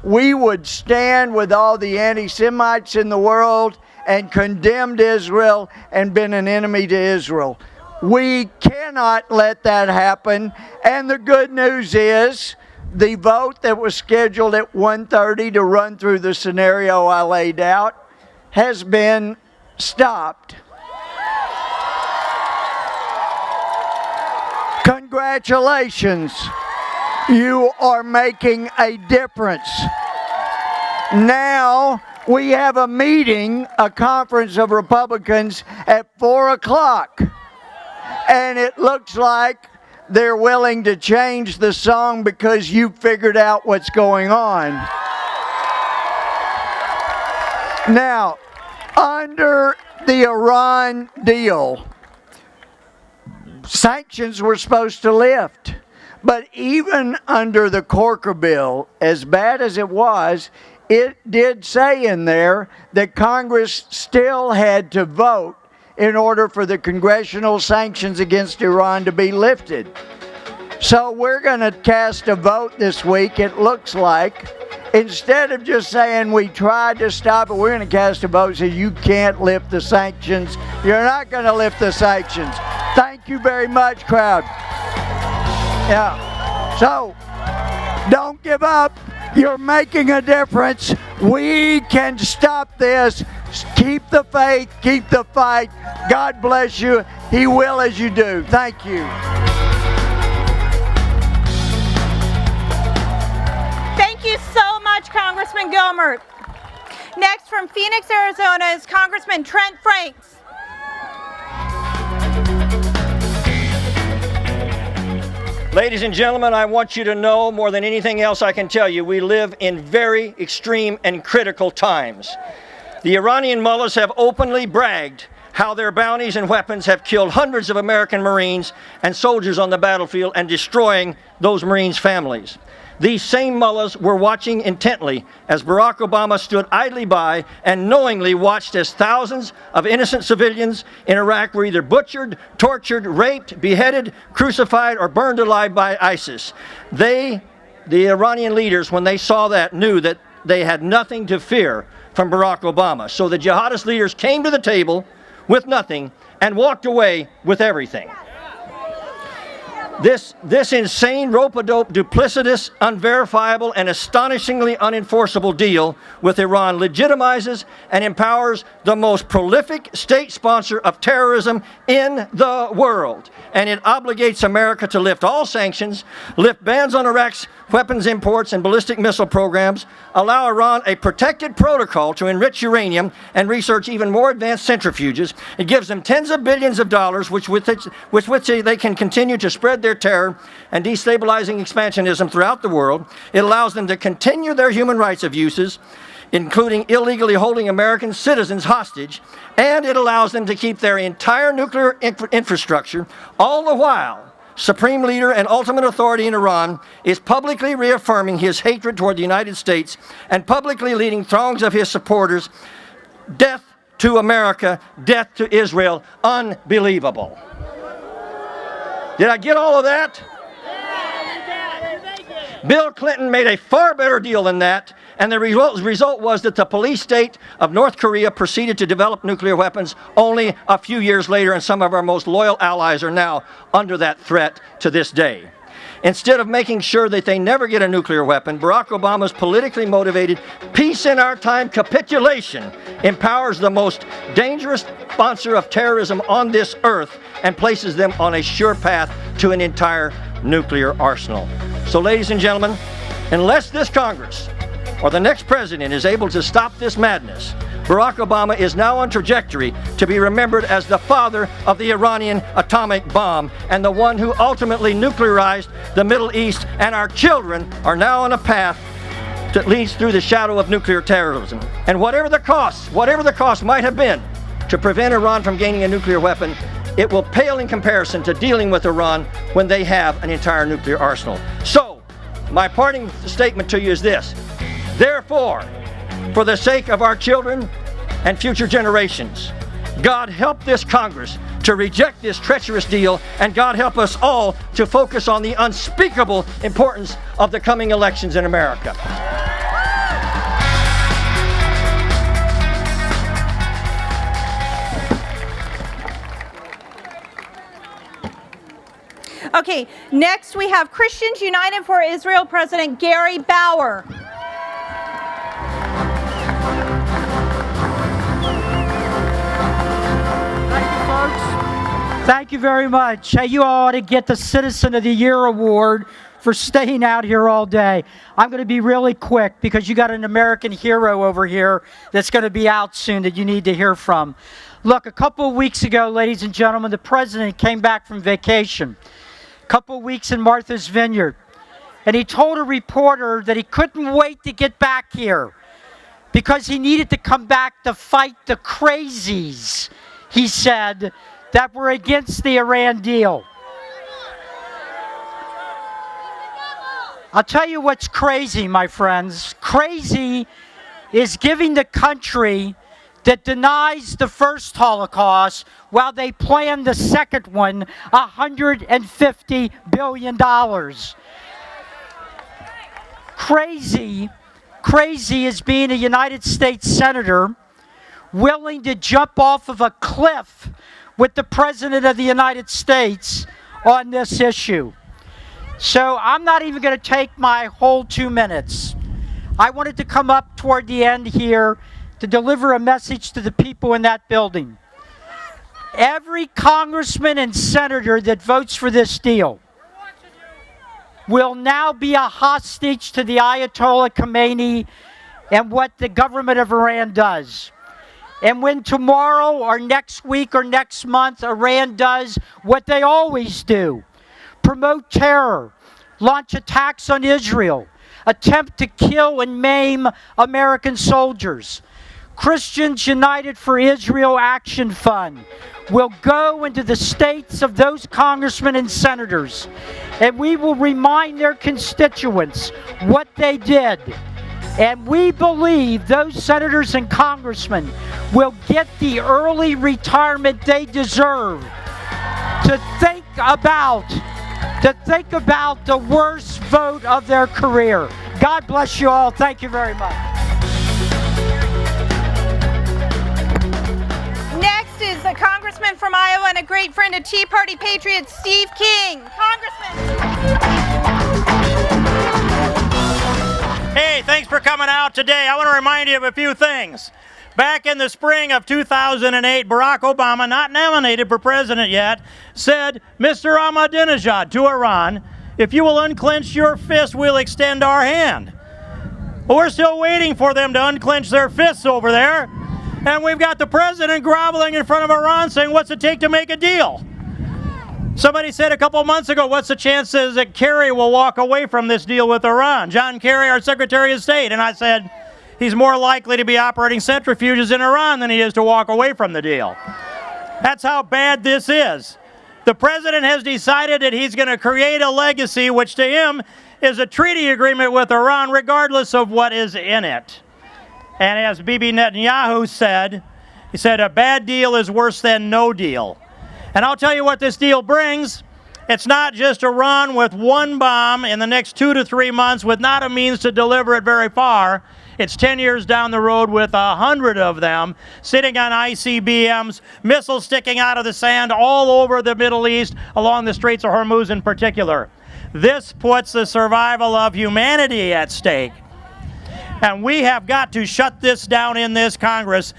We would stand with all the anti-Semites in the world and condemned Israel and been an enemy to Israel. We cannot let that happen. And the good news is the vote that was scheduled at 1:30 to run through the scenario I laid out has been stopped. Congratulations. You are making a difference. Now we have a meeting, a conference of Republicans at 4 o'clock. And it looks like they're willing to change the song because you figured out what's going on. Now, under the Iran deal, sanctions were supposed to lift. But even under the Corker bill, as bad as it was, it did say in there that Congress still had to vote in order for the congressional sanctions against Iran to be lifted. So we're going to cast a vote this week, it looks like. Instead of just saying we tried to stop it, we're going to cast a vote that says you can't lift the sanctions. You're not going to lift the sanctions. Thank you very much, crowd. Yeah. So, don't give up. You're making a difference. We can stop this. Keep the faith. Keep the fight. God bless you. He will as you do. Thank you. Thank you so much, Congressman Gilmert. Next, from Phoenix, Arizona, is Congressman Trent Franks. Ladies and gentlemen, I want you to know more than anything else I can tell you, we live in very extreme and critical times. The Iranian mullahs have openly bragged how their bounties and weapons have killed hundreds of American Marines and soldiers on the battlefield and destroying those Marines' families. These same mullahs were watching intently as Barack Obama stood idly by and knowingly watched as thousands of innocent civilians in Iraq were either butchered, tortured, raped, beheaded, crucified, or burned alive by ISIS. The Iranian leaders, when they saw that, knew that they had nothing to fear from Barack Obama. So the jihadist leaders came to the table with nothing and walked away with everything. This insane, rope-a-dope, duplicitous, unverifiable, and astonishingly unenforceable deal with Iran legitimizes and empowers the most prolific state sponsor of terrorism in the world. And it obligates America to lift all sanctions, lift bans on Iraq's weapons imports and ballistic missile programs, allow Iran a protected protocol to enrich uranium and research even more advanced centrifuges. It gives them tens of billions of dollars with which they can continue to spread their terror and destabilizing expansionism throughout the world. It allows them to continue their human rights abuses, including illegally holding American citizens hostage, and it allows them to keep their entire nuclear infrastructure, all the while Supreme Leader and ultimate authority in Iran is publicly reaffirming his hatred toward the United States and publicly leading throngs of his supporters, death to America, death to Israel. Unbelievable. Did I get all of that? Bill Clinton made a far better deal than that, and the result was that the police state of North Korea proceeded to develop nuclear weapons only a few years later, and some of our most loyal allies are now under that threat to this day. Instead of making sure that they never get a nuclear weapon, Barack Obama's politically motivated peace in our time capitulation empowers the most dangerous sponsor of terrorism on this earth and places them on a sure path to an entire nuclear arsenal. So, ladies and gentlemen, unless this Congress or the next president is able to stop this madness, Barack Obama is now on trajectory to be remembered as the father of the Iranian atomic bomb and the one who ultimately nuclearized the Middle East, and our children are now on a path that leads through the shadow of nuclear terrorism. And whatever the cost might have been to prevent Iran from gaining a nuclear weapon, it will pale in comparison to dealing with Iran when they have an entire nuclear arsenal. So, my parting statement to you is this: therefore, for the sake of our children and future generations, God help this Congress to reject this treacherous deal, and God help us all to focus on the unspeakable importance of the coming elections in America. Okay, next we have Christians United for Israel President Gary Bauer. Thank you very much. Hey, you all ought to get the Citizen of the Year award for staying out here all day. I'm going to be really quick because you got an American hero over here that's going to be out soon that you need to hear from. Look, a couple of weeks ago, ladies and gentlemen, the president came back from vacation. A couple of weeks in Martha's Vineyard. And he told a reporter that he couldn't wait to get back here because he needed to come back to fight the crazies, he said, that were against the Iran deal. I'll tell you what's crazy, my friends. Crazy is giving the country that denies the first Holocaust while they plan the second one $150 billion. Crazy is being a United States Senator willing to jump off of a cliff with the President of the United States on this issue. So I'm not even going to take my whole 2 minutes. I wanted to come up toward the end here to deliver a message to the people in that building. Every congressman and senator that votes for this deal will now be a hostage to the Ayatollah Khomeini and what the government of Iran does. And when tomorrow or next week or next month Iran does what they always do, promote terror, launch attacks on Israel, attempt to kill and maim American soldiers, Christians United for Israel Action Fund will go into the states of those congressmen and senators, and we will remind their constituents what they did. And we believe those senators and congressmen will get the early retirement they deserve to think about the worst vote of their career. God bless you all. Thank you very much. Next is the congressman from Iowa and a great friend of Tea Party patriot Steve King. Congressman. Hey, thanks for coming out today. I want to remind you of a few things. Back in the spring of 2008, Barack Obama, not nominated for president yet, said, Mr. Ahmadinejad to Iran, if you will unclench your fist, we'll extend our hand. Well, we're still waiting for them to unclench their fists over there. And we've got the president groveling in front of Iran saying, what's it take to make a deal? Somebody said a couple months ago, what's the chances that Kerry will walk away from this deal with Iran? John Kerry, our Secretary of State. And I said, he's more likely to be operating centrifuges in Iran than he is to walk away from the deal. That's how bad this is. The president has decided that he's going to create a legacy, which to him is a treaty agreement with Iran, regardless of what is in it. And as Bibi Netanyahu said, he said, a bad deal is worse than no deal. And I'll tell you what this deal brings. It's not just Iran with one bomb in the next 2 to 3 months with not a means to deliver it very far. It's 10 years down the road with 100 of them sitting on ICBMs, missiles sticking out of the sand all over the Middle East, along the Straits of Hormuz in particular. This puts the survival of humanity at stake. And we have got to shut this down in this Congress.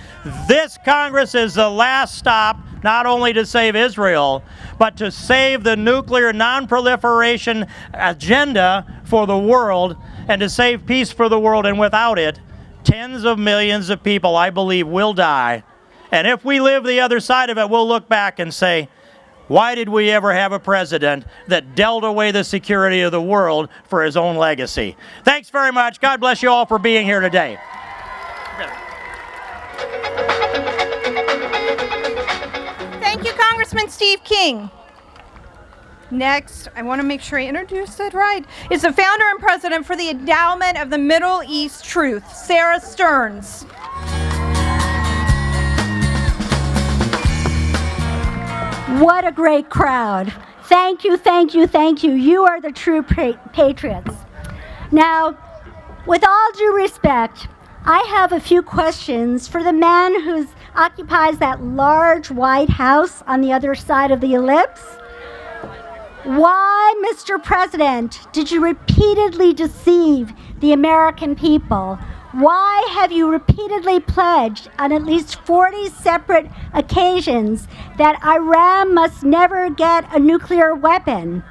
This Congress is the last stop, not only to save Israel, but to save the nuclear non-proliferation agenda for the world and to save peace for the world. And without it, tens of millions of people, I believe, will die. And if we live the other side of it, we'll look back and say, why did we ever have a president that dealt away the security of the world for his own legacy? Thanks very much. God bless you all for being here today. Thank you, Congressman Steve King. Next, I want to make sure I introduced it right, is the founder and president for the Endowment of the Middle East Truth, Sarah Stearns. What a great crowd. Thank you, thank you, thank you. You are the true patriots. Now, with all due respect, I have a few questions for the man who occupies that large White House on the other side of the ellipse. Why, Mr. President, did you repeatedly deceive the American people? Why have you repeatedly pledged on at least 40 separate occasions that Iran must never get a nuclear weapon?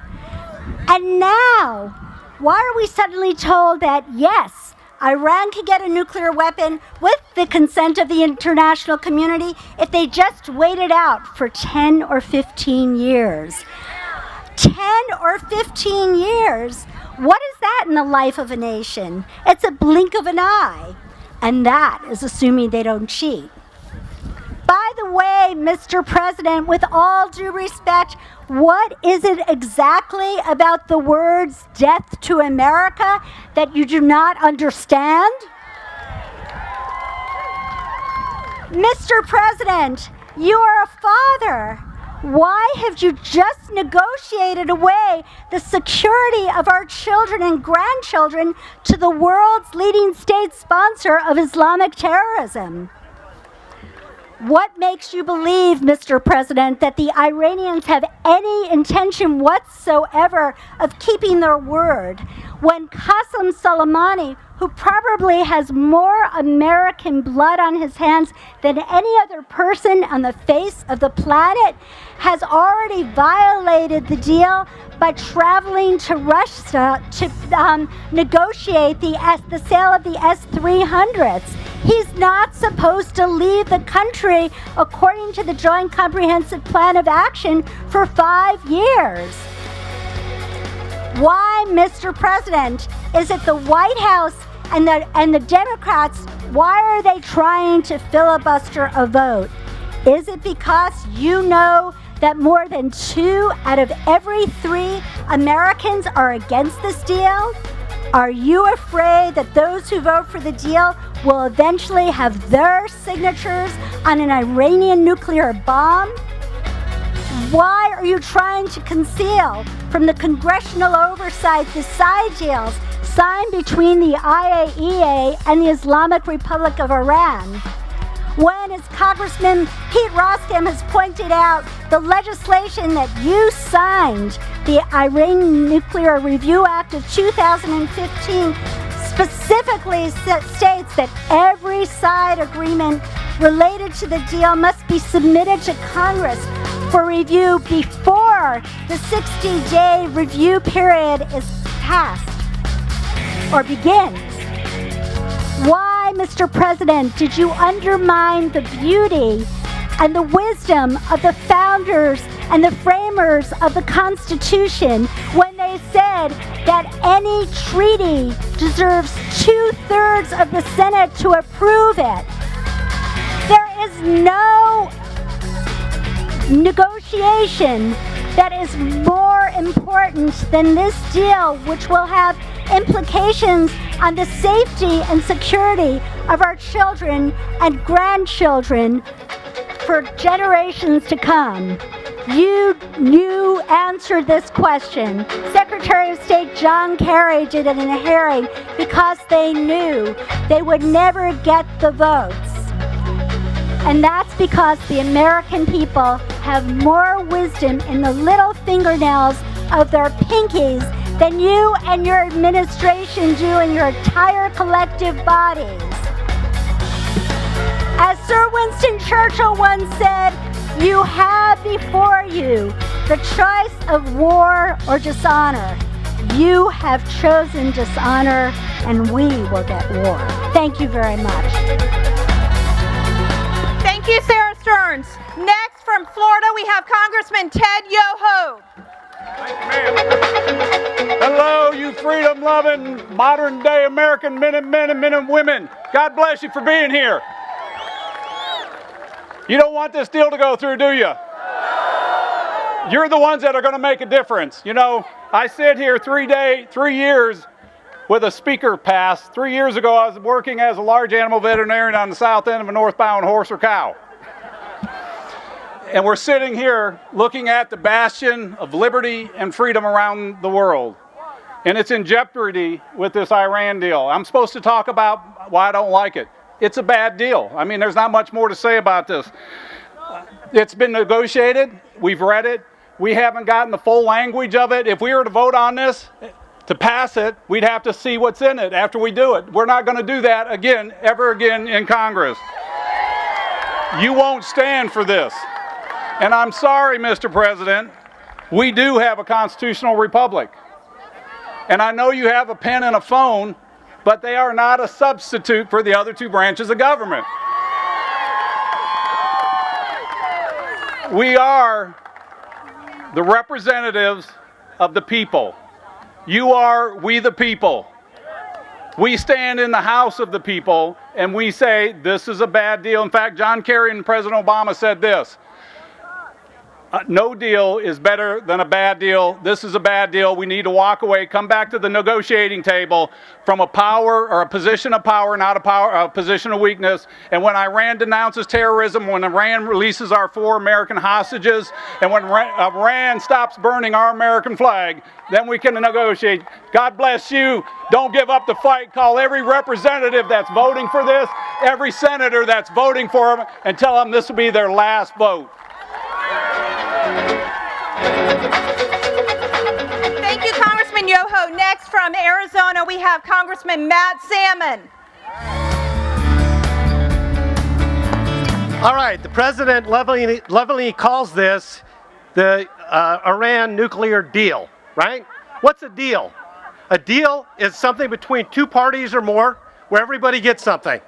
And now, why are we suddenly told that, yes, Iran can get a nuclear weapon with the consent of the international community if they just wait it out for 10 or 15 years? 10 or 15 years? What is that in the life of a nation? It's a blink of an eye. And that is assuming they don't cheat. By the way, Mr. President, with all due respect, what is it exactly about the words death to America that you do not understand? Mr. President, you are a father. Why have you just negotiated away the security of our children and grandchildren to the world's leading state sponsor of Islamic terrorism? What makes you believe, Mr. President, that the Iranians have any intention whatsoever of keeping their word when Qasem Soleimani, who probably has more American blood on his hands than any other person on the face of the planet, has already violated the deal by traveling to Russia to negotiate the sale of the S-300s. He's not supposed to leave the country, according to the Joint Comprehensive Plan of Action, for 5 years. Why, Mr. President, is it the White House and the Democrats, why are they trying to filibuster a vote? Is it because you know that more than 2 out of every 3 Americans are against this deal? Are you afraid that those who vote for the deal will eventually have their signatures on an Iranian nuclear bomb? Why are you trying to conceal from the congressional oversight the side deals signed between the IAEA and the Islamic Republic of Iran? when, as Congressman Pete Rostam has pointed out, the legislation that you signed, the Iran Nuclear Review Act of 2015, specifically states that every side agreement related to the deal must be submitted to Congress for review before the 60-day review period is passed or begins. Why, Mr. President, did you undermine the beauty and the wisdom of the founders and the framers of the Constitution when they said that any treaty deserves 2/3 of the Senate to approve it? There is no negotiation that is more important than this deal, which will have implications on the safety and security of our children and grandchildren for generations to come. You answered this question. Secretary of State John Kerry did it in a hearing because they knew they would never get the votes. And that's because the American people have more wisdom in the little fingernails of their pinkies than you and your administration do in your entire collective bodies. As Sir Winston Churchill once said, you have before you the choice of war or dishonor. You have chosen dishonor, and we will get war. Thank you very much. Thank you, Sarah Stearns. Next from Florida, we have Congressman Ted Yoho. Hello, you freedom-loving, modern-day American men and women. God bless you for being here. You don't want this deal to go through, do you? You're the ones that are going to make a difference. You know, I sit here 3 years with a speaker pass. 3 years ago, I was working as a large animal veterinarian on the south end of a northbound horse or cow. And we're sitting here looking at the bastion of liberty and freedom around the world. And it's in jeopardy with this Iran deal. I'm supposed to talk about why I don't like it. It's a bad deal. I mean, there's not much more to say about this. It's been negotiated. We've read it. We haven't gotten the full language of it. If we were to vote on this, to pass it, we'd have to see what's in it after we do it. We're not going to do that again, ever again in Congress. You won't stand for this. And I'm sorry, Mr. President, we do have a constitutional republic. And I know you have a pen and a phone, but they are not a substitute for the other two branches of government. We are the representatives of the people. You are we the people. We stand in the house of the people and we say this is a bad deal. In fact, John Kerry and President Obama said this. No deal is better than a bad deal. This is a bad deal. We need to walk away, come back to the negotiating table from a power or a position of power, not a position of weakness. And when Iran denounces terrorism, when Iran releases our 4 American hostages, and when Iran stops burning our American flag, then we can negotiate. God bless you. Don't give up the fight. Call every representative that's voting for this, every senator that's voting for them, and tell them this will be their last vote. Thank you, Congressman Yoho. Next from Arizona, we have Congressman Matt Salmon. All right, the president lovingly calls this the Iran nuclear deal, right? What's a deal? A deal is something between 2 parties or more where everybody gets something.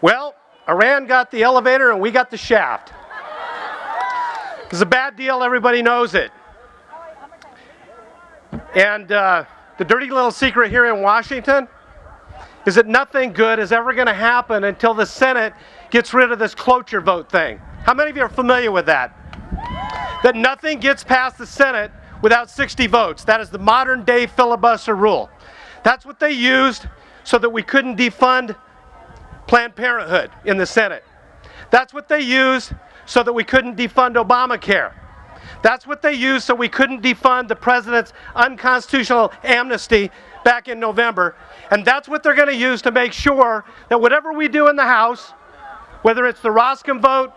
Well, Iran got the elevator and we got the shaft. It's a bad deal, everybody knows it. And the dirty little secret here in Washington is that nothing good is ever going to happen until the Senate gets rid of this cloture vote thing. How many of you are familiar with that? That nothing gets past the Senate without 60 votes. That is the modern day filibuster rule. That's what they used so that we couldn't defund Planned Parenthood in the Senate. That's what they used so that we couldn't defund Obamacare. That's what they used so we couldn't defund the president's unconstitutional amnesty back in November. And that's what they're going to use to make sure that whatever we do in the House, whether it's the Roscom vote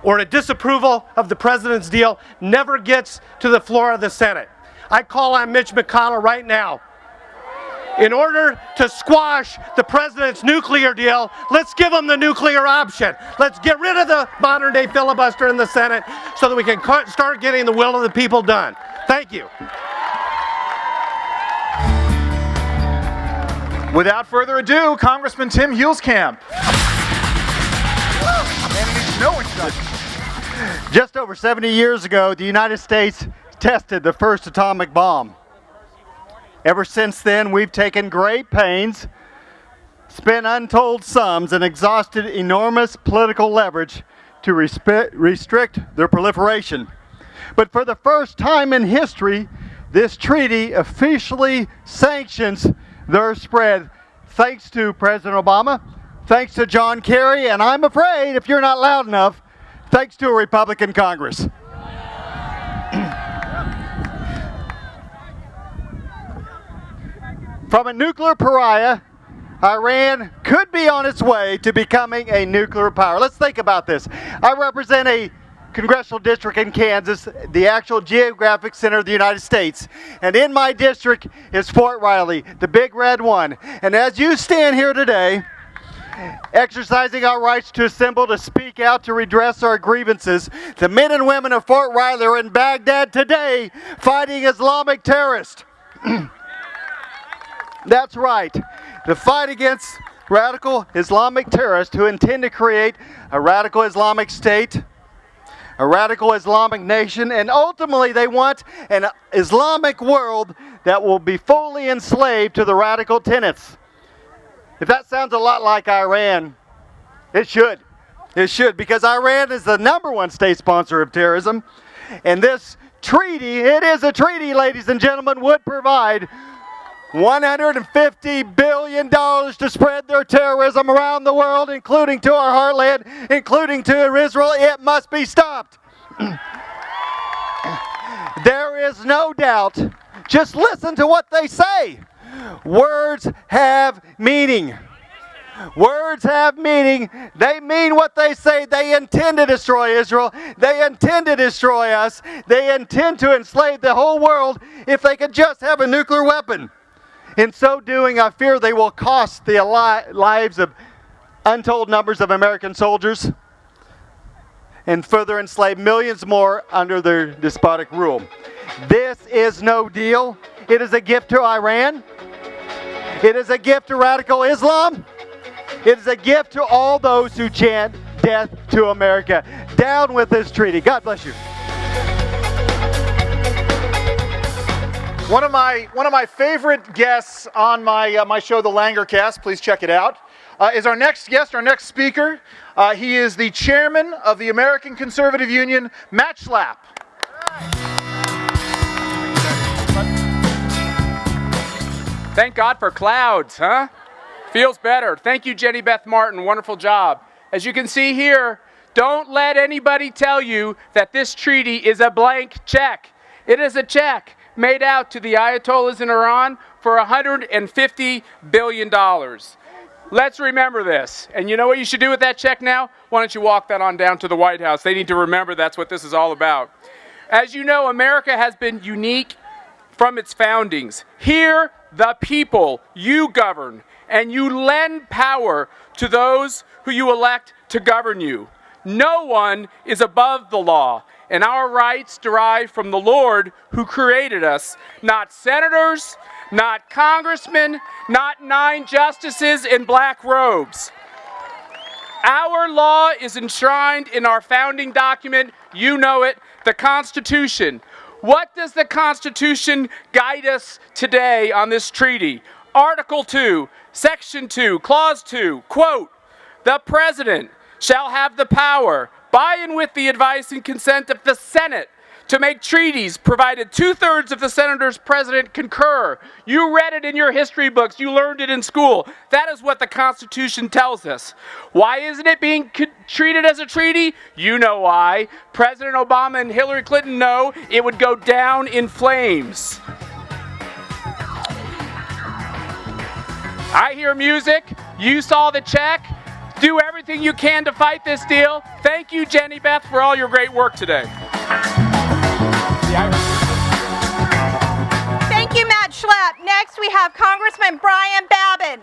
or a disapproval of the president's deal, never gets to the floor of the Senate. I call on Mitch McConnell right now. In order to squash the president's nuclear deal, let's give him the nuclear option. Let's get rid of the modern-day filibuster in the Senate so that we can start getting the will of the people done. Thank you. Without further ado, Congressman Tim Huelskamp. No introduction. Just over 70 years ago, the United States tested the first atomic bomb. Ever since then, we've taken great pains, spent untold sums, and exhausted enormous political leverage to restrict their proliferation. But for the first time in history, this treaty officially sanctions their spread, thanks to President Obama, thanks to John Kerry, and I'm afraid, if you're not loud enough, thanks to a Republican Congress. From a nuclear pariah, Iran could be on its way to becoming a nuclear power. Let's think about this. I represent a congressional district in Kansas, the actual geographic center of the United States. And in my district is Fort Riley, the big red one. And as you stand here today, exercising our rights to assemble, to speak out, to redress our grievances, the men and women of Fort Riley are in Baghdad today fighting Islamic terrorists. That's right. The fight against radical Islamic terrorists who intend to create a radical Islamic state, a radical Islamic nation, and ultimately they want an Islamic world that will be fully enslaved to the radical tenets. If that sounds a lot like Iran, it should. It should, because Iran is the #1 state sponsor of terrorism. And this treaty, it is a treaty, ladies and gentlemen, would provide $150 billion to spread their terrorism around the world, including to our heartland, including to Israel. It must be stopped. There is no doubt. Just listen to what they say. Words have meaning. Words have meaning. They mean what they say. They intend to destroy Israel. They intend to destroy us. They intend to enslave the whole world if they could just have a nuclear weapon. In so doing, I fear they will cost the lives of untold numbers of American soldiers and further enslave millions more under their despotic rule. This is no deal. It is a gift to Iran. It is a gift to radical Islam. It is a gift to all those who chant death to America. Down with this treaty. God bless you. One of my favorite guests on my show, The Langercast, please check it out, is our next guest, our next speaker. He is the chairman of the American Conservative Union, Matt Schlapp. Thank God for clouds, huh? Feels better. Thank you, Jenny Beth Martin. Wonderful job. As you can see here, don't let anybody tell you that this treaty is a blank check. It is a check made out to the Ayatollahs in Iran for $150 billion. Let's remember this. And you know what you should do with that check now? Why don't you walk that on down to the White House? They need to remember that's what this is all about. As you know, America has been unique from its foundings. Here, the people, you govern, and you lend power to those who you elect to govern you. No one is above the law, and our rights derive from the Lord who created us, not senators, not congressmen, not 9 justices in black robes. Our law is enshrined in our founding document, you know it, the Constitution. What does the Constitution guide us today on this treaty? Article 2, Section 2, Clause 2, quote, "The President shall have the power, by and with the advice and consent of the Senate, to make treaties, provided 2/3 of the senators present concur." You read it in your history books. You learned it in school. That is what the Constitution tells us. Why isn't it being treated as a treaty? You know why. President Obama and Hillary Clinton know it would go down in flames. I hear music. You saw the check. Do everything you can to fight this deal. Thank you, Jenny Beth, for all your great work today. Thank you, Matt Schlepp. Next, we have Congressman Brian Babin.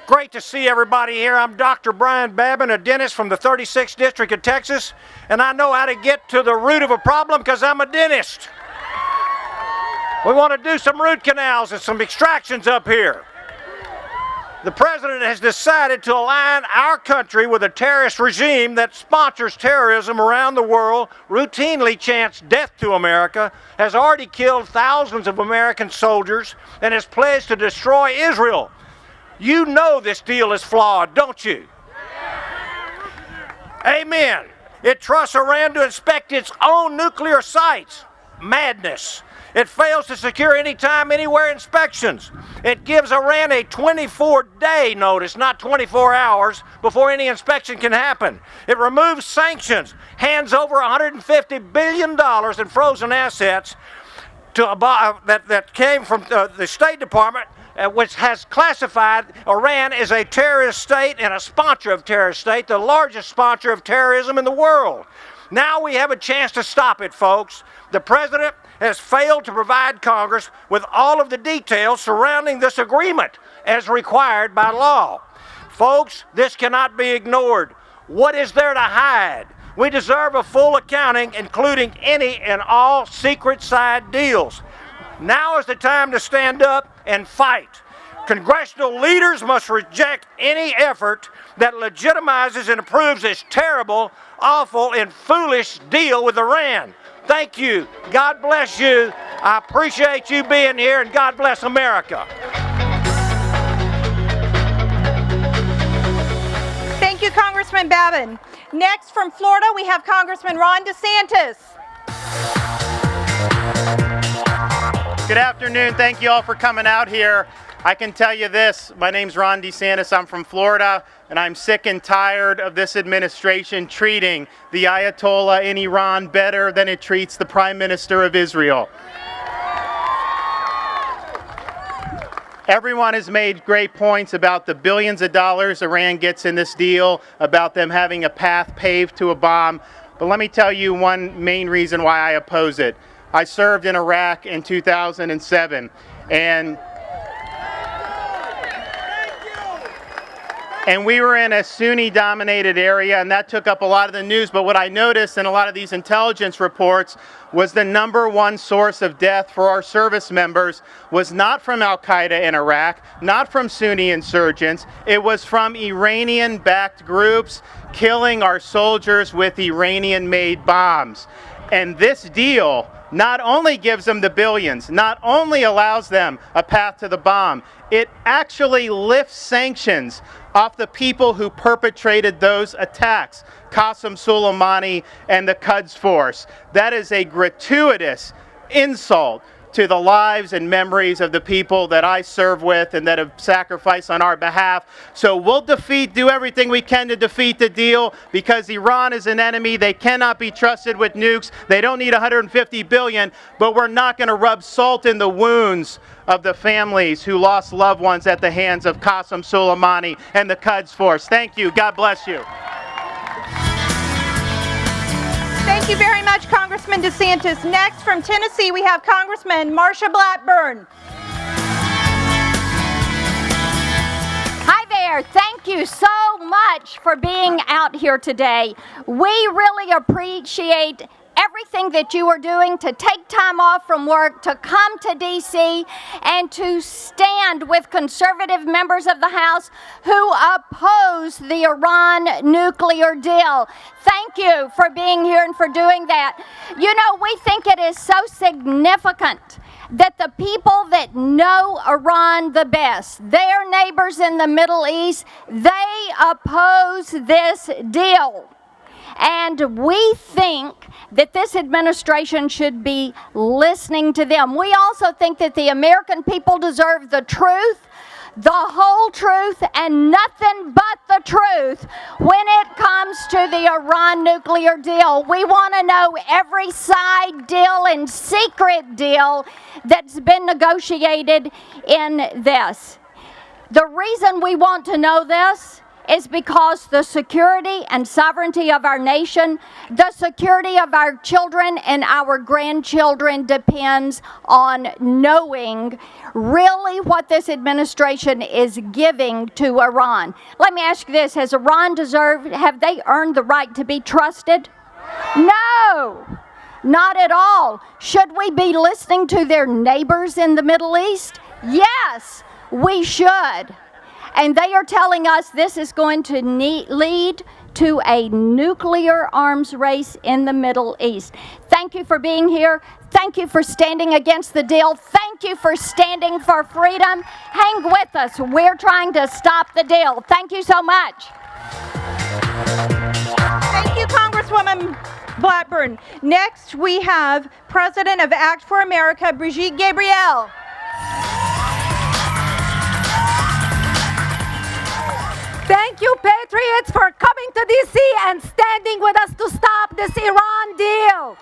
Great to see everybody here. I'm Dr. Brian Babin, a dentist from the 36th District of Texas, and I know how to get to the root of a problem because I'm a dentist. We want to do some root canals and some extractions up here. The president has decided to align our country with a terrorist regime that sponsors terrorism around the world, routinely chants death to America, has already killed thousands of American soldiers, and has pledged to destroy Israel. You know this deal is flawed, don't you? Amen. It trusts Iran to inspect its own nuclear sites. Madness. It fails to secure anytime, anywhere inspections. It gives Iran a 24-day notice, not 24 hours, before any inspection can happen. It removes sanctions, hands over $150 billion in frozen assets that came from the State Department, which has classified Iran as a terrorist state and a sponsor of terrorist state, the largest sponsor of terrorism in the world. Now we have a chance to stop it, folks. The president has failed to provide Congress with all of the details surrounding this agreement as required by law. Folks, this cannot be ignored. What is there to hide? We deserve a full accounting, including any and all secret side deals. Now is the time to stand up and fight. Congressional leaders must reject any effort that legitimizes and approves this terrible, awful, and foolish deal with Iran. Thank you. God bless you. I appreciate you being here, and God bless America. Thank you, Congressman Babin. Next, from Florida, we have Congressman Ron DeSantis. Good afternoon. Thank you all for coming out here. I can tell you this. My name's Ron DeSantis. I'm from Florida, and I'm sick and tired of this administration treating the Ayatollah in Iran better than it treats the Prime Minister of Israel. Everyone has made great points about the billions of dollars Iran gets in this deal, about them having a path paved to a bomb. But let me tell you one main reason why I oppose it. I served in Iraq in 2007, and we were in a Sunni-dominated area, and that took up a lot of the news. But what I noticed in a lot of these intelligence reports was the #1 source of death for our service members was not from Al-Qaeda in Iraq, not from Sunni insurgents. It was from Iranian-backed groups killing our soldiers with Iranian-made bombs. And this deal not only gives them the billions, not only allows them a path to the bomb, it actually lifts sanctions off the people who perpetrated those attacks, Qasem Soleimani and the Quds Force. That is a gratuitous insult to the lives and memories of the people that I serve with and that have sacrificed on our behalf. So we'll do everything we can to defeat the deal, because Iran is an enemy. They cannot be trusted with nukes. They don't need $150 billion, but we're not going to rub salt in the wounds of the families who lost loved ones at the hands of Qasem Soleimani and the Quds Force. Thank you. God bless you. Thank you very much, Congressman DeSantis. Next, from Tennessee, we have Congressman Marsha Blackburn. Hi there. Thank you so much for being out here today. We really appreciate everything that you are doing to take time off from work, to come to D.C., and to stand with conservative members of the House who oppose the Iran nuclear deal. Thank you for being here and for doing that. You know, we think it is so significant that the people that know Iran the best, their neighbors in the Middle East, they oppose this deal. And we think that this administration should be listening to them. We also think that the American people deserve the truth. the whole truth and nothing but the truth when it comes to the Iran nuclear deal. We want to know every side deal and secret deal that's been negotiated in this. The reason we want to know this is because the security and sovereignty of our nation, the security of our children and our grandchildren depends on knowing really what this administration is giving to Iran. Let me ask you this, have they earned the right to be trusted? No, not at all. Should we be listening to their neighbors in the Middle East? Yes, we should. And they are telling us this is going to lead to a nuclear arms race in the Middle East. Thank you for being here. Thank you for standing against the deal. Thank you for standing for freedom. Hang with us. We're trying to stop the deal. Thank you so much. Thank you, Congresswoman Blackburn. Next, we have President of Act for America, Brigitte Gabriel. Thank you, patriots, for coming to D.C. and standing with us to stop this Iran deal.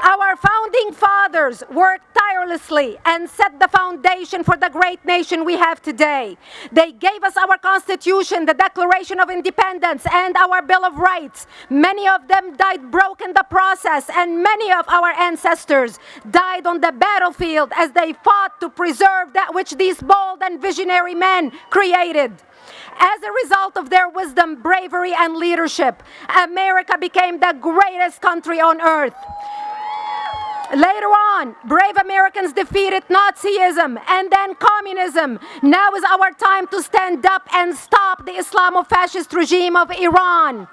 Our founding fathers worked tirelessly and set the foundation for the great nation we have today. They gave us our Constitution, the Declaration of Independence, and our Bill of Rights. Many of them died broke in the process, and many of our ancestors died on the battlefield as they fought to preserve that which these bold and visionary men created. As a result of their wisdom, bravery, and leadership, America became the greatest country on earth. Later on, brave Americans defeated Nazism and then communism. Now is our time to stand up and stop the Islamo-fascist regime of Iran.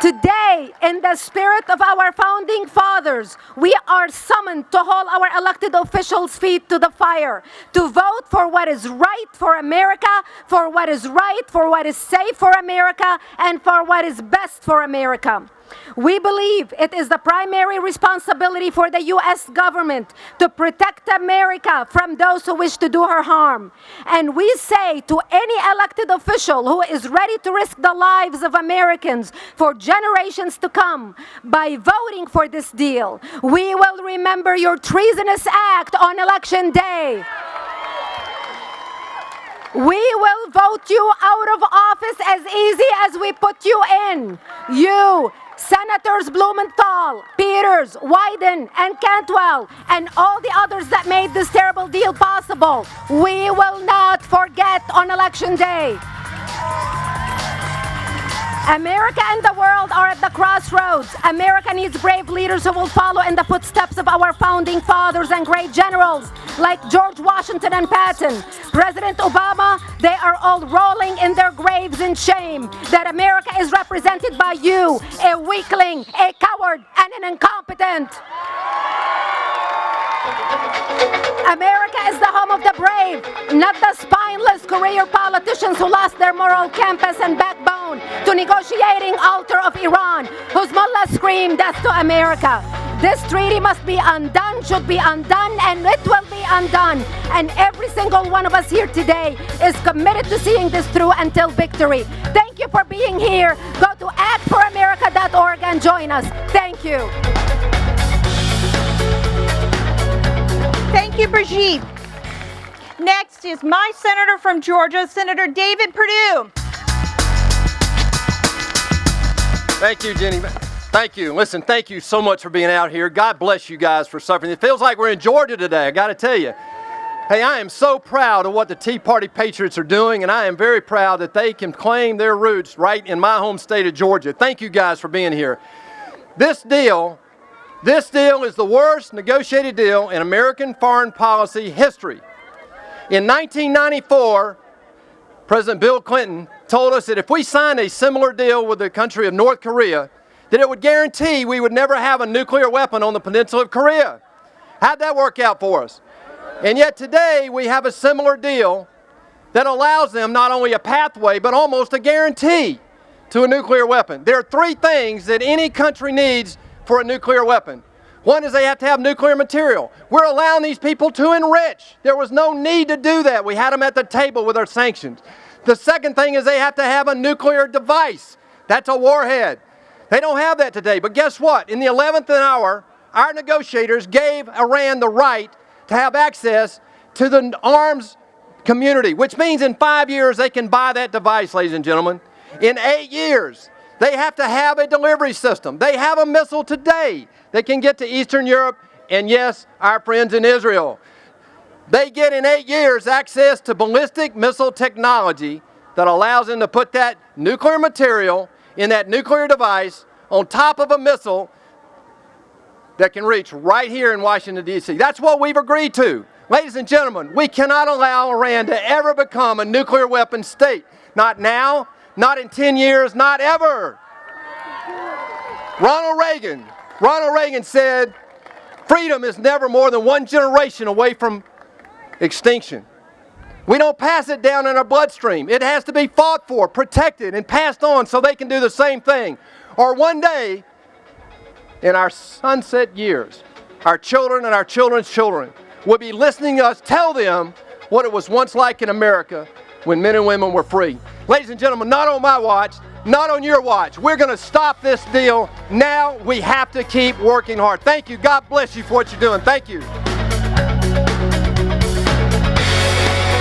Today, in the spirit of our founding fathers, we are summoned to hold our elected officials' feet to the fire, to vote for what is right for America, for what is right, for what is safe for America, and for what is best for America. We believe it is the primary responsibility for the U.S. government to protect America from those who wish to do her harm. And we say to any elected official who is ready to risk the lives of Americans for generations to come by voting for this deal, we will remember your treasonous act on Election Day. We will vote you out of office as easy as we put you in. You, Senators Blumenthal, Peters, Wyden, and Cantwell, and all the others that made this terrible deal possible, we will not forget on Election Day. America and the world are at the crossroads. America needs brave leaders who will follow in the footsteps of our founding fathers and great generals like George Washington and Patton, President Obama. They are all rolling in their graves in shame that America is represented by you, a weakling, a coward, and an incompetent. America is the home of the brave, not the spineless career politicians who lost their moral compass and backbone to negotiating altar of Iran, whose mullahs scream death to America. This treaty must be undone, should be undone, and it will be undone. And every single one of us here today is committed to seeing this through until victory. Thank you for being here. Go to actforamerica.org and join us. Thank you. Thank you, Brigitte. Next is my senator from Georgia, Senator David Perdue. Thank you, Jenny. Thank you. Listen, thank you so much for being out here. God bless you guys for suffering. It feels like we're in Georgia today, I got to tell you. Hey, I am so proud of what the Tea Party Patriots are doing, and I am very proud that they can claim their roots right in my home state of Georgia. Thank you guys for being here. This deal is the worst negotiated deal in American foreign policy history. In 1994, President Bill Clinton told us that if we signed a similar deal with the country of North Korea, that it would guarantee we would never have a nuclear weapon on the peninsula of Korea. How'd that work out for us? And yet today we have a similar deal that allows them not only a pathway, but almost a guarantee to a nuclear weapon. There are three things that any country needs for a nuclear weapon. One is they have to have nuclear material. We're allowing these people to enrich. There was no need to do that. We had them at the table with our sanctions. The second thing is they have to have a nuclear device. That's a warhead. They don't have that today. But guess what? In the 11th hour, our negotiators gave Iran the right to have access to the arms community, which means in 5 years they can buy that device, ladies and gentlemen. In 8 years, they have to have a delivery system. They have a missile today that can get to Eastern Europe and, yes, our friends in Israel. They get in 8 years access to ballistic missile technology that allows them to put that nuclear material in that nuclear device on top of a missile that can reach right here in Washington, D.C. That's what we've agreed to. Ladies and gentlemen, we cannot allow Iran to ever become a nuclear weapon state. Not now, not in 10 years, not ever. Ronald Reagan said, freedom is never more than one generation away from extinction. We don't pass it down in our bloodstream. It has to be fought for, protected, and passed on so they can do the same thing. Or one day, in our sunset years, our children and our children's children will be listening to us tell them what it was once like in America when men and women were free. Ladies and gentlemen, not on my watch, not on your watch. We're going to stop this deal. Now we have to keep working hard. Thank you. God bless you for what you're doing. Thank you.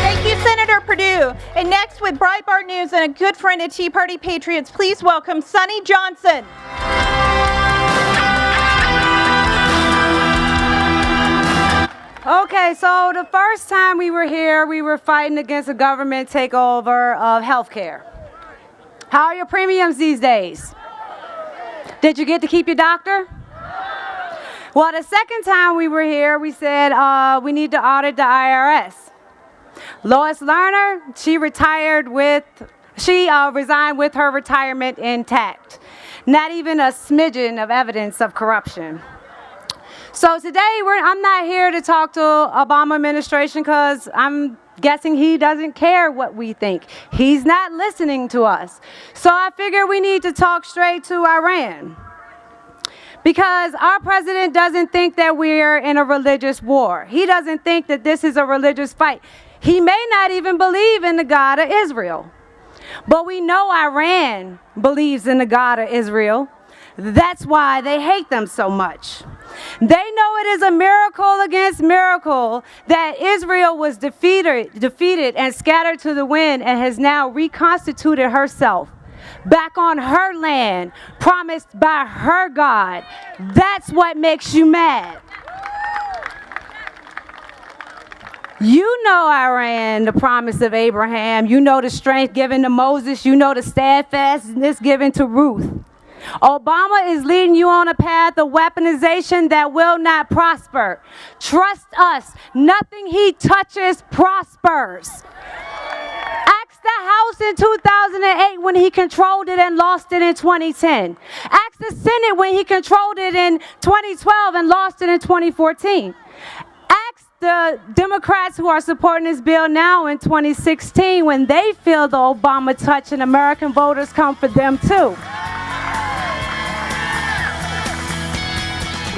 Thank you, Senator Perdue. And next, with Breitbart News and a good friend of Tea Party Patriots, please welcome Sonny Johnson. Okay, so the first time we were here, we were fighting against a government takeover of healthcare. How are your premiums these days? Did you get to keep your doctor? Well, the second time we were here, we said we need to audit the IRS. Lois Lerner, she resigned with her retirement intact. Not even a smidgen of evidence of corruption. So today, I'm not here to talk to Obama administration because I'm guessing he doesn't care what we think. He's not listening to us. So I figure we need to talk straight to Iran. Because our president doesn't think that we're in a religious war. He doesn't think that this is a religious fight. He may not even believe in the God of Israel. But we know Iran believes in the God of Israel. That's why they hate them so much. They know it is a miracle against miracle that Israel was defeated and scattered to the wind and has now reconstituted herself back on her land, promised by her God. That's what makes you mad. You know Iran, the promise of Abraham. You know the strength given to Moses. You know the steadfastness given to Ruth. Obama is leading you on a path of weaponization that will not prosper. Trust us, nothing he touches prospers. Ask the House in 2008 when he controlled it and lost it in 2010. Ask the Senate when he controlled it in 2012 and lost it in 2014. Ask the Democrats who are supporting this bill now in 2016 when they feel the Obama touch and American voters come for them too.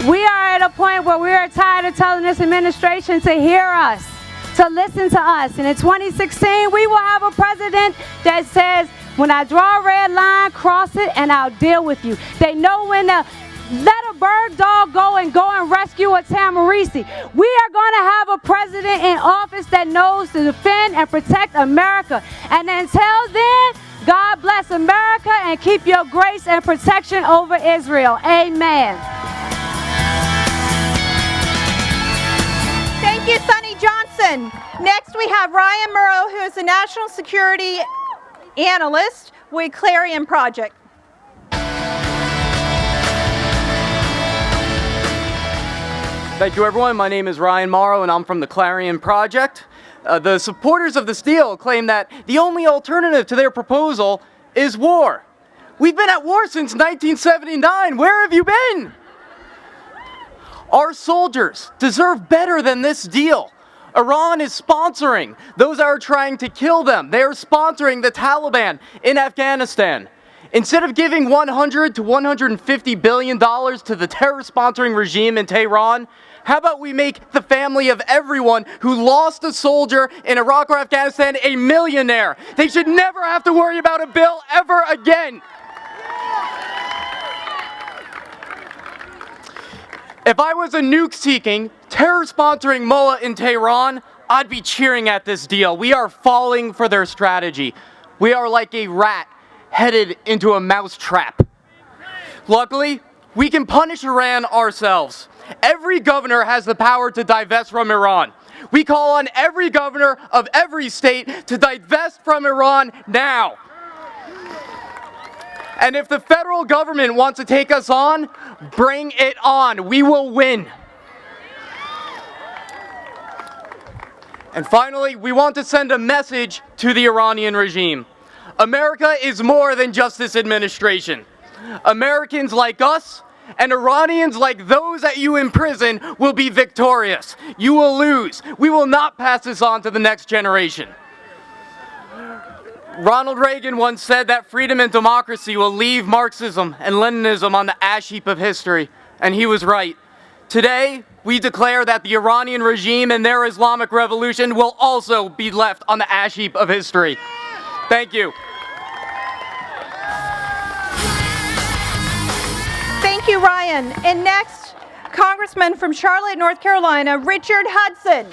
We are at a point where we are tired of telling this administration to hear us, to listen to us. And in 2016, we will have a president that says, when I draw a red line, cross it, and I'll deal with you. They know when to let a bird dog go and rescue a Tamarisi. We are going to have a president in office that knows to defend and protect America. And until then, God bless America and keep your grace and protection over Israel. Amen. Thank you, Sonny Johnson. Next, we have Ryan Murrow, who is a national security analyst with Clarion Project. Thank you, everyone. My name is Ryan Morrow, and I'm from the Clarion Project. The supporters of this deal claim that the only alternative to their proposal is war. We've been at war since 1979. Where have you been? Our soldiers deserve better than this deal. Iran is sponsoring those that are trying to kill them. They are sponsoring the Taliban in Afghanistan. Instead of giving $100 to $150 billion to the terror-sponsoring regime in Tehran, how about we make the family of everyone who lost a soldier in Iraq or Afghanistan a millionaire? They should never have to worry about a bill ever again. If I was a nuke-seeking, terror-sponsoring mullah in Tehran, I'd be cheering at this deal. We are falling for their strategy. We are like a rat headed into a mouse trap. Luckily, we can punish Iran ourselves. Every governor has the power to divest from Iran. We call on every governor of every state to divest from Iran now. And if the federal government wants to take us on, bring it on. We will win. And finally, we want to send a message to the Iranian regime. America is more than just this administration. Americans like us and Iranians like those that you imprison will be victorious. You will lose. We will not pass this on to the next generation. Ronald Reagan once said that freedom and democracy will leave Marxism and Leninism on the ash heap of history, and he was right. Today, we declare that the Iranian regime and their Islamic revolution will also be left on the ash heap of history. Thank you. Thank you, Ryan. And next, Congressman from Charlotte, North Carolina, Richard Hudson.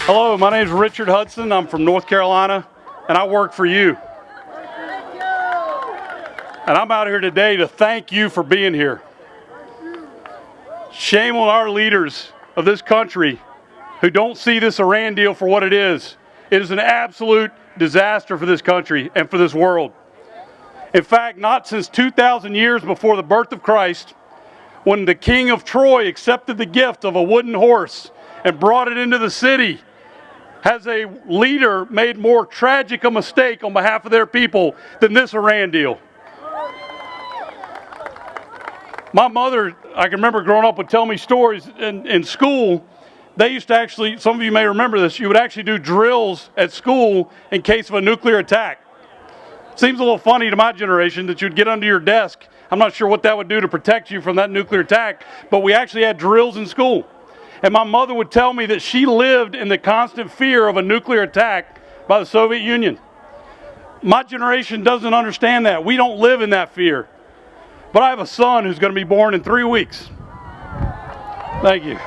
Hello, my name is Richard Hudson. I'm from North Carolina, and I work for you. And I'm out here today to thank you for being here. Shame on our leaders of this country who don't see this Iran deal for what it is. It is an absolute disaster for this country and for this world. In fact, not since 2,000 years before the birth of Christ, when the king of Troy accepted the gift of a wooden horse and brought it into the city, has a leader made more tragic a mistake on behalf of their people than this Iran deal. My mother, I can remember growing up, would tell me stories in school. They used to actually, some of you may remember this, you would actually do drills at school in case of a nuclear attack. Seems a little funny to my generation that you'd get under your desk. I'm not sure what that would do to protect you from that nuclear attack, but we actually had drills in school. And my mother would tell me that she lived in the constant fear of a nuclear attack by the Soviet Union. My generation doesn't understand that. We don't live in that fear. But I have a son who's going to be born in 3 weeks. Thank you.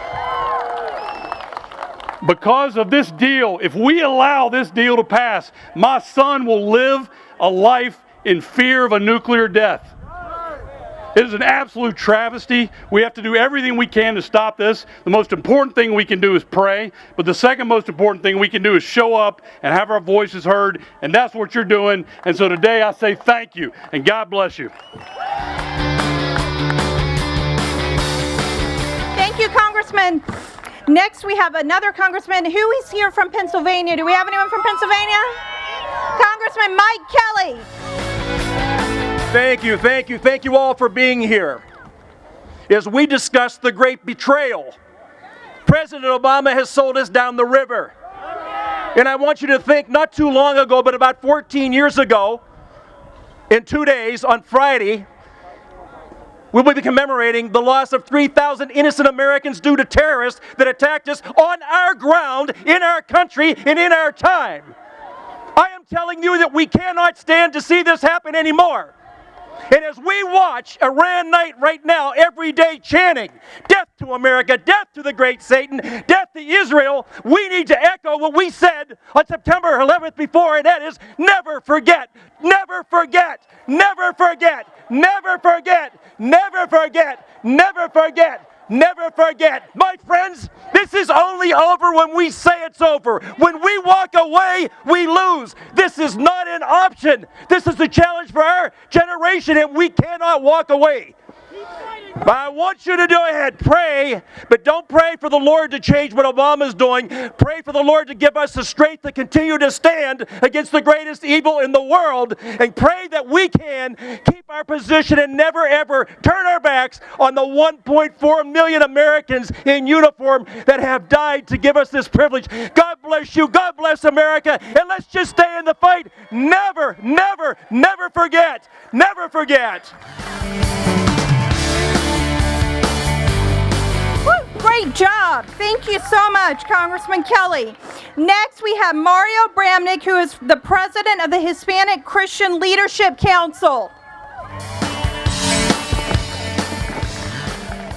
Because of this deal, if we allow this deal to pass, my son will live a life in fear of a nuclear death. It is an absolute travesty. We have to do everything we can to stop this. The most important thing we can do is pray, but the second most important thing we can do is show up and have our voices heard, and that's what you're doing. And so today I say thank you, and God bless you. Thank you, Congressman. Next, we have another congressman. Who is here from Pennsylvania? Do we have anyone from Pennsylvania? Congressman Mike Kelly. Thank you all for being here. As we discuss the great betrayal, President Obama has sold us down the river. And I want you to think, not too long ago, but about 14 years ago, in 2 days, on Friday, we will be commemorating the loss of 3,000 innocent Americans due to terrorists that attacked us on our ground, in our country, and in our time. I am telling you that we cannot stand to see this happen anymore. And as we watch Iran night right now, every day chanting, death to America, death to the great Satan, death to Israel, we need to echo what we said on September 11th before, and that is never forget, never forget, never forget, never forget, never forget, never forget. Never forget. My friends, this is only over when we say it's over. When we walk away, we lose. This is not an option. This is a challenge for our generation, and we cannot walk away. But I want you to go ahead, pray, but don't pray for the Lord to change what Obama's doing. Pray for the Lord to give us the strength to continue to stand against the greatest evil in the world, and pray that we can keep our position and never ever turn our backs on the 1.4 million Americans in uniform that have died to give us this privilege. God bless you. God bless America. And let's just stay in the fight. Never, never, never forget. Never forget. Great job. Thank you so much, Congressman Kelly. Next, we have Mario Bramnick, who is the president of the Hispanic Christian Leadership Council.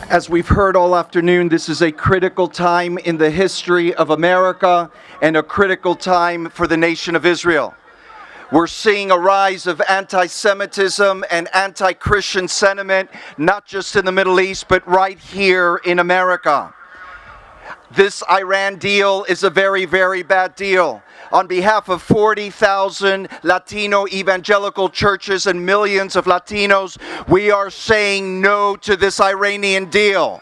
As we've heard all afternoon, this is a critical time in the history of America and a critical time for the nation of Israel. We're seeing a rise of anti-Semitism and anti-Christian sentiment, not just in the Middle East, but right here in America. This Iran deal is a very, very bad deal. On behalf of 40,000 Latino evangelical churches and millions of Latinos, we are saying no to this Iranian deal.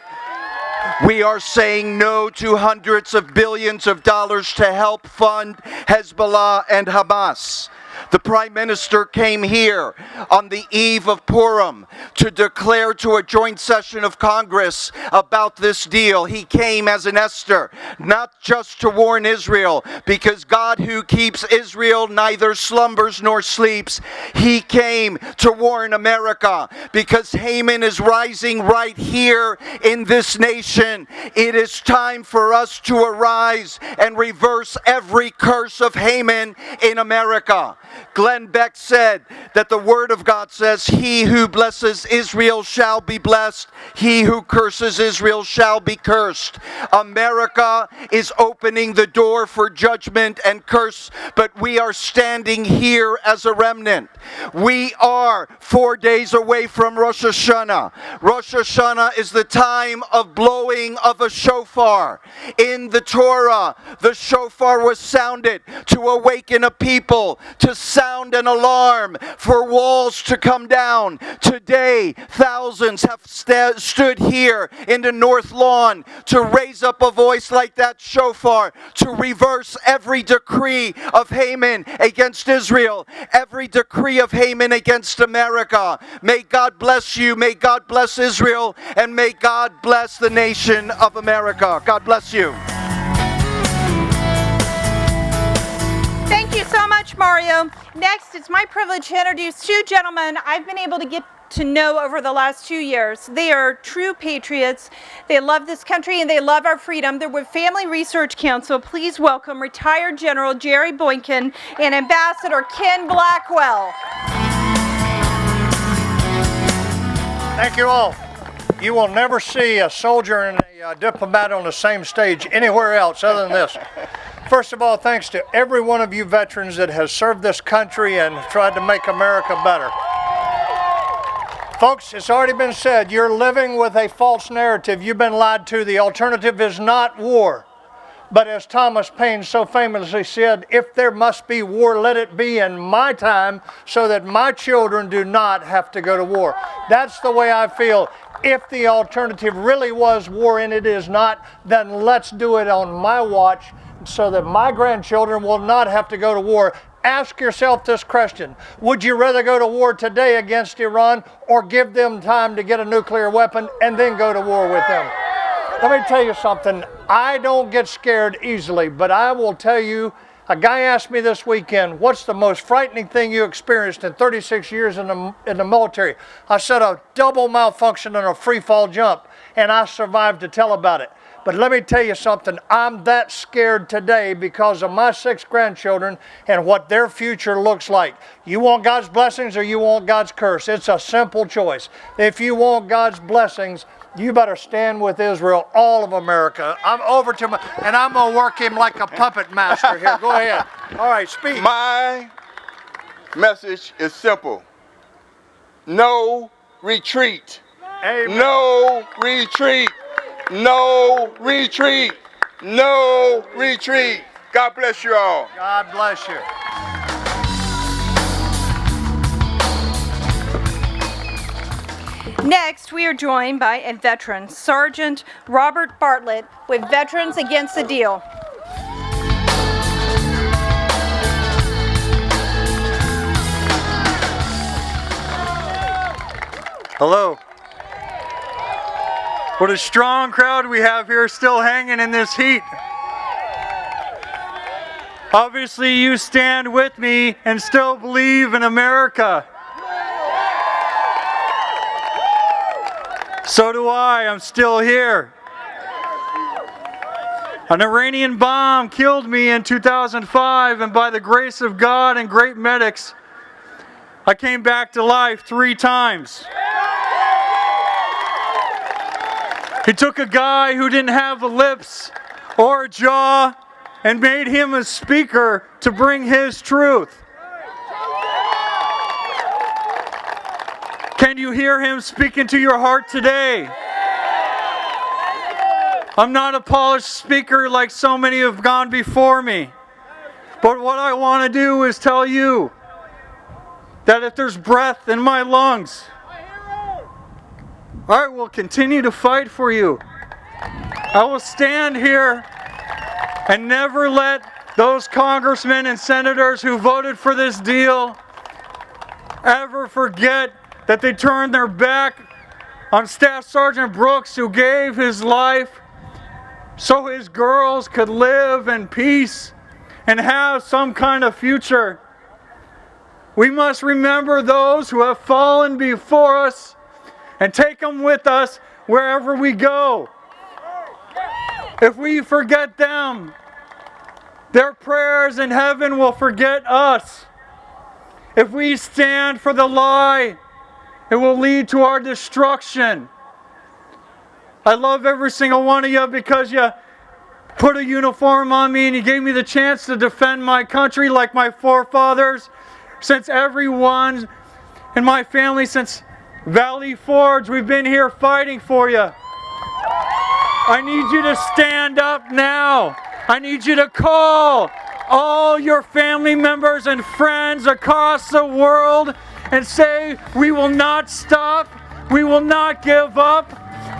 We are saying no to hundreds of billions of dollars to help fund Hezbollah and Hamas. The Prime Minister came here on the eve of Purim to declare to a joint session of Congress about this deal. He came as an Esther, not just to warn Israel, because God who keeps Israel neither slumbers nor sleeps. He came to warn America, because Haman is rising right here in this nation. It is time for us to arise and reverse every curse of Haman in America. Glenn Beck said that the Word of God says, "He who blesses Israel shall be blessed. He who curses Israel shall be cursed." America is opening the door for judgment and curse, but we are standing here as a remnant. We are 4 days away from Rosh Hashanah. Rosh Hashanah is the time of blowing of a shofar. In the Torah, the shofar was sounded to awaken a people, to sound an alarm for walls to come down. Today, thousands have stood here in the North Lawn to raise up a voice like that shofar, to reverse every decree of Haman against Israel, every decree of Haman against America. May God bless you, may God bless Israel, and may God bless the nation of America. God bless you. Thank you so much, Mario. Next, it's my privilege to introduce two gentlemen I've been able to get to know over the last 2 years. They are true patriots. They love this country and they love our freedom. They're with Family Research Council. Please welcome retired General Jerry Boykin and Ambassador Ken Blackwell. Thank you all. You will never see a soldier and a diplomat on the same stage anywhere else other than this. First of all, thanks to every one of you veterans that has served this country and tried to make America better. Folks, it's already been said, you're living with a false narrative. You've been lied to. The alternative is not war. But as Thomas Paine so famously said, if there must be war, let it be in my time so that my children do not have to go to war. That's the way I feel. If the alternative really was war and it is not, then let's do it on my watch so that my grandchildren will not have to go to war. Ask yourself this question. Would you rather go to war today against Iran or give them time to get a nuclear weapon and then go to war with them? Let me tell you something. I don't get scared easily, but I will tell you, a guy asked me this weekend, what's the most frightening thing you experienced in 36 years in the military? I said a double malfunction and a free fall jump, and I survived to tell about it. But let me tell you something, I'm that scared today because of my 6 grandchildren and what their future looks like. You want God's blessings or you want God's curse? It's a simple choice. If you want God's blessings, you better stand with Israel, all of America. I'm over to my, and I'm going to work him like a puppet master here. Go ahead. All right, speak. My message is simple. No retreat. Amen. No retreat. No retreat. No retreat. God bless you all. God bless you. Next, we are joined by a veteran, Sergeant Robert Bartlett, with Veterans Against the Deal. Hello. What a strong crowd we have here still hanging in this heat. Obviously, you stand with me and still believe in America. So do I. I'm still here. An Iranian bomb killed me in 2005, and by the grace of God and great medics, I came back to life 3 times. He took a guy who didn't have the lips or a jaw and made him a speaker to bring his truth. Can you hear him speaking to your heart today? I'm not a polished speaker like so many have gone before me. But what I want to do is tell you that if there's breath in my lungs, I will continue to fight for you. I will stand here and never let those congressmen and senators who voted for this deal ever forget that they turned their back on Staff Sergeant Brooks, who gave his life so his girls could live in peace and have some kind of future. We must remember those who have fallen before us and take them with us wherever we go. If we forget them, their prayers in heaven will forget us. If we stand for the lie, it will lead to our destruction. I love every single one of you because you put a uniform on me and you gave me the chance to defend my country like my forefathers. Since everyone in my family, since Valley Forge, we've been here fighting for you. I need you to stand up now. I need you to call all your family members and friends across the world and say, we will not stop. We will not give up.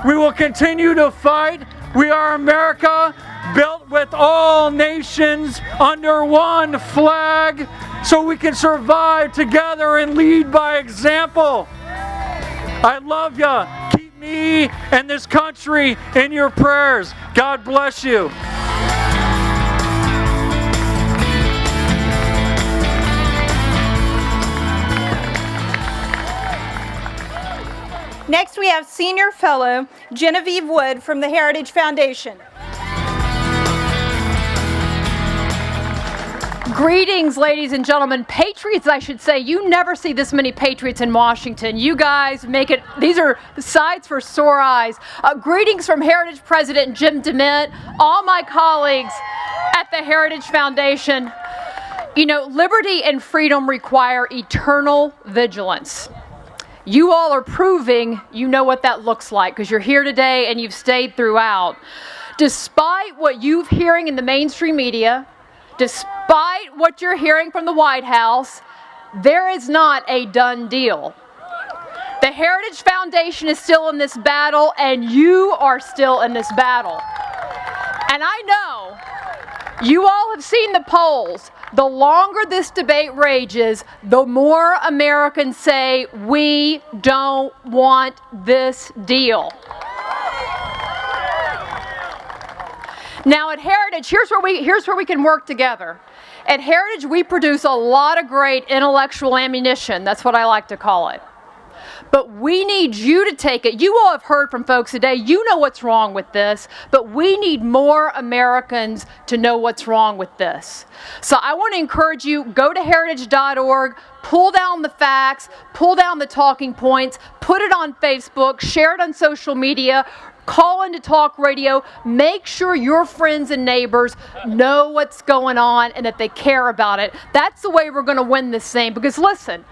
We will continue to fight. We are America, built with all nations under one flag, so we can survive together and lead by example. I love you. Keep me and this country in your prayers. God bless you. Next, we have Senior Fellow Genevieve Wood from the Heritage Foundation. Greetings, ladies and gentlemen. Patriots, I should say. You never see this many patriots in Washington. You guys make it, these are sights for sore eyes. Greetings from Heritage President Jim DeMint, all my colleagues at the Heritage Foundation. You know, liberty and freedom require eternal vigilance. You all are proving you know what that looks like because you're here today and you've stayed throughout. Despite what you're hearing in the mainstream media, despite what you're hearing from the White House, there is not a done deal. The Heritage Foundation is still in this battle, and you are still in this battle. And I know you all have seen the polls. The longer this debate rages, the more Americans say, we don't want this deal. Now at Heritage, here's where we can work together. At Heritage, we produce a lot of great intellectual ammunition. That's what I like to call it. But we need you to take it. You all have heard from folks today. You know what's wrong with this, but we need more Americans to know what's wrong with this. So I want to encourage you, go to heritage.org, pull down the facts, pull down the talking points, put it on Facebook, share it on social media, call into talk radio, make sure your friends and neighbors know what's going on and that they care about it. That's the way we're going to win this thing. Because listen,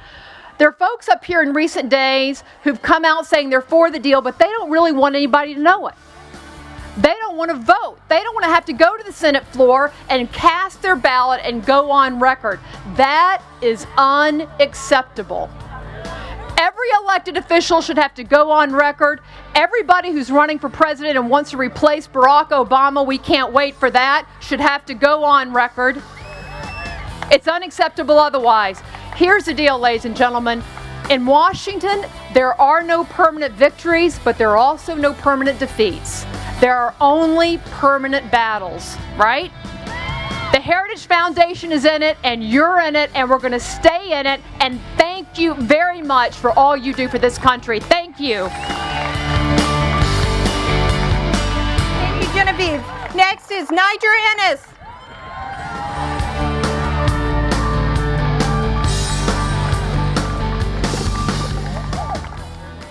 there are folks up here in recent days who've come out saying they're for the deal, but they don't really want anybody to know it. They don't want to vote. They don't want to have to go to the Senate floor and cast their ballot and go on record. That is unacceptable. Every elected official should have to go on record. Everybody who's running for president and wants to replace Barack Obama, we can't wait for that, should have to go on record. It's unacceptable otherwise. Here's the deal, ladies and gentlemen. In Washington, there are no permanent victories, but there are also no permanent defeats. There are only permanent battles, right? The Heritage Foundation is in it, and you're in it, and we're going to stay in it. And thank you very much for all you do for this country. Thank you. Thank you, Genevieve. Next is Niger Ennis.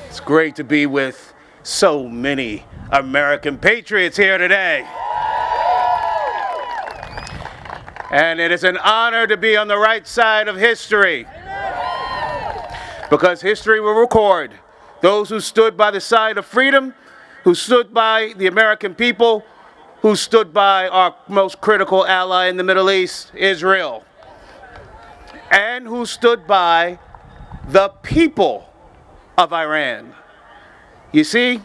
It's great to be with so many American patriots here today. And it is an honor to be on the right side of history. Because history will record those who stood by the side of freedom, who stood by the American people, who stood by our most critical ally in the Middle East, Israel, and who stood by the people of Iran. You see,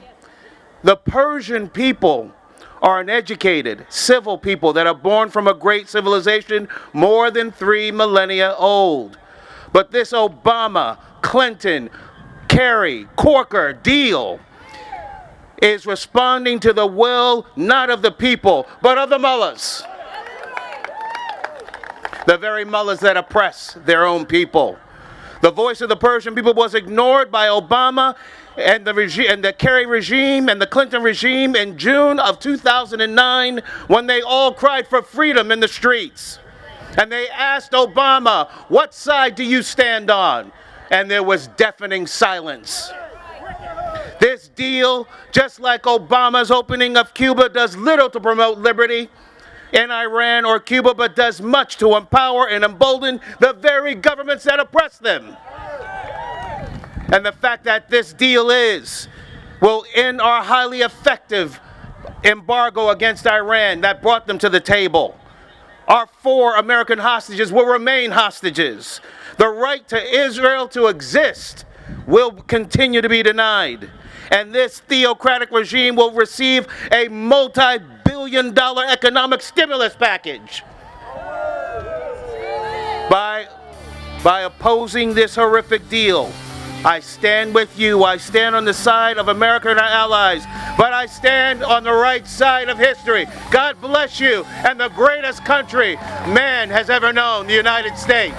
the Persian people are an educated, civil people that are born from a great civilization more than 3 millennia old. But this Obama, Clinton, Kerry, Corker deal is responding to the will not of the people, but of the mullahs. The very mullahs that oppress their own people. The voice of the Persian people was ignored by Obama and the Kerry regime and the Clinton regime in June of 2009 when they all cried for freedom in the streets. And they asked Obama, what side do you stand on? And there was deafening silence. This deal, just like Obama's opening of Cuba, does little to promote liberty in Iran or Cuba, but does much to empower and embolden the very governments that oppress them. And the fact that this deal will end our highly effective embargo against Iran that brought them to the table. Our 4 American hostages will remain hostages. The right to Israel to exist will continue to be denied. And this theocratic regime will receive a multi-billion-dollar economic stimulus package. By opposing this horrific deal, I stand with you. I stand on the side of America and our allies, but I stand on the right side of history. God bless you and the greatest country man has ever known, the United States.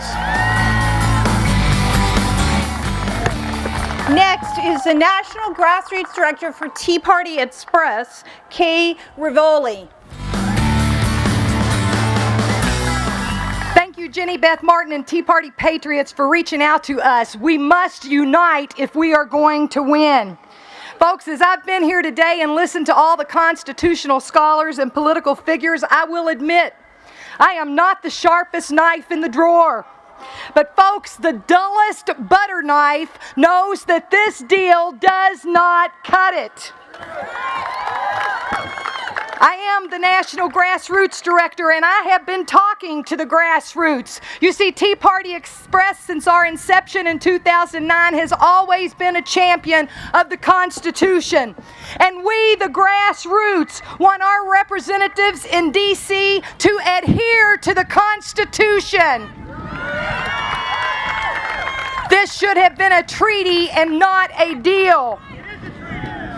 Next is the National Grassroots Director for Tea Party Express, Kay Rivoli. Thank you, Jenny Beth Martin and Tea Party Patriots, for reaching out to us. We must unite if we are going to win. Folks, as I've been here today and listened to all the constitutional scholars and political figures, I will admit, I am not the sharpest knife in the drawer. But folks, the dullest butter knife knows that this deal does not cut it. I am the National Grassroots Director, and I have been talking to the grassroots. You see, Tea Party Express, since our inception in 2009, has always been a champion of the Constitution. And we, the grassroots, want our representatives in D.C. to adhere to the Constitution. This should have been a treaty and not a deal.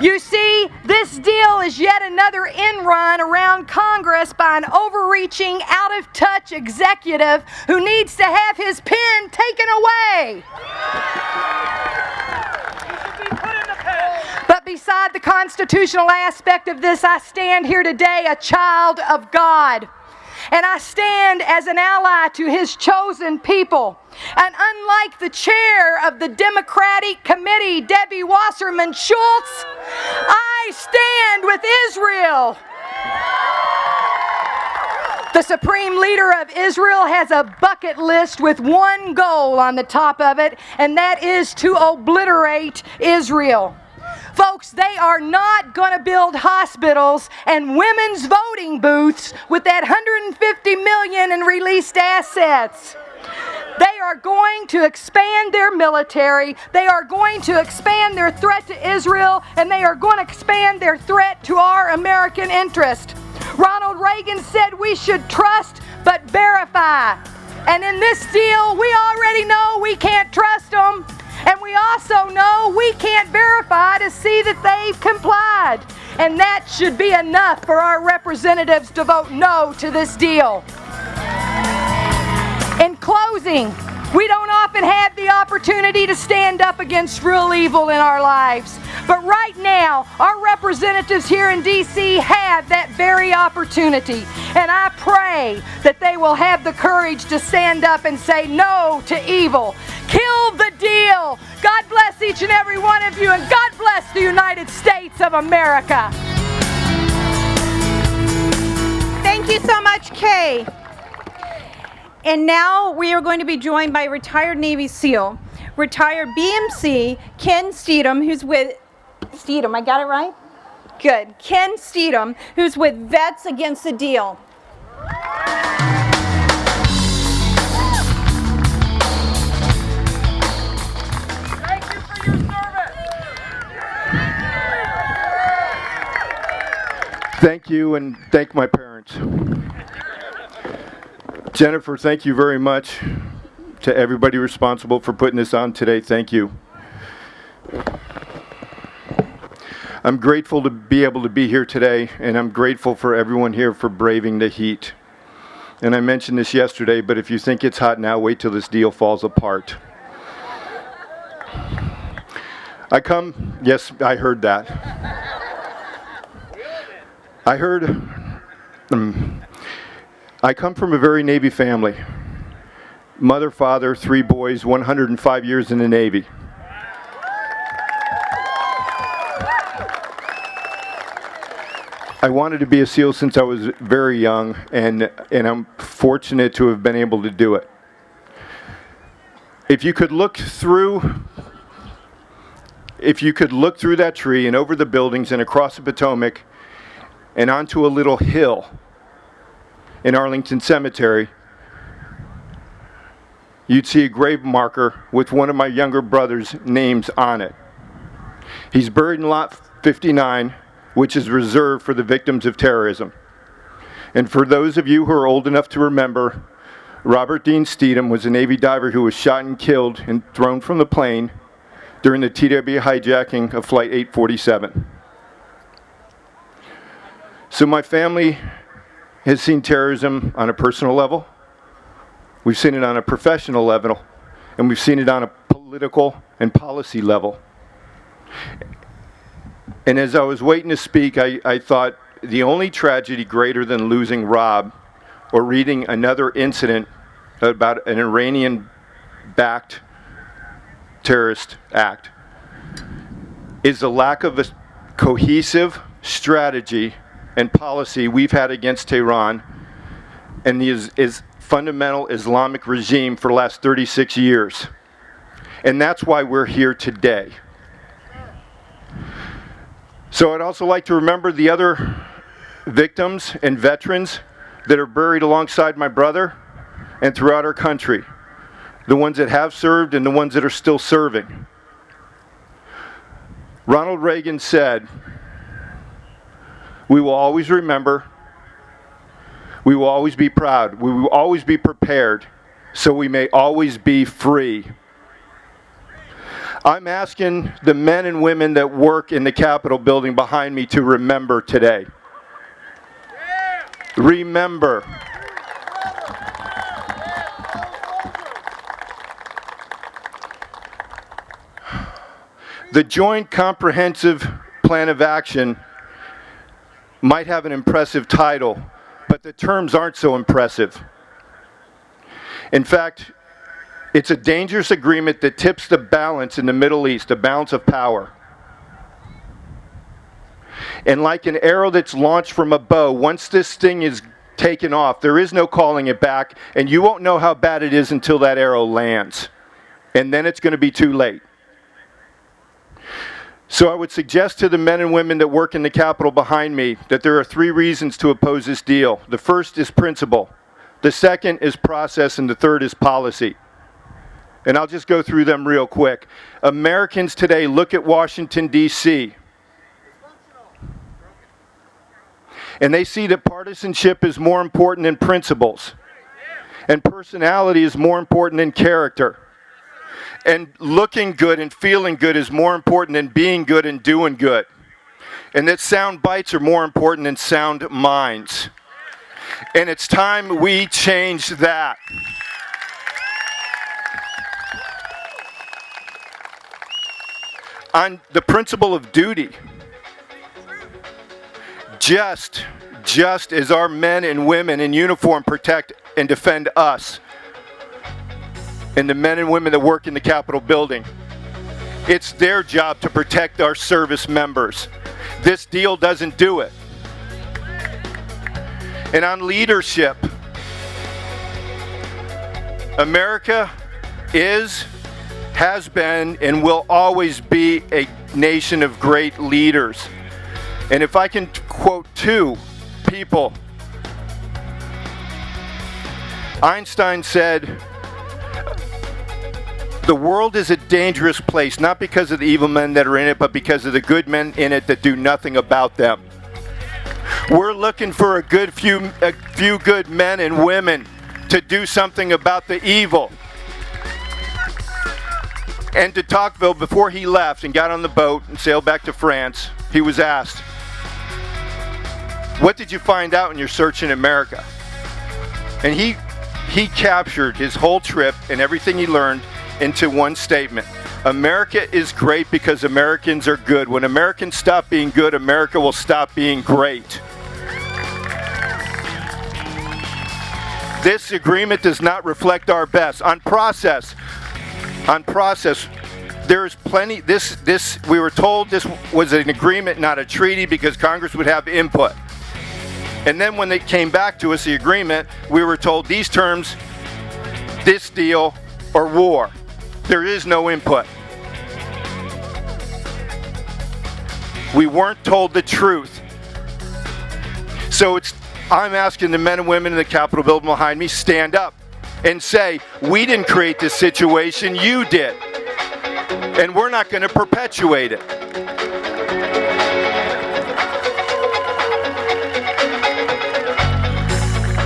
You see, this deal is yet another end-run around Congress by an overreaching, out-of-touch executive who needs to have his pen taken away. But beside the constitutional aspect of this, I stand here today a child of God. And I stand as an ally to His chosen people. And unlike the chair of the Democratic Committee, Debbie Wasserman Schultz, I stand with Israel. The supreme leader of Israel has a bucket list with one goal on the top of it, and that is to obliterate Israel. Folks, they are not going to build hospitals and women's voting booths with that $150 million in released assets. They are going to expand their military. They are going to expand their threat to Israel, and they are going to expand their threat to our American interest. Ronald Reagan said we should trust but verify. And in this deal, we already know we can't trust them. And we also know we can't verify to see that they've complied. And that should be enough for our representatives to vote no to this deal. In closing, we don't often have the opportunity to stand up against real evil in our lives. But right now, our representatives here in D.C. have that very opportunity. And I pray that they will have the courage to stand up and say no to evil. Kill the deal. God bless each and every one of you, and God bless the United States of America. Thank you so much, Kay. And now we are going to be joined by retired Navy SEAL, retired BMC, Ken Steedham, who's with, Steedham, I got it right? Good. Ken Steedham, who's with Vets Against the Deal. Thank you, and thank my parents. Jennifer, thank you very much. To everybody responsible for putting this on today, thank you. I'm grateful to be able to be here today, and I'm grateful for everyone here for braving the heat. And I mentioned this yesterday, but if you think it's hot now, wait till this deal falls apart. Yes, I heard that. I come from a very Navy family. Mother, father, 3 boys, 105 years in the Navy. I wanted to be a SEAL since I was very young, and I'm fortunate to have been able to do it. If you could look through that tree and over the buildings and across the Potomac and onto a little hill in Arlington Cemetery, you'd see a grave marker with one of my younger brother's names on it. He's buried in Lot 59, which is reserved for the victims of terrorism. And for those of you who are old enough to remember, Robert Dean Steedham was a Navy diver who was shot and killed and thrown from the plane during the TW hijacking of Flight 847. So my family has seen terrorism on a personal level, we've seen it on a professional level, and we've seen it on a political and policy level. And as I was waiting to speak, I thought the only tragedy greater than losing Rob or reading another incident about an Iranian-backed terrorist act is the lack of a cohesive strategy and policy we've had against Tehran and the fundamental Islamic regime for the last 36 years. And that's why we're here today. So I'd also like to remember the other victims and veterans that are buried alongside my brother and throughout our country. The ones that have served and the ones that are still serving. Ronald Reagan said, "We will always remember, we will always be proud, we will always be prepared, so we may always be free." I'm asking the men and women that work in the Capitol building behind me to remember today. Remember. The Joint Comprehensive Plan of Action might have an impressive title, but the terms aren't so impressive. In fact, it's a dangerous agreement that tips the balance in the Middle East, the balance of power. And like an arrow that's launched from a bow, once this thing is taken off, there is no calling it back, and you won't know how bad it is until that arrow lands. And then it's going to be too late. So I would suggest to the men and women that work in the Capitol behind me that there are 3 reasons to oppose this deal. The first is principle. The second is process, and the third is policy. And I'll just go through them real quick. Americans today look at Washington, D.C., and they see that partisanship is more important than principles. And personality is more important than character. And looking good and feeling good is more important than being good and doing good. And that sound bites are more important than sound minds. And it's time we change that. On the principle of duty, just as our men and women in uniform protect and defend us, and the men and women that work in the Capitol building, it's their job to protect our service members. This deal doesn't do it. And on leadership, America is, has been, and will always be a nation of great leaders. And if I can quote two people, Einstein said, "The world is a dangerous place, not because of the evil men that are in it, but because of the good men in it that do nothing about them." We're looking for a few good men and women to do something about the evil. And de Tocqueville, before he left and got on the boat and sailed back to France, he was asked, "What did you find out in your search in America?" And he captured his whole trip and everything he learned into one statement. America is great because Americans are good. When Americans stop being good, America will stop being great. This agreement does not reflect our best. On process, there's plenty, we were told this was an agreement, not a treaty, because Congress would have input. And then when they came back to us, the agreement, we were told these terms, this deal, or war. There is no input. We weren't told the truth. So I'm asking the men and women in the Capitol building behind me, stand up and say, we didn't create this situation, you did. And we're not going to perpetuate it.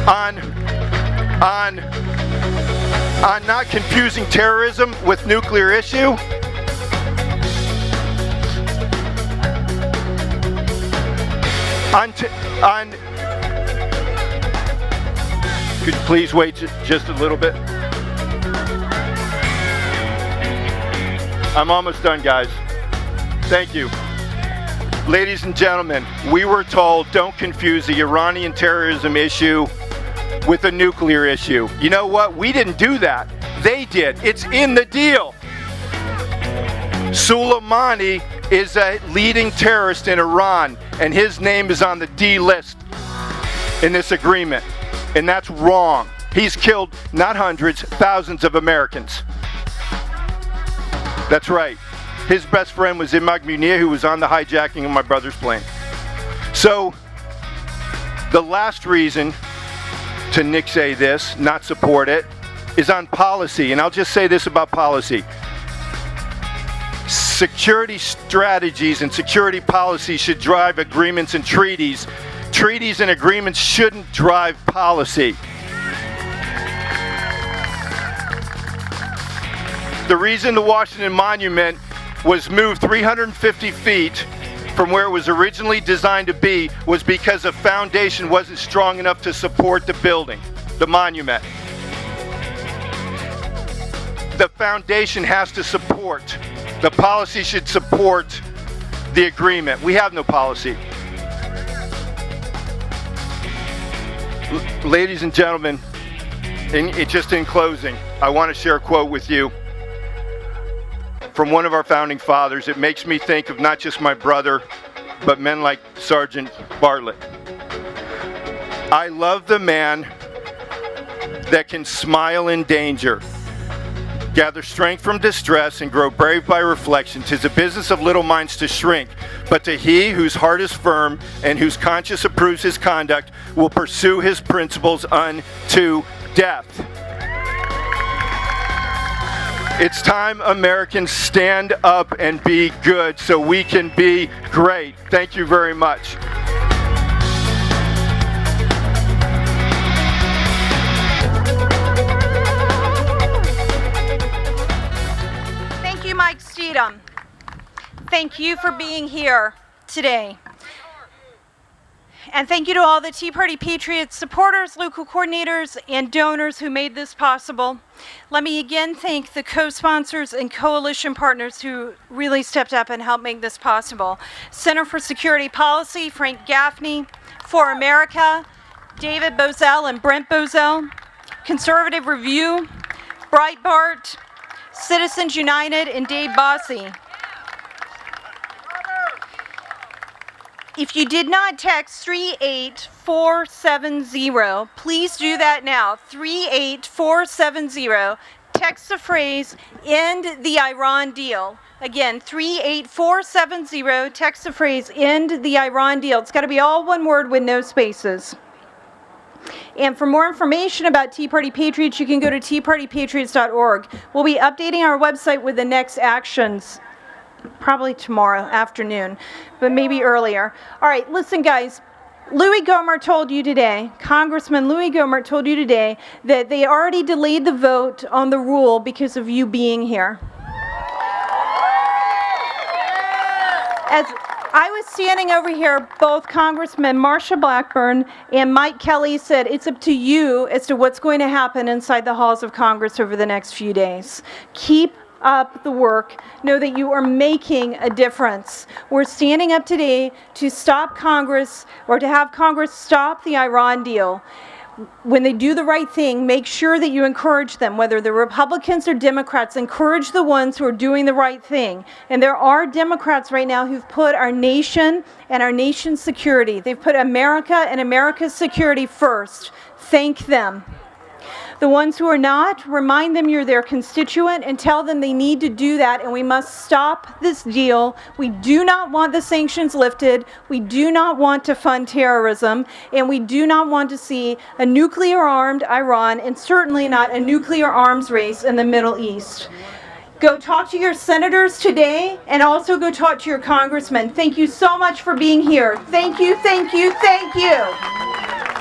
On not confusing terrorism with nuclear issue, could you please wait just a little bit? I'm almost done, guys. Thank you. Ladies and gentlemen, we were told don't confuse the Iranian terrorism issue with a nuclear issue. You know what? We didn't do that. They did. It's in the deal. Soleimani is a leading terrorist in Iran, and his name is on the D list in this agreement. And that's wrong. He's killed not hundreds, thousands of Americans. That's right. His best friend was Imad Munir, who was on the hijacking of my brother's plane. So, the last reason to nixay this, not support it, is on policy. And I'll just say this about policy. Security strategies and security policy should drive agreements and treaties. Treaties and agreements shouldn't drive policy. The reason the Washington Monument was moved 350 feet from where it was originally designed to be was because the foundation wasn't strong enough to support the building, the monument. The foundation has to support. The policy should support the agreement. We have no policy. Ladies and gentlemen, just in closing, I want to share a quote with you from one of our founding fathers. It makes me think of not just my brother, but men like Sergeant Bartlett. I love the man that can smile in danger, gather strength from distress, and grow brave by reflection. 'Tis a business of little minds to shrink, but to he whose heart is firm and whose conscience approves his conduct will pursue his principles unto death. It's time Americans stand up and be good so we can be great. Thank you very much. Thank you, Mike Steedham. Thank you for being here today. And thank you to all the Tea Party Patriots supporters, local coordinators, and donors who made this possible. Let me again thank the co-sponsors and coalition partners who really stepped up and helped make this possible. Center for Security Policy, Frank Gaffney. For America, David Bozell and Brent Bozell. Conservative Review, Breitbart, Citizens United, and Dave Bossie. If you did not text 38470, please do that now. 38470. Text the phrase, "End the Iran deal." Again, 38470. Text the phrase, "End the Iran deal." It's got to be all one word with no spaces. And for more information about Tea Party Patriots, you can go to teapartypatriots.org. We'll be updating our website with the next actions probably tomorrow afternoon, but maybe earlier. All right, listen, guys. Louis Gohmert told you today, Congressman Louis Gohmert told you today, that they already delayed the vote on the rule because of you being here. As I was standing over here, both Congressman Marsha Blackburn and Mike Kelly said it's up to you as to what's going to happen inside the halls of Congress over the next few days. Keep up the work. Know that you are making a difference. We're standing up today to stop Congress, or to have Congress stop the Iran deal. When they do the right thing, make sure that you encourage them, whether they're Republicans or Democrats. Encourage the ones who are doing the right thing. And there are Democrats right now who've put our nation and our nation's security. They've put America and America's security first. Thank them. The ones who are not, remind them you're their constituent and tell them they need to do that, and we must stop this deal. We do not want the sanctions lifted. We do not want to fund terrorism, and we do not want to see a nuclear-armed Iran, and certainly not a nuclear arms race in the Middle East. Go talk to your senators today, and also go talk to your congressmen. Thank you so much for being here. Thank you, thank you, thank you.